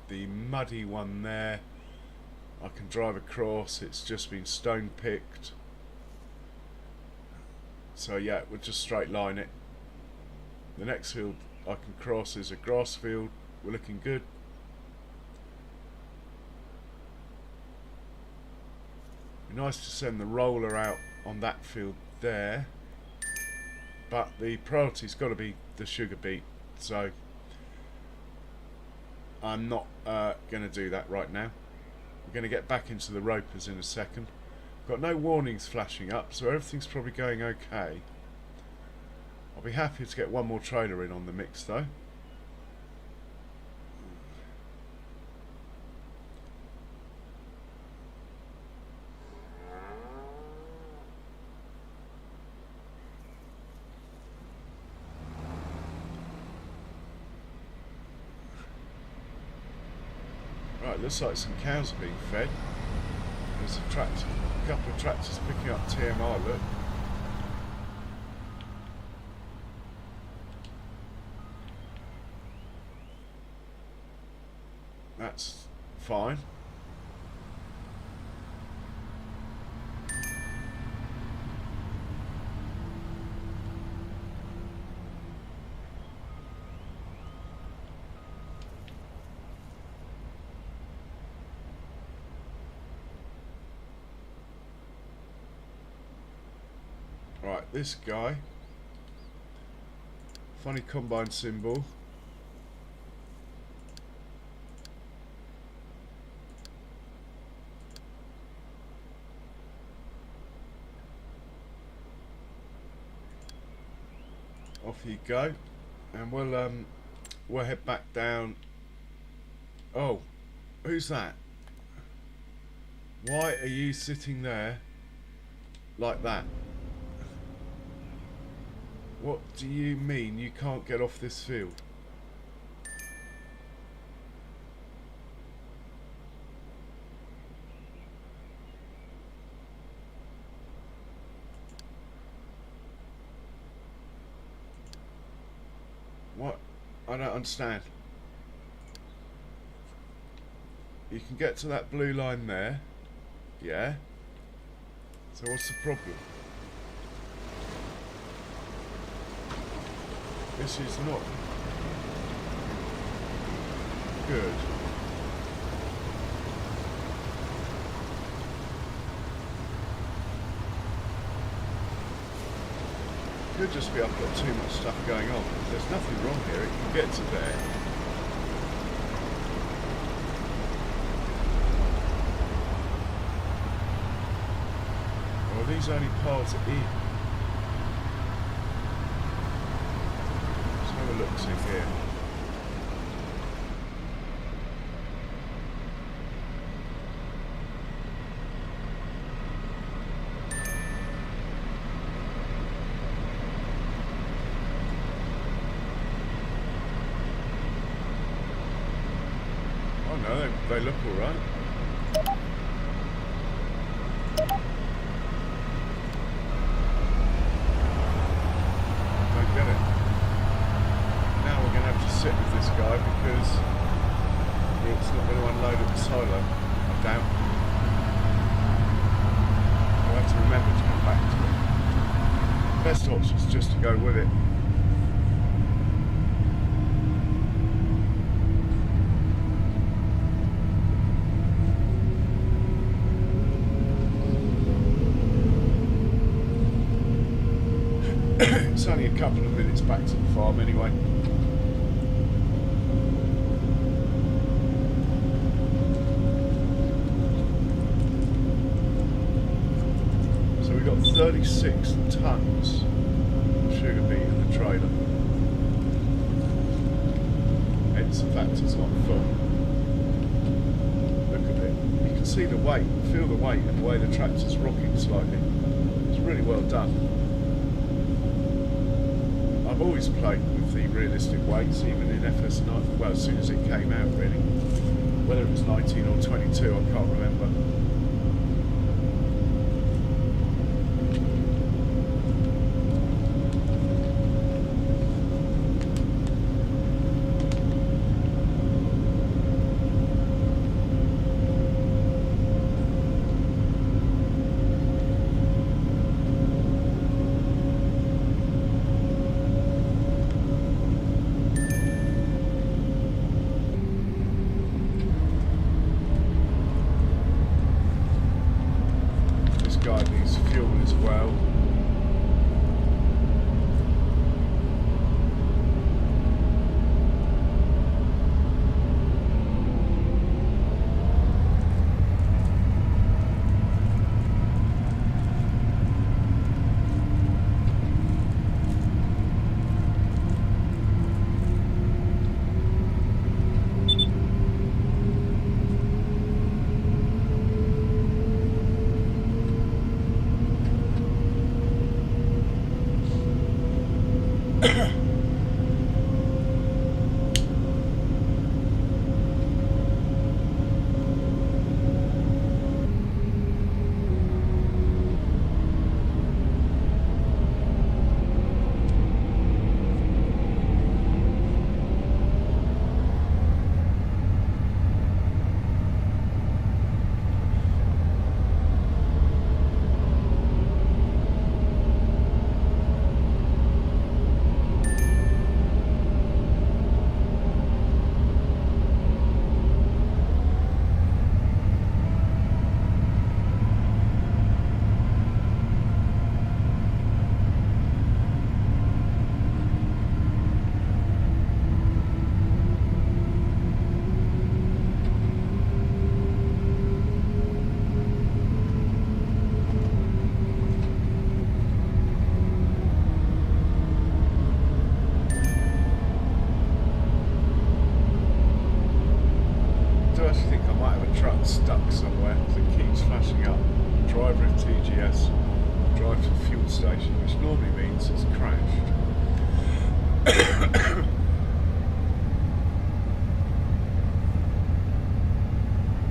the muddy one there. I can drive across, it's just been stone picked. So yeah, we'll just straight line it. The next field I can cross is a grass field. We're looking good. Be nice to send the roller out on that field there, but the priority's got to be the sugar beet, so I'm not going to do that right now. We're going to get back into the ropers in a second. Got no warnings flashing up, so everything's probably going okay. I'll be happy to get one more trailer in on the mix though. Right, looks like some cows are being fed. There's a tractor, a couple of tractors picking up TMR, look. That's fine. Right, this guy. Funny combine symbol. Off you go, and we'll head back down. Oh, who's that? Why are you sitting there like that? What do you mean you can't get off this field? What? I don't understand. You can get to that blue line there. Yeah? So what's the problem? This is not good. Could just be I've got too much stuff going on. There's nothing wrong here, it can get to there. Or are these only paths in? Let's have a look, see here. No, they look alright. Don't get it. Now we're going to have to sit with this guy because it's not going to unload at the silo, I doubt. We'll have to remember to come back to it. Best option is just to go with it. It's only a couple of minutes back to the farm anyway. So we've got 36 tons of sugar beet in the trailer. Hence the fact it's not full. Look at it. You can see the weight, feel the weight and the way the tractor's rocking slightly. It's really well done. I've always played with the realistic weights, even in FS9. Well, as soon as it came out, really. Whether it was 19 or 22, I can't remember. Guy needs fuel as well. Stuck somewhere because it keeps flashing up. Driver of TGS, drive to fuel station, which normally means it's crashed.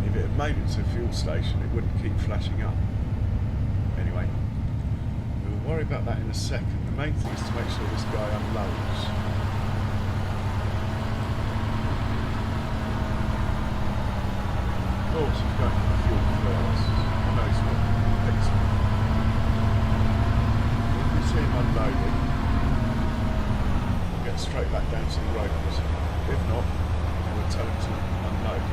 If it had made it to a fuel station, it wouldn't keep flashing up. Anyway, we'll worry about that in a second. The main thing is to make sure this guy unloads. Of course, he's going for the fuel first. I know he's not excellent. If we see him unloading, we'll get straight back down to the road. If not, we'll tell him to unload.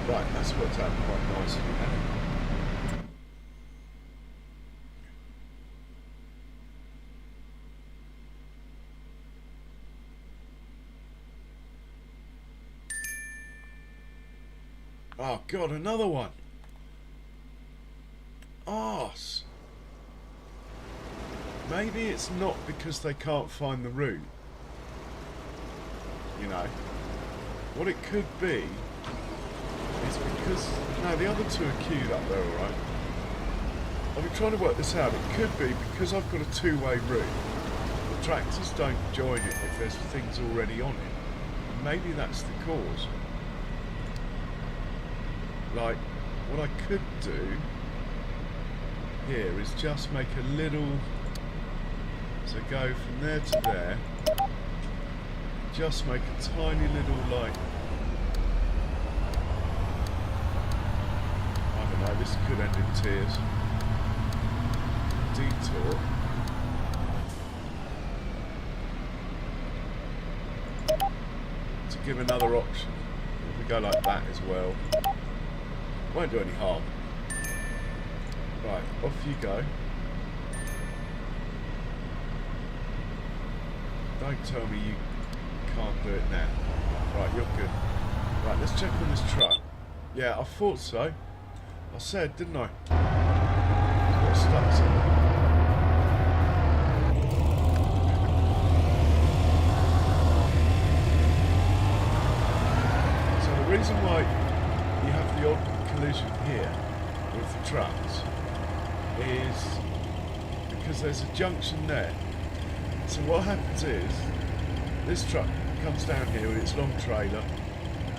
Right, that's worked out quite nicely now. Oh God, another one. Arse. Maybe it's not because they can't find the route. You know. What it could be is because... No, the other two are queued up there, alright. I've been trying to work this out. It could be because I've got a two-way route. The tractors don't join it if there's things already on it. Maybe that's the cause. Like, what I could do here is just make a little, so go from there to there, just make a tiny little, like, I don't know, this could end in tears, detour, to give another option. If we go like that as well, won't do any harm. Right, off you go. Don't tell me you can't do it now. Right, you're good. Right, let's check on this truck. Yeah, I thought so. I said, didn't I? Got stuck somewhere. So the reason why you have the odd collision here with the trucks is because there's a junction there. So what happens is this truck comes down here with its long trailer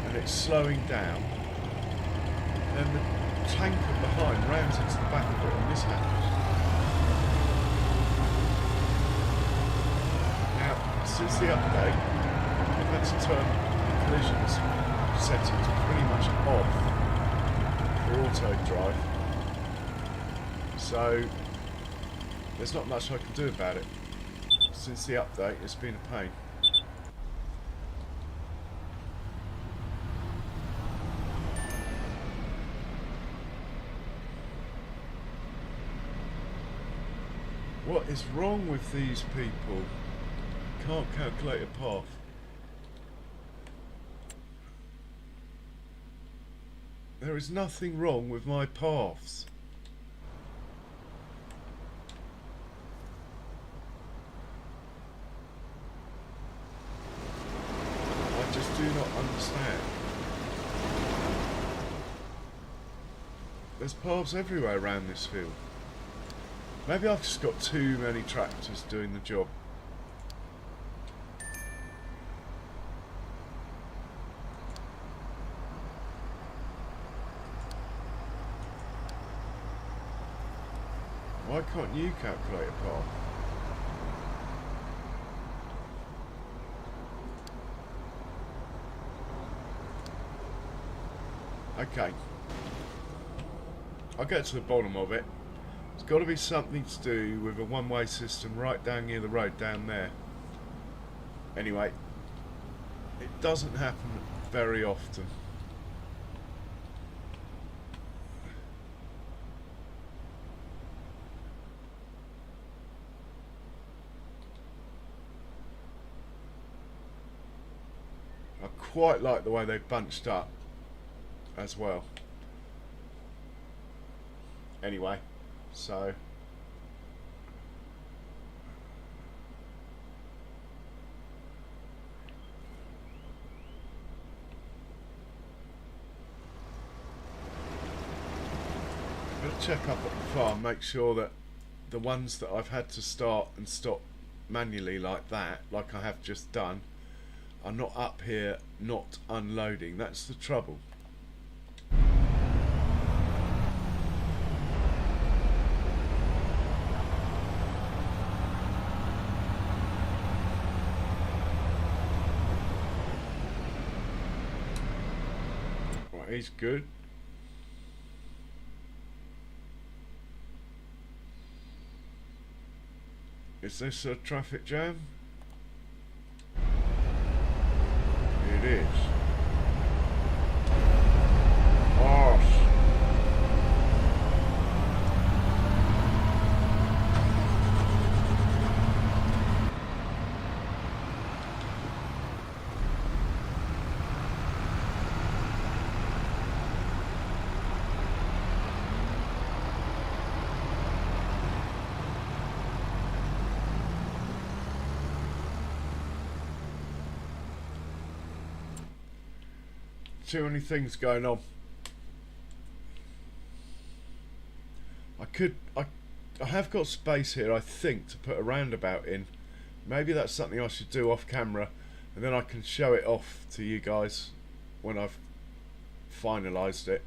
and it's slowing down. Then the tanker behind rams into the back of it and this happens. Now, since the update, I've had to turn the collisions settings pretty much off for auto drive. So there's not much I can do about it. Since the update, it's been a pain. What is wrong with these people? Can't calculate a path. There is nothing wrong with my paths. I just do not understand. There's paths everywhere around this field. Maybe I've just got too many tractors doing the job. Why can't you calculate a path? Okay. I'll get to the bottom of it. It's got to be something to do with a one-way system right down near the road down there. Anyway, it doesn't happen very often. I quite like the way they've bunched up as well. Anyway, so I'm going to check up at the farm, make sure that the ones that I've had to start and stop manually like that, like I have just done, are not up here, not unloading. That's the trouble. Right, he's good. Is this a traffic jam? It is. Oh. Too many things going on. I have got space here, I think, to put a roundabout in. Maybe that's something I should do off camera, and then I can show it off to you guys when I've finalised it.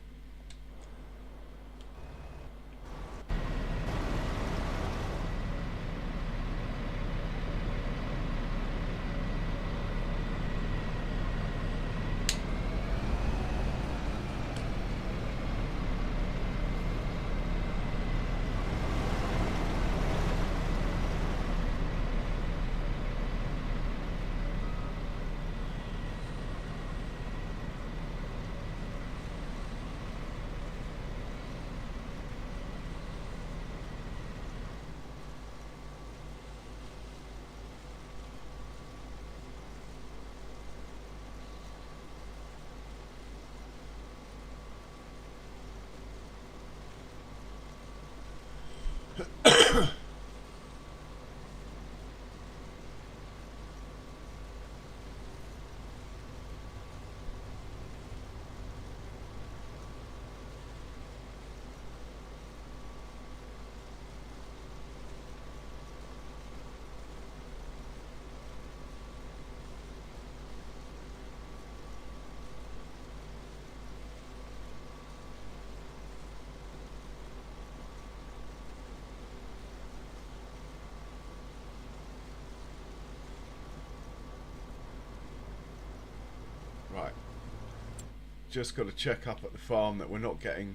just got to check up at the farm that we're not getting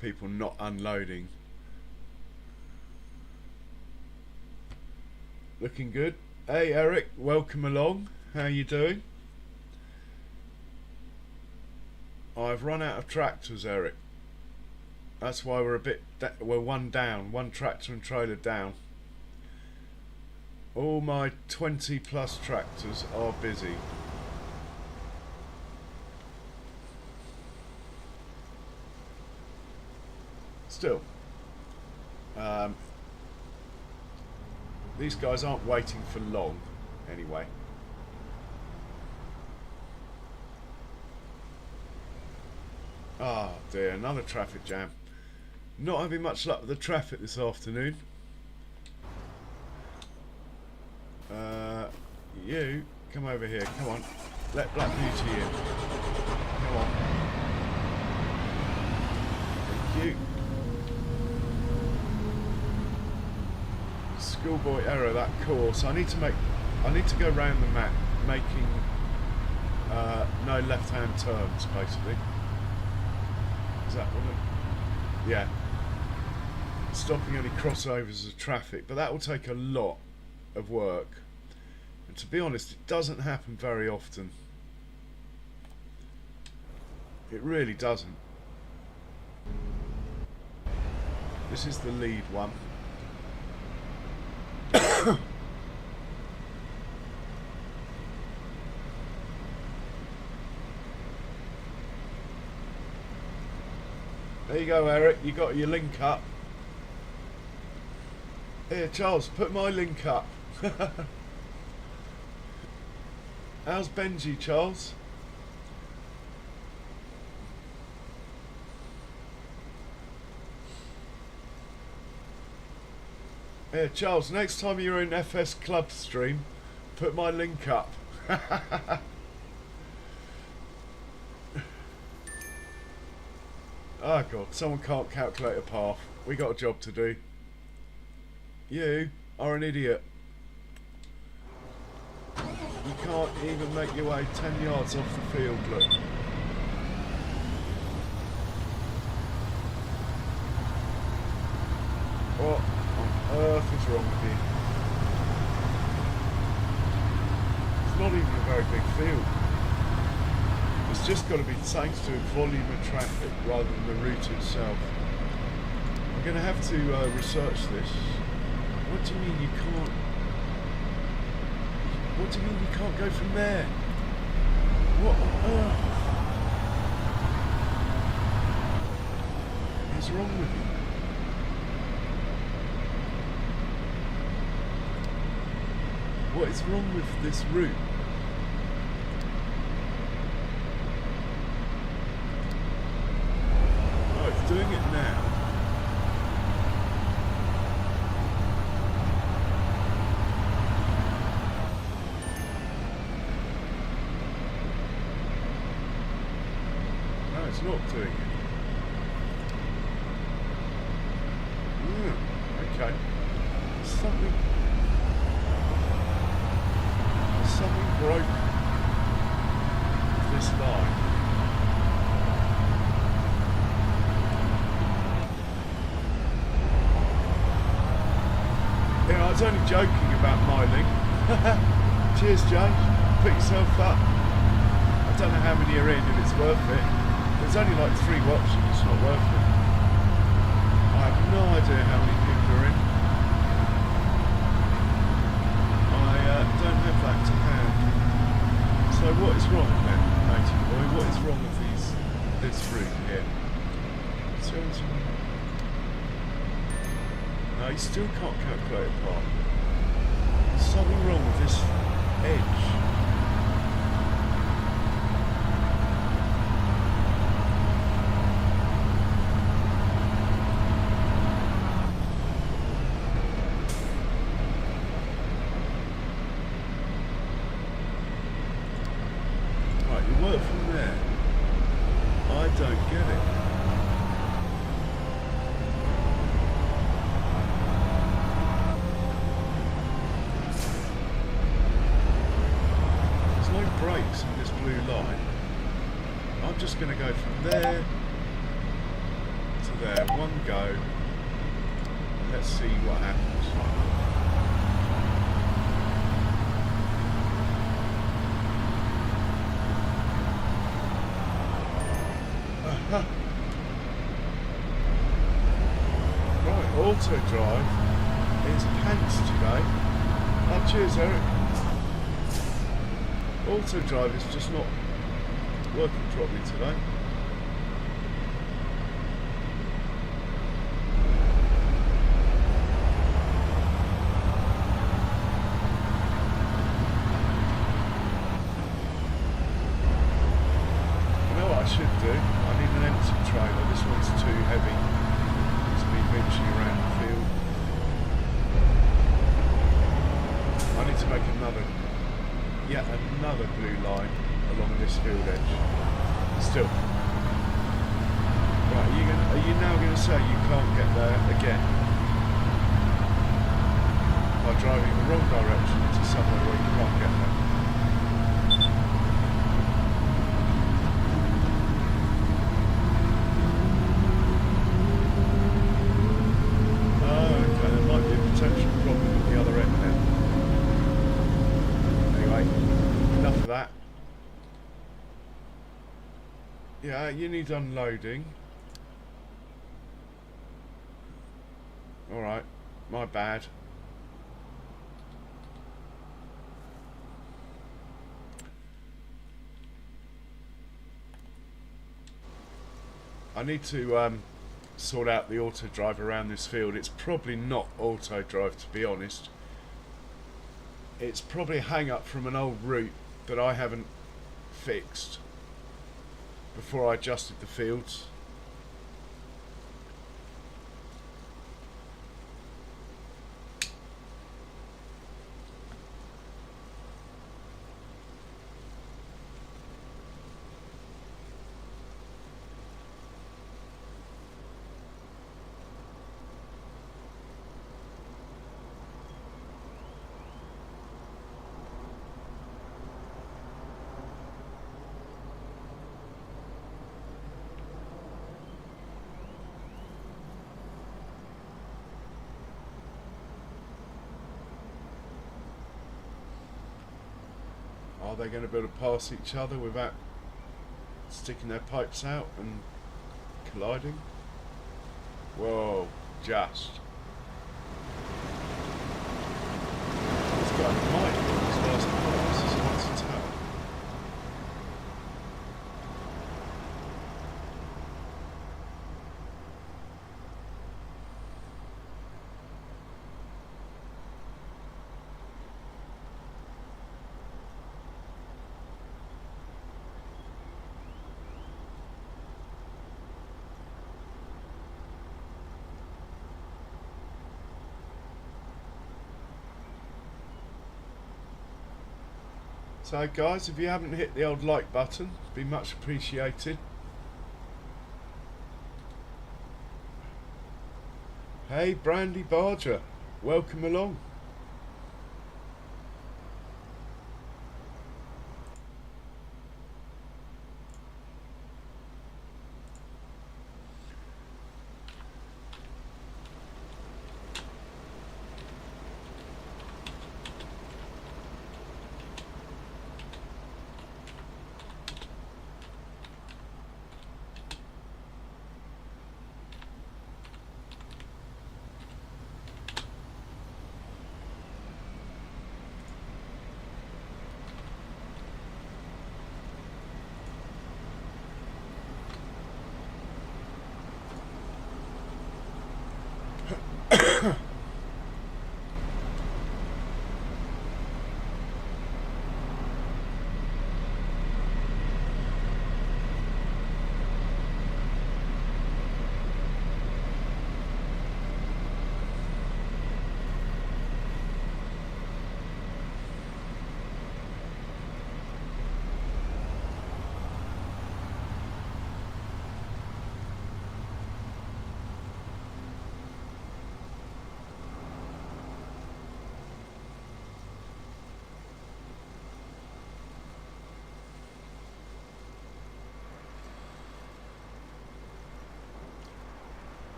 people not unloading. Looking good. Hey Eric, welcome along. How you doing? I've run out of tractors, Eric. That's why we're we're one down, one tractor and trailer down. All my 20 plus tractors are busy. Still, these guys aren't waiting for long anyway. Ah dear, another traffic jam. Not having much luck with the traffic this afternoon. You, come over here, come on. Let Black Beauty in. Come on. Thank you. Schoolboy error, that course. I need to go round the map, making no left-hand turns, basically. Is that one? Yeah. Stopping any crossovers of traffic, but that will take a lot of work. And to be honest, it doesn't happen very often. It really doesn't. This is the lead one. There you go, Eric, you got your link up. Here, Charles, put my link up. How's Benji, Charles? Here, Charles, next time you're in FS Club stream, put my link up. Oh God, someone can't calculate a path. We got a job to do. You are an idiot. You can't even make your way 10 yards off the field, look. What on earth is wrong with you? It's not even a very big field. It's just got to be thanks to volume of traffic rather than the route itself. I'm going to have to research this. What do you mean you can't? What do you mean you can't go from there? What on earth is wrong with you? What is wrong with this route? Oh, it's doing it now. No, it's not doing it. Okay. Something broke this line. Yeah, I was only joking about my link. Cheers, Jay. Put yourself up. I don't know how many are in, if it's worth it. There's only like 3 watching, it's not worth it. I have no idea how many people are in. I don't have that to hand. So what is wrong then, matey boy? What is wrong with this route here? No, you still can't calculate a path. There's something wrong with this edge. Work from there. I don't get it. going to go from there to there, one go. Let's see what happens. Right, auto drive is pants today. Oh, cheers, Eric. Auto drive is just not working properly today. You know what I should do? I need an empty trailer. This one's too heavy. It's me bitching around the field. I need to make yet another blue line along this field edge. Still. Right, are you now going to say you can't get there again? By driving the wrong direction to somewhere where you can't get there? Oh, okay, there might be a potential problem at the other end now. Enough of that. Yeah, you need unloading. Alright, my bad. I need to sort out the auto drive around this field. It's probably not auto drive, to be honest. It's probably a hang up from an old route that I haven't fixed before I adjusted the fields. Are they going to be able to pass each other without sticking their pipes out and colliding? Whoa, just. This guy might be on his last pass. It's hard to tell. So guys, if you haven't hit the old like button, it'd be much appreciated. Hey Brandy Barger, welcome along.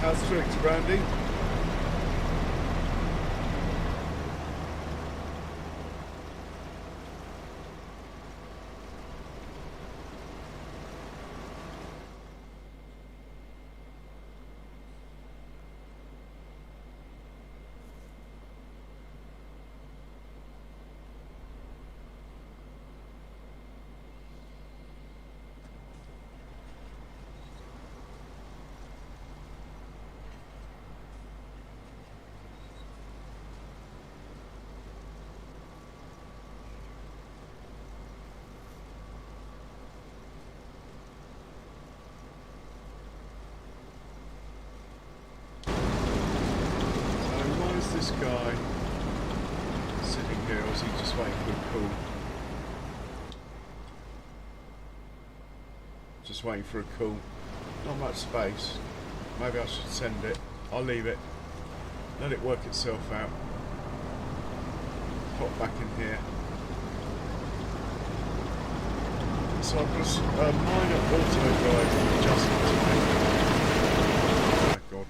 How's tricks, Brandy? This guy sitting here, or is he just waiting for a call? Just waiting for a call. Not much space. Maybe I should send it. I'll leave it. Let it work itself out. Pop back in here. So I've got a minor auto drive adjustment to make. Oh my god.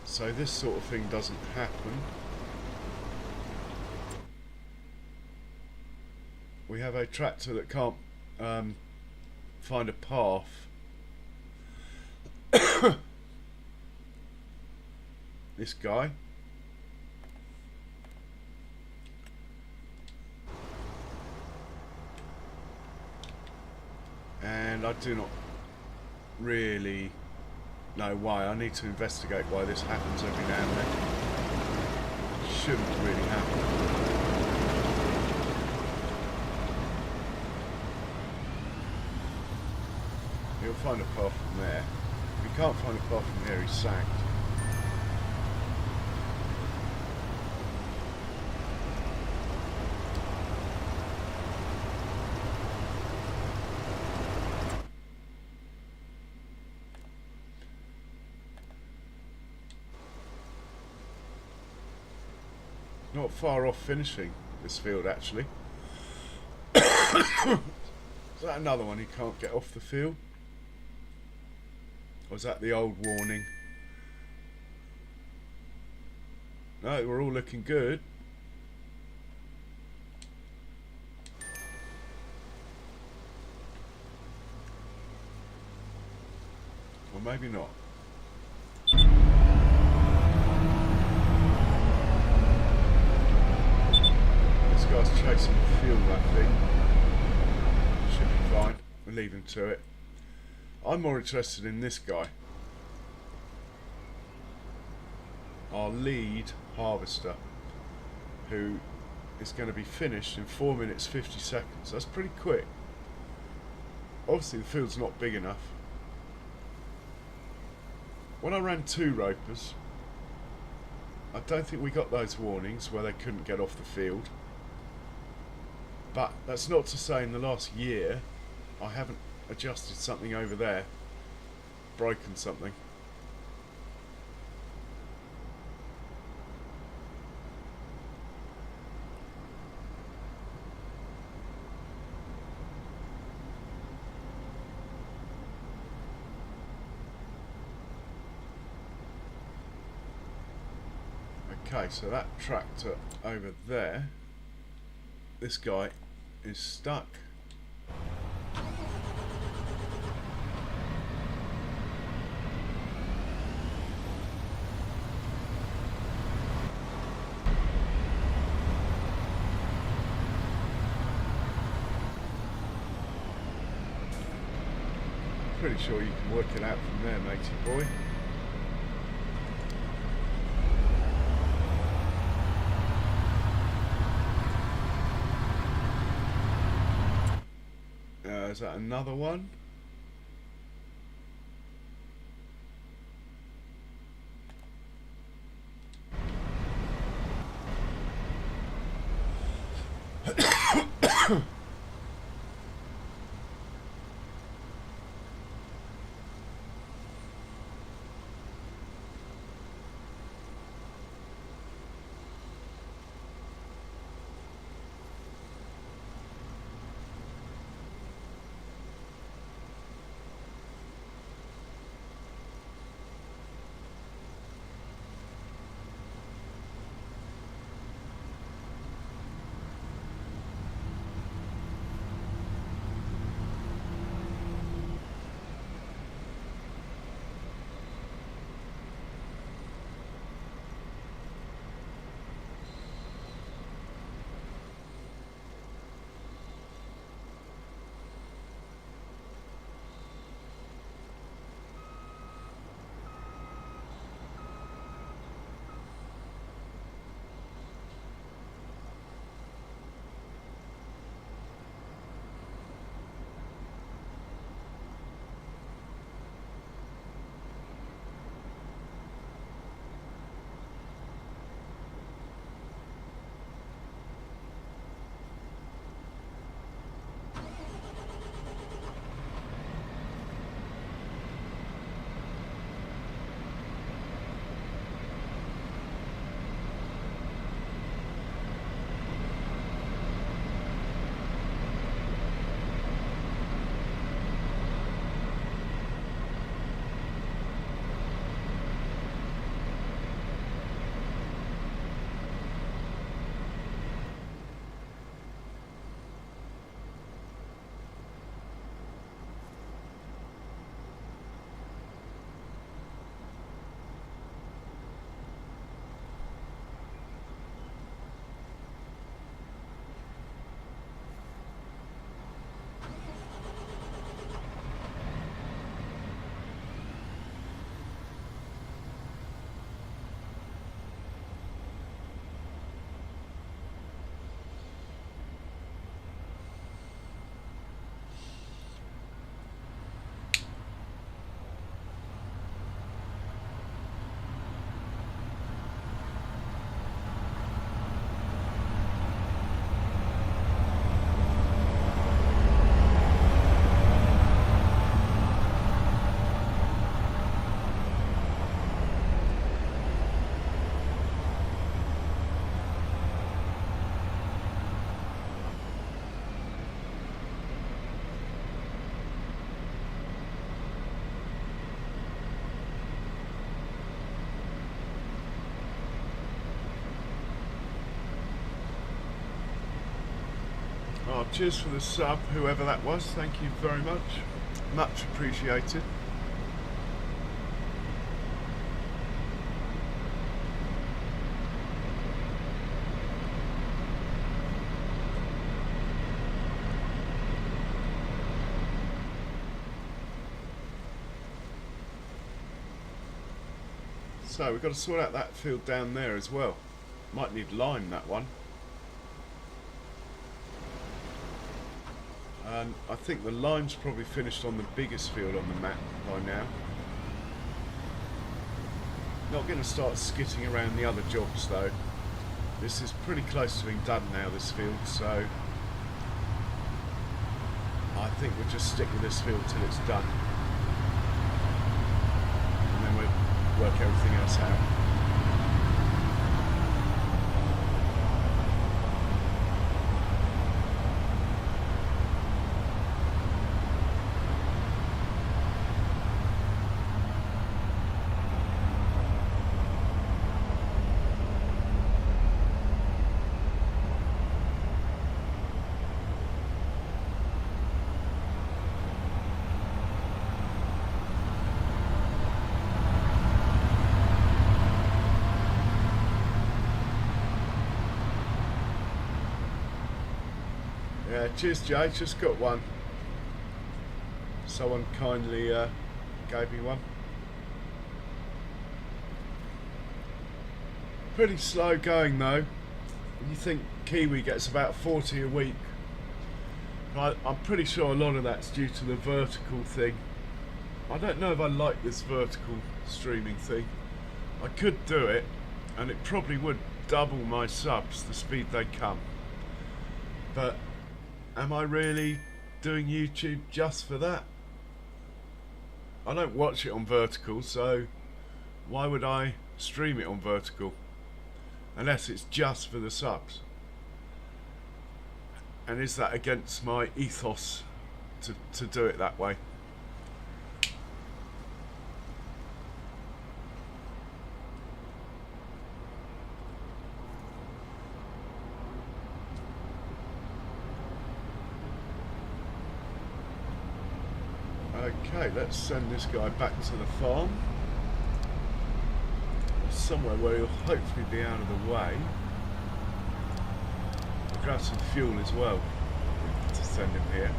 So this sort of thing doesn't happen. We have a tractor that can't find a path. This guy. And I do not really know why. I need to investigate why this happens every now and then. Shouldn't really happen. He'll find a path from there. If he can't find a path from there, he's sacked. Not far off finishing this field, actually. Is that another one? He can't get off the field? Or was that the old warning? No, we're all looking good. Or maybe not. Guy's chasing the field, I think. Should be fine. We'll leave him to it. I'm more interested in this guy. Our lead harvester, who is going to be finished in 4 minutes 50 seconds. That's pretty quick. Obviously the field's not big enough. When I ran 2 ropers, I don't think we got those warnings where they couldn't get off the field. But that's not to say in the last year I haven't adjusted something over there, broken something. Okay, so that tractor over there, this guy is stuck. Pretty sure you can work it out from there, matey boy. Is that another one? cheers for the sub, whoever that was. Thank you very much. Much appreciated. So we've got to sort out that field down there as well. Might need lime, that one. And I think the lime's probably finished on the biggest field on the map by now. Not going to start skitting around the other jobs though. This is pretty close to being done now, this field, so I think we'll just stick with this field till it's done. And then we'll work everything else out. Yeah, cheers Jay, just got one. Someone kindly gave me one. Pretty slow going though. You think Kiwi gets about 40 a week. I'm pretty sure a lot of that's due to the vertical thing. I don't know if I like this vertical streaming thing. I could do it and it probably would double my subs the speed they come. But am I really doing YouTube just for that? I don't watch it on vertical, so why would I stream it on vertical? Unless it's just for the subs. And is that against my ethos to do it that way? Okay, let's send this guy back to the farm. Somewhere where he'll hopefully be out of the way. We'll grab some fuel as well to send him here.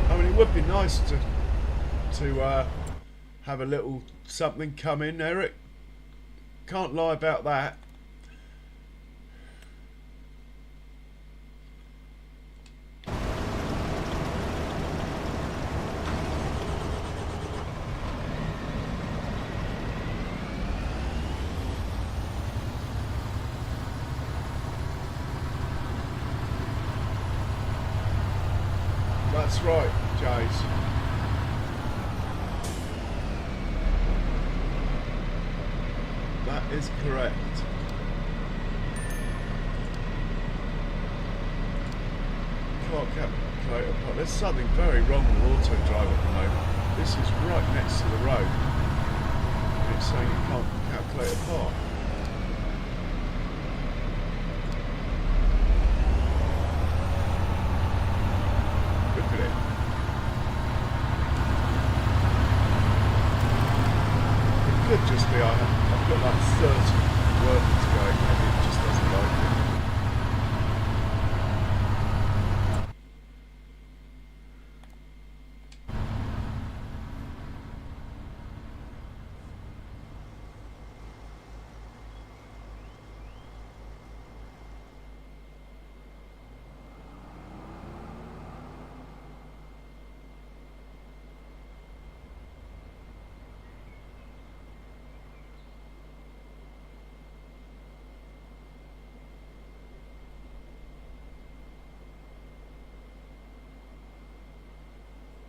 I mean, it would be nice to have a little something come in, Eric. Can't lie about that. That's right, Jays. That is correct. Can't calculate apart. There's something very wrong with auto drive at the moment. This is right next to the road. And it's saying it can't calculate apart. Look at it. It could just be I've got like 30 workers going, maybe it just doesn't like it.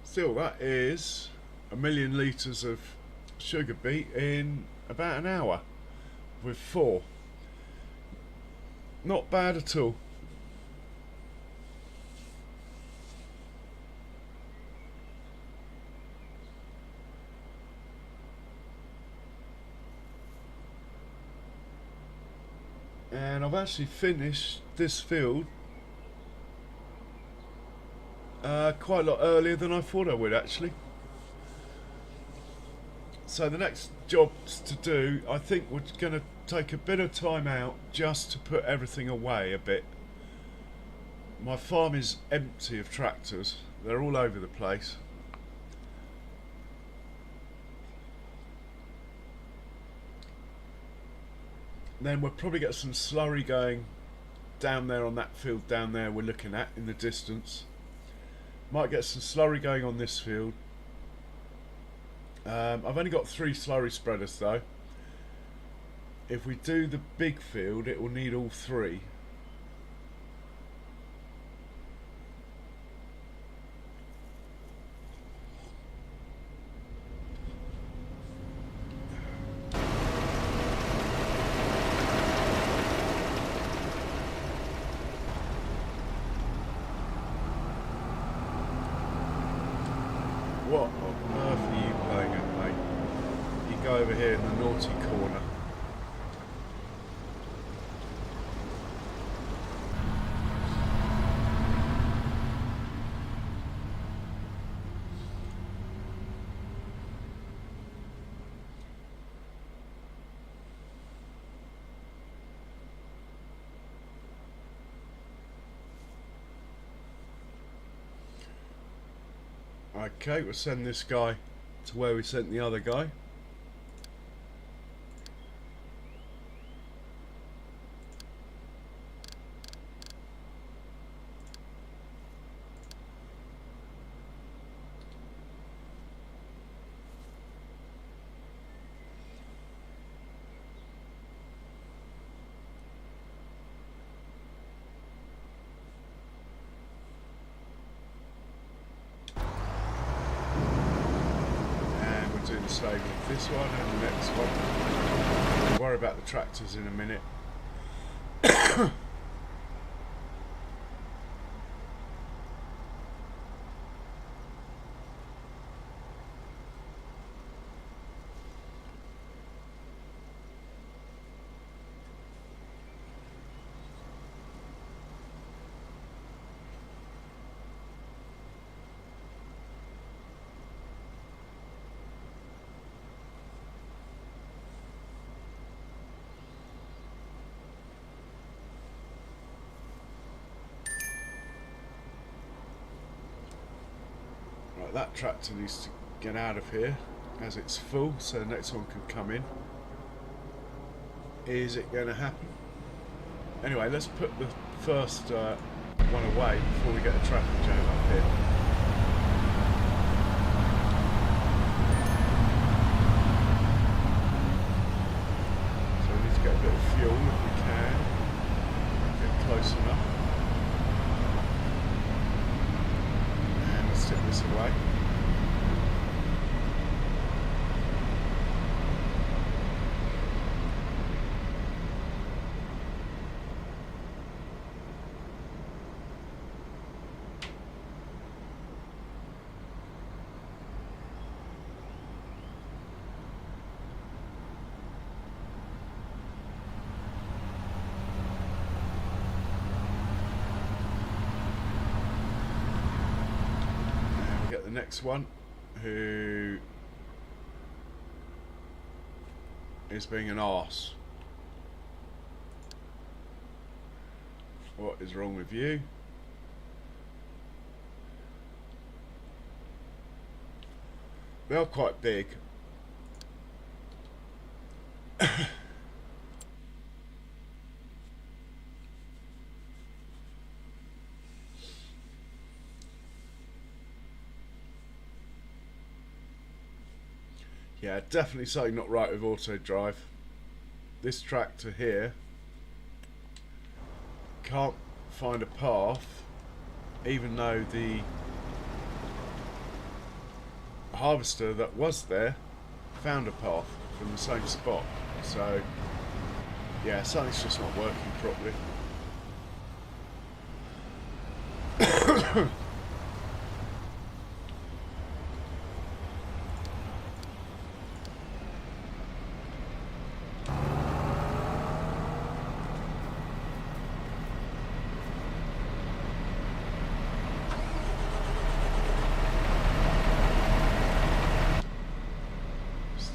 Still, that is 1 million litres of sugar beet in about an hour with 4. Not bad at all. And I've actually finished this field quite a lot earlier than I thought I would actually. So the next jobs to do, I think we're going to take a bit of time out just to put everything away a bit. My farm is empty of tractors, they're all over the place. Then we'll probably get some slurry going down there on that field down there we're looking at in the distance. Might get some slurry going on this field. I've only got 3 slurry spreaders though. If we do the big field, it will need all 3. What on earth are you playing at, mate? You go over here in the naughty corner. Okay, we'll send this guy to where we sent the other guy. Do the same with this one and the next one. We'll worry about the tractors in a minute. Right, that tractor needs to get out of here as it's full, so the next one can come in. Is it going to happen? Anyway, let's put the first one away before we get a traffic jam up here. So we need to get a bit of fuel if we can. Get close enough. Tip this away. Next one, who is being an arse. What is wrong with you? They are quite big. Yeah, definitely something not right with auto drive. This tractor here can't find a path, even though the harvester that was there found a path from the same spot. So yeah, something's just not working properly.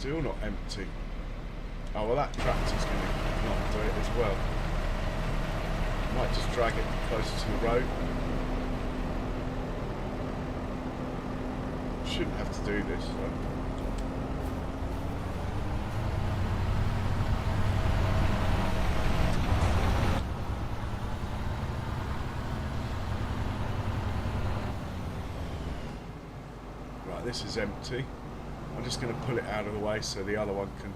Still not empty. Oh well, that tractor's going to not do it as well. Might just drag it closer to the road. Shouldn't have to do this though. Right, this is empty. I'm just going to pull it out of the way so the other one can.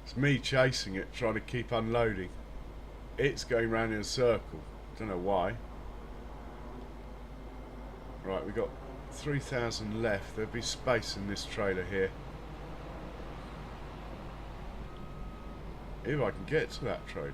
It's me chasing it, trying to keep unloading. It's going round in a circle. Don't know why. Right, we got 3,000 left. There'll be space in this trailer here. If I can get to that trailer.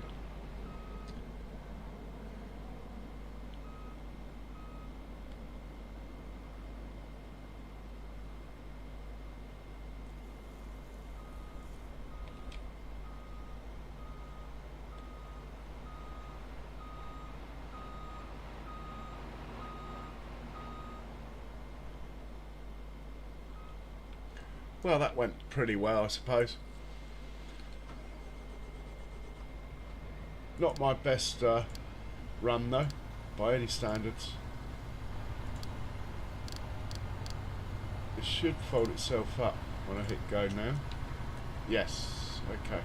Well, that went pretty well, I suppose. Not my best run, though, by any standards. It should fold itself up when I hit go now. Yes, okay.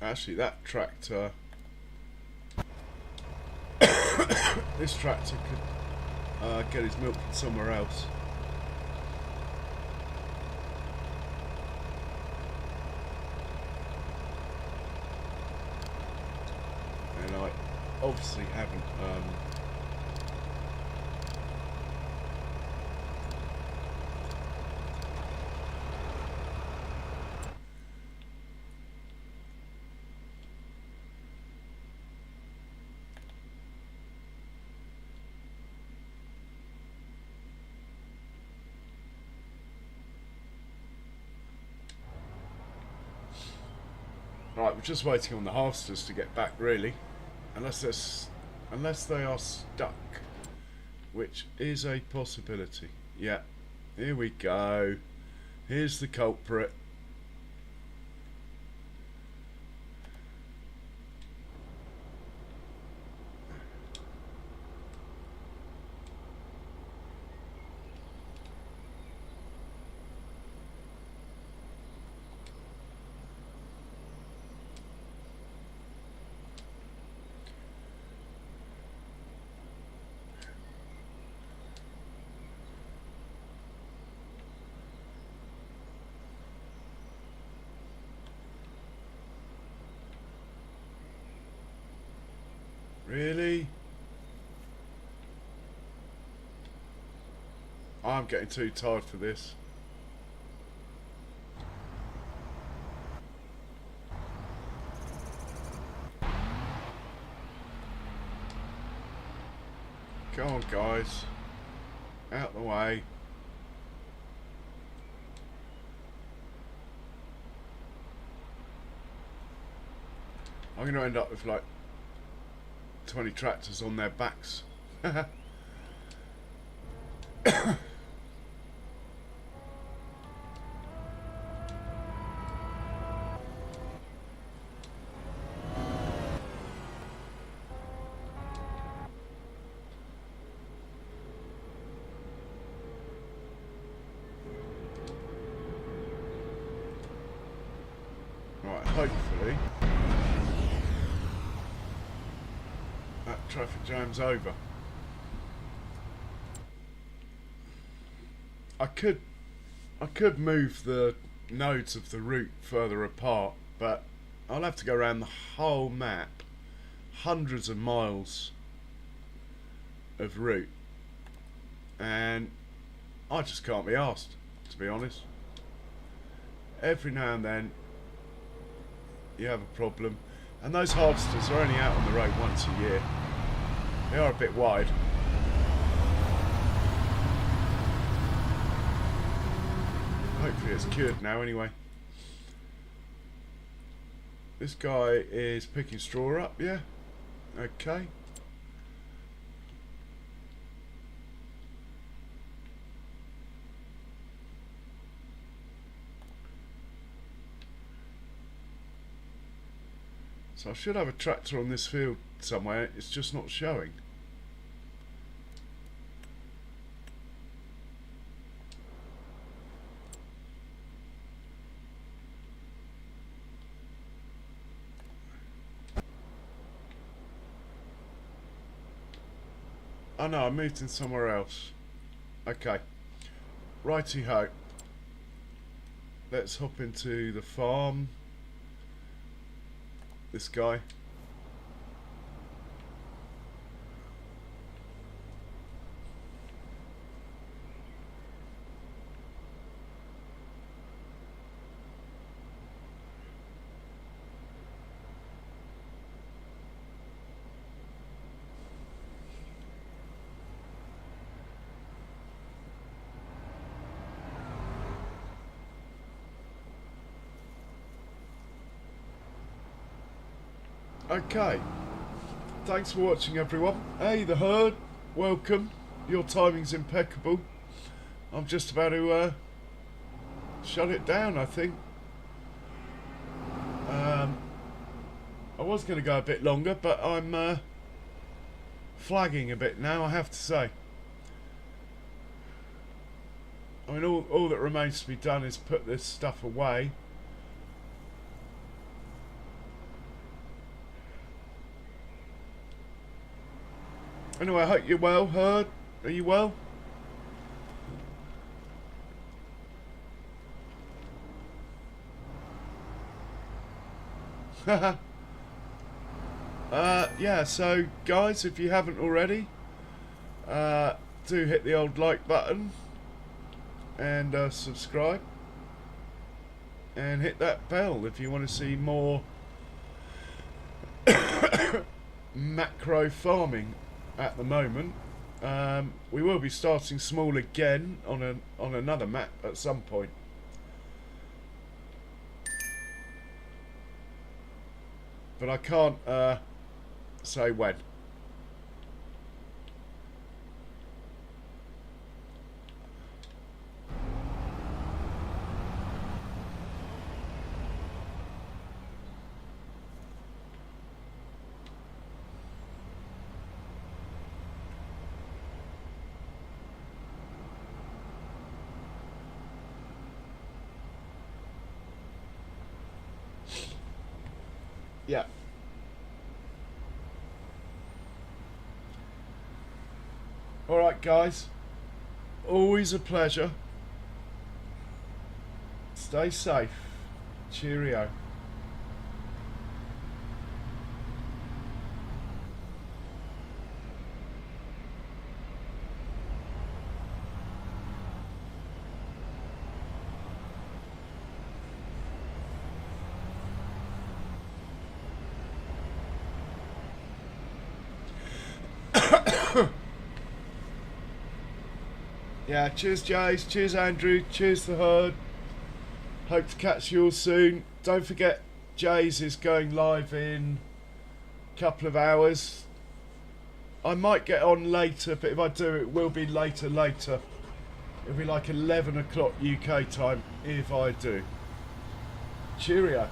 Actually, that tractor, this tractor could get his milk from somewhere else. And I obviously haven't right, we're just waiting on the harvesters to get back, really, unless they are stuck, which is a possibility. Yeah, here we go. Here's the culprit. Really? I'm getting too tired for this. Come on, guys. Out the way. I'm going to end up with like 20 tractors on their backs. Right, hopefully that traffic jam's over. I could move the nodes of the route further apart, but I'll have to go around the whole map, hundreds of miles of route, and I just can't be asked, to be honest. Every now and then you have a problem, and those harvesters are only out on the road once a year. They are a bit wide. Hopefully it's cured now anyway. This guy is picking straw up, yeah? Okay. So I should have a tractor on this field somewhere, it's just not showing. Oh no, I moved in somewhere else. Okay. Righty-ho. Let's hop into the farm. This guy. Okay, thanks for watching everyone. Hey the herd, welcome. Your timing's impeccable. I'm just about to shut it down, I think. I was going to go a bit longer, but I'm flagging a bit now, I have to say. I mean, all that remains to be done is put this stuff away. Anyway, I hope you're well, herd. Are you well? Yeah, so guys, if you haven't already, do hit the old like button and subscribe, and hit that bell if you want to see more macro farming. At the moment, we will be starting small again on another map at some point. But I can't say when. Yeah. Alright guys, always a pleasure. Stay safe. Cheerio. Yeah, cheers Jace, cheers Andrew, cheers the herd. Hope to catch you all soon. Don't forget Jays is going live in a couple of hours. I might get on later, but if I do it will be later. It'll be like 11 o'clock UK time if I do. Cheerio.